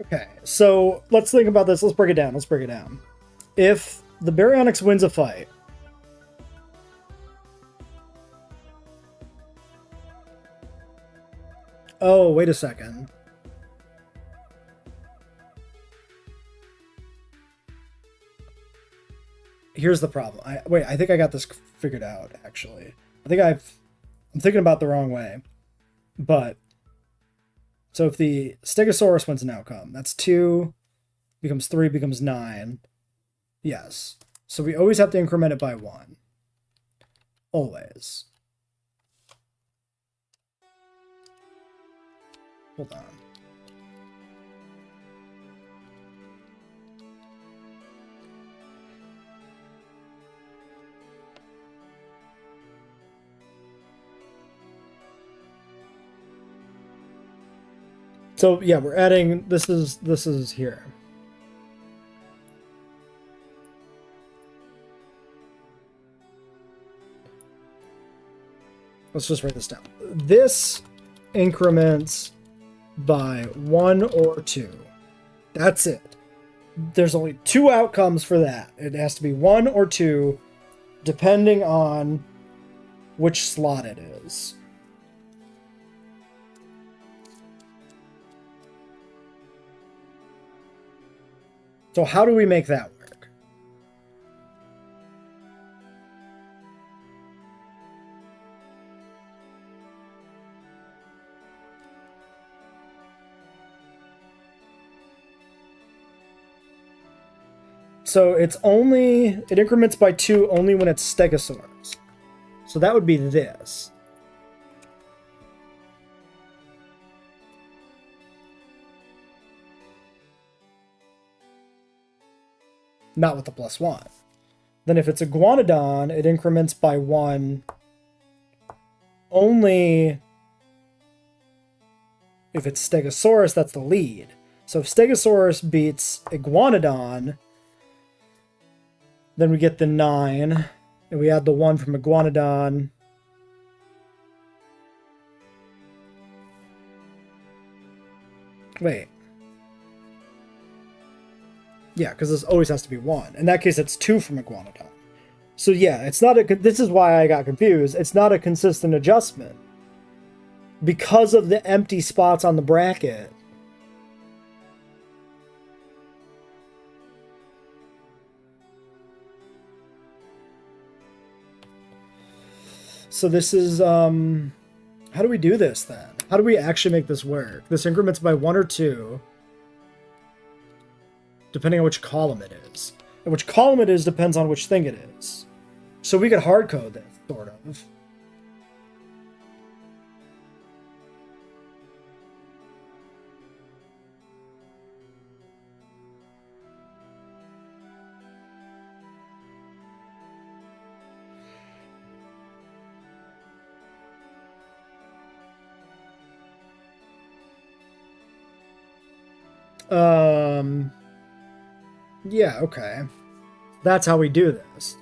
Okay, so let's think about this. Let's break it down. If the Baryonyx wins a fight, oh, wait a second. Here's the problem. I think I got this figured out, actually. I'm thinking about the wrong way. But, so if the Stegosaurus wins an outcome, that's 2, becomes 3, becomes 9. Yes. So we always have to increment it by 1. Always. Hold on. So yeah, we're adding, this is here. Let's just write this down. This increments by 1 or 2. That's it. There's only 2 outcomes for that. It has to be 1 or 2, depending on which slot it is. So how do we make that work? So it increments by 2 only when it's Stegosaurus. So that would be this. Not with the +1. Then if it's Iguanodon, it increments by 1 only if it's Stegosaurus, that's the lead. So if Stegosaurus beats Iguanodon, then we get the 9, and we add the 1 from Iguanodon. Wait. Yeah, because this always has to be 1. In that case, it's 2 from Iguanodon. So yeah, it's not this is why I got confused. It's not a consistent adjustment. Because of the empty spots on the bracket. So this is, how do we do this then? How do we actually make this work? This increments by 1 or 2. Depending on which column it is. And which column it is depends on which thing it is. So we could hard code this, sort of. Yeah, okay. That's how we do this.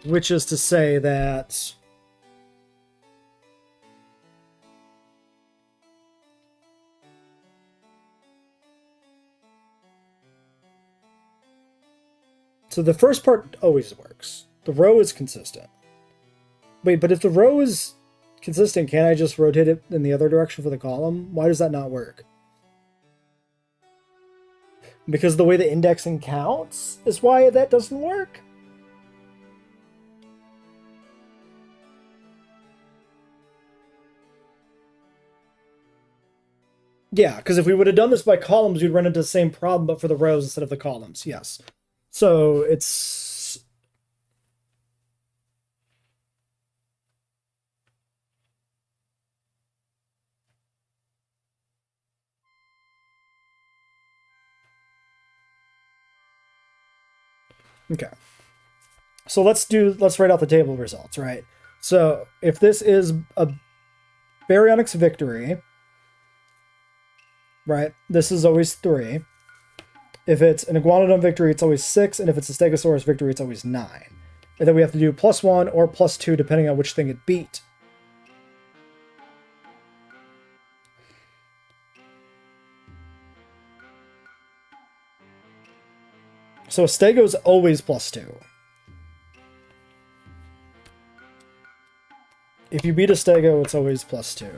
Which is to say that so the first part always works. The row is consistent. Wait, but if the row is consistent, can't I just rotate it in the other direction for the column? Why does that not work? Because the way the indexing counts is why that doesn't work. Yeah, because if we would have done this by columns, we'd run into the same problem, but for the rows instead of the columns. Yes. So it's... Okay. So let's write out the table results, right? So if this is a baryonyx victory, right, this is always 3. If it's an iguanodon victory, it's always 6, and if it's a stegosaurus victory, it's always 9. And then we have to do +1 or +2, depending on which thing it beat. So a stego's always +2. If you beat a stego, it's always +2.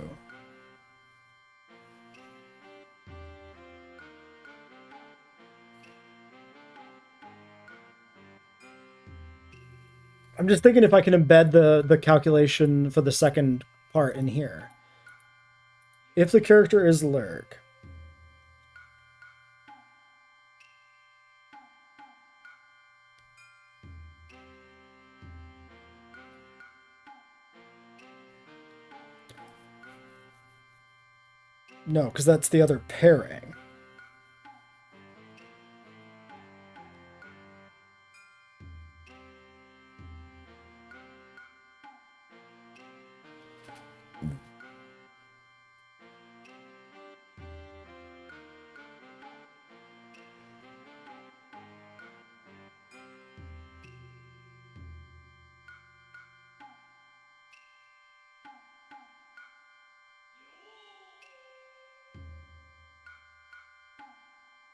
I'm just thinking if I can embed the calculation for the second part in here. If the character is Lurk. No, because that's the other pairing.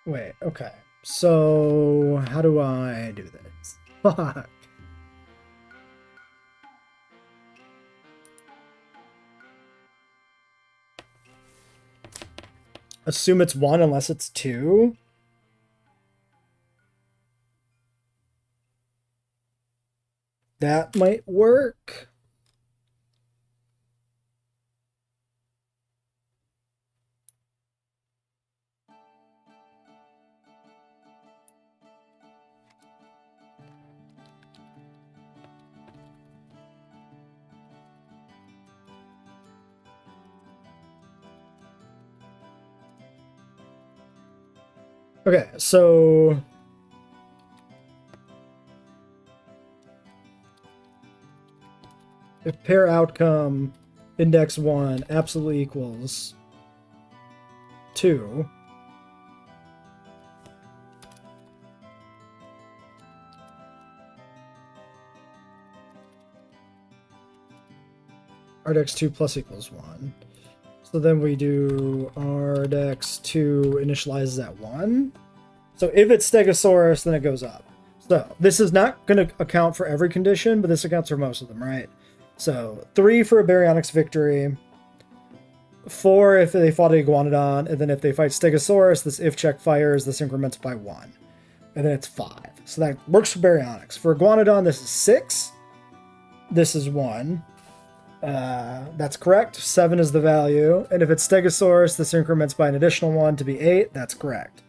Wait, okay. So, how do I do this? Fuck. Assume it's 1 unless it's 2? That might work. Okay, so if pair outcome index 1 absolutely equals 2, rdex2 plus equals 1. So then we do rdex2 initializes at 1. So if it's stegosaurus, then it goes up. So this is not going to account for every condition, but this accounts for most of them, right? So 3 for a baryonyx victory, 4 if they fought a iguanodon, and then if they fight stegosaurus, this if check fires, this increments by 1. And then it's 5. So that works for baryonyx. For iguanodon, this is 6. This is 1. That's correct. 7 is the value. And if it's stegosaurus, this increments by an additional 1 to be 8. That's correct.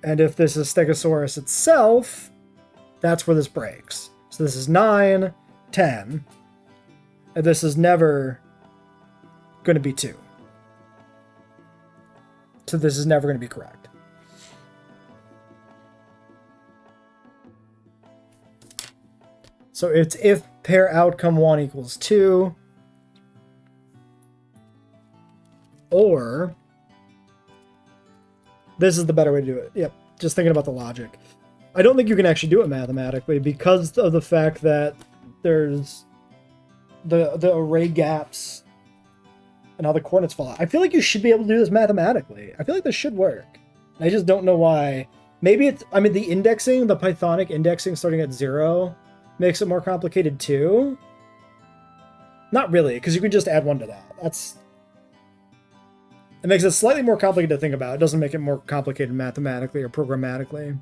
And if this is stegosaurus itself, that's where this breaks. So this is 9, 10. And this is never going to be 2. So this is never going to be correct. So it's if pair outcome 1 equals 2, or this is the better way to do it. Yep, just thinking about the logic. I don't think you can actually do it mathematically because of the fact that there's the array gaps and how the coordinates fall out. I feel like you should be able to do this mathematically. I feel like this should work. I just don't know why. Maybe it's, I mean, the indexing, the Pythonic indexing starting at 0 makes it more complicated too. Not really, because you can just add 1 to that. It makes it slightly more complicated to think about. It doesn't make it more complicated mathematically or programmatically.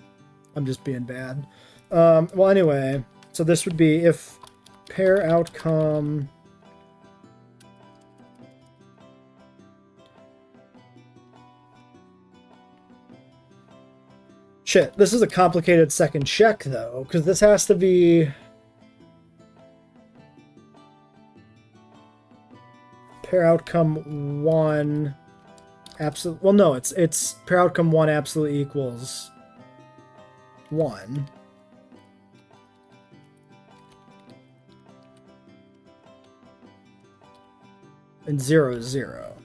I'm just being bad. Well, anyway, so this would be if pair outcome... Shit, this is a complicated second check, though, because this has to be... Pair outcome 1... Absolute... Well, no, it's pair outcome 1 absolutely equals 1. And 0 is 0.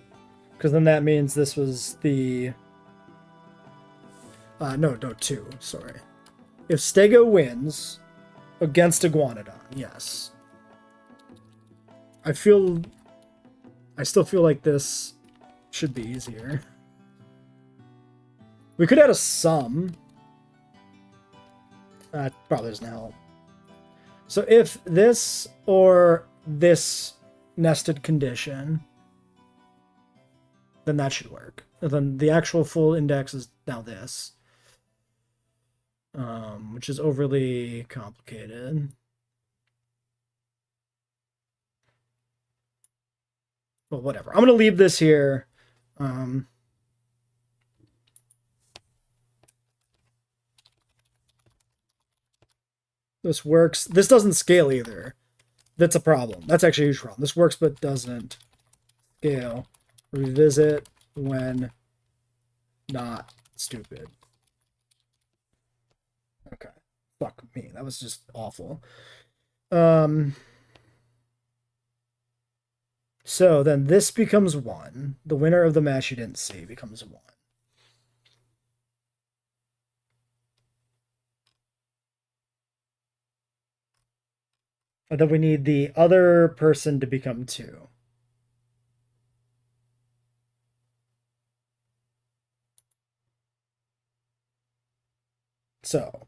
Because then that means this was the... no, 2, sorry. If Stego wins against Iguanodon, yes. I still feel like this should be easier. We could add a sum. Probably doesn't help. So if this or this nested condition, then that should work. And then the actual full index is now this. Which is overly complicated. Well, whatever. I'm going to leave this here. This works. This doesn't scale either. That's a problem. That's actually a huge problem. This works but doesn't scale. Revisit when not stupid. Okay. Fuck me. That was just awful. So then this becomes 1. The winner of the match you didn't see becomes 1. And then we need the other person to become 2. So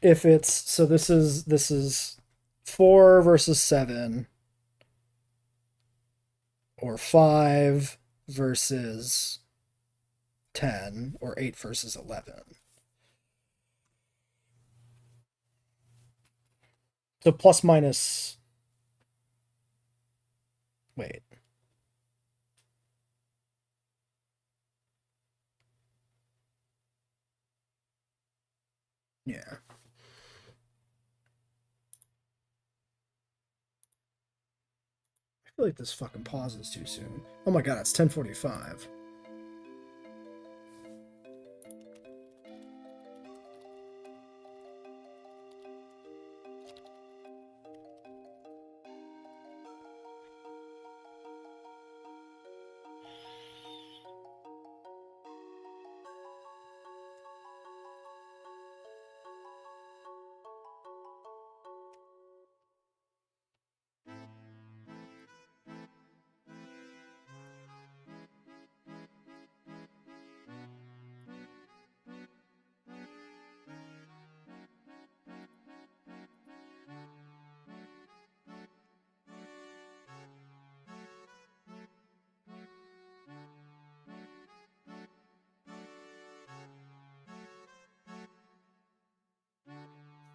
if it's, so this is 4 versus 7, or 5 versus 10, or 8 versus 11. So plus minus, wait. Yeah. I feel like this fucking pauses too soon. Oh my god, it's 10:45.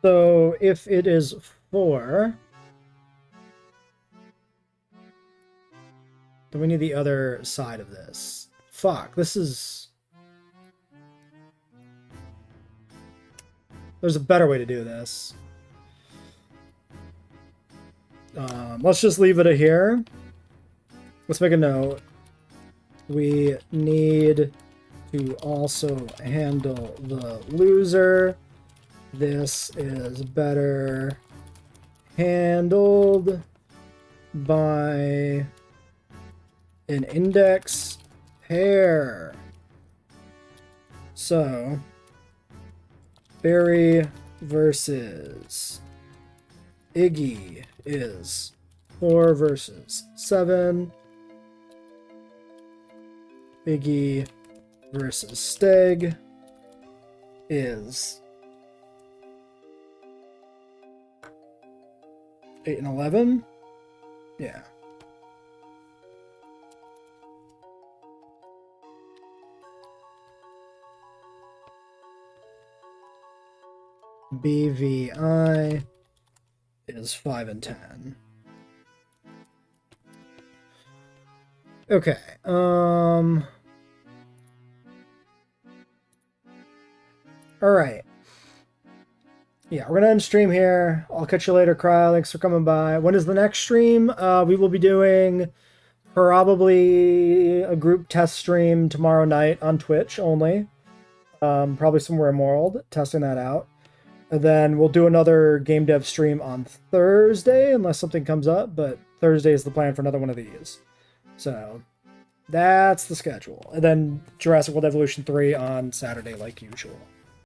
So if it is 4, then we need the other side of this. Fuck, this is... There's a better way to do this. Let's just leave it here. Let's make a note. We need to also handle the loser. This is better handled by an index pair. So, Barry versus Iggy is 4 versus 7. Iggy versus Steg is 8 and 11. Yeah. BVI is 5 and 10. Okay. All right. Yeah, we're gonna end stream here. I'll catch you later, Cryo. Thanks for coming by. When is the next stream? We will be doing probably a group test stream tomorrow night on Twitch only. Probably somewhere in World, testing that out. And then we'll do another game dev stream on Thursday, unless something comes up, but Thursday is the plan for another one of these. So that's the schedule. And then Jurassic World Evolution 3 on Saturday like usual.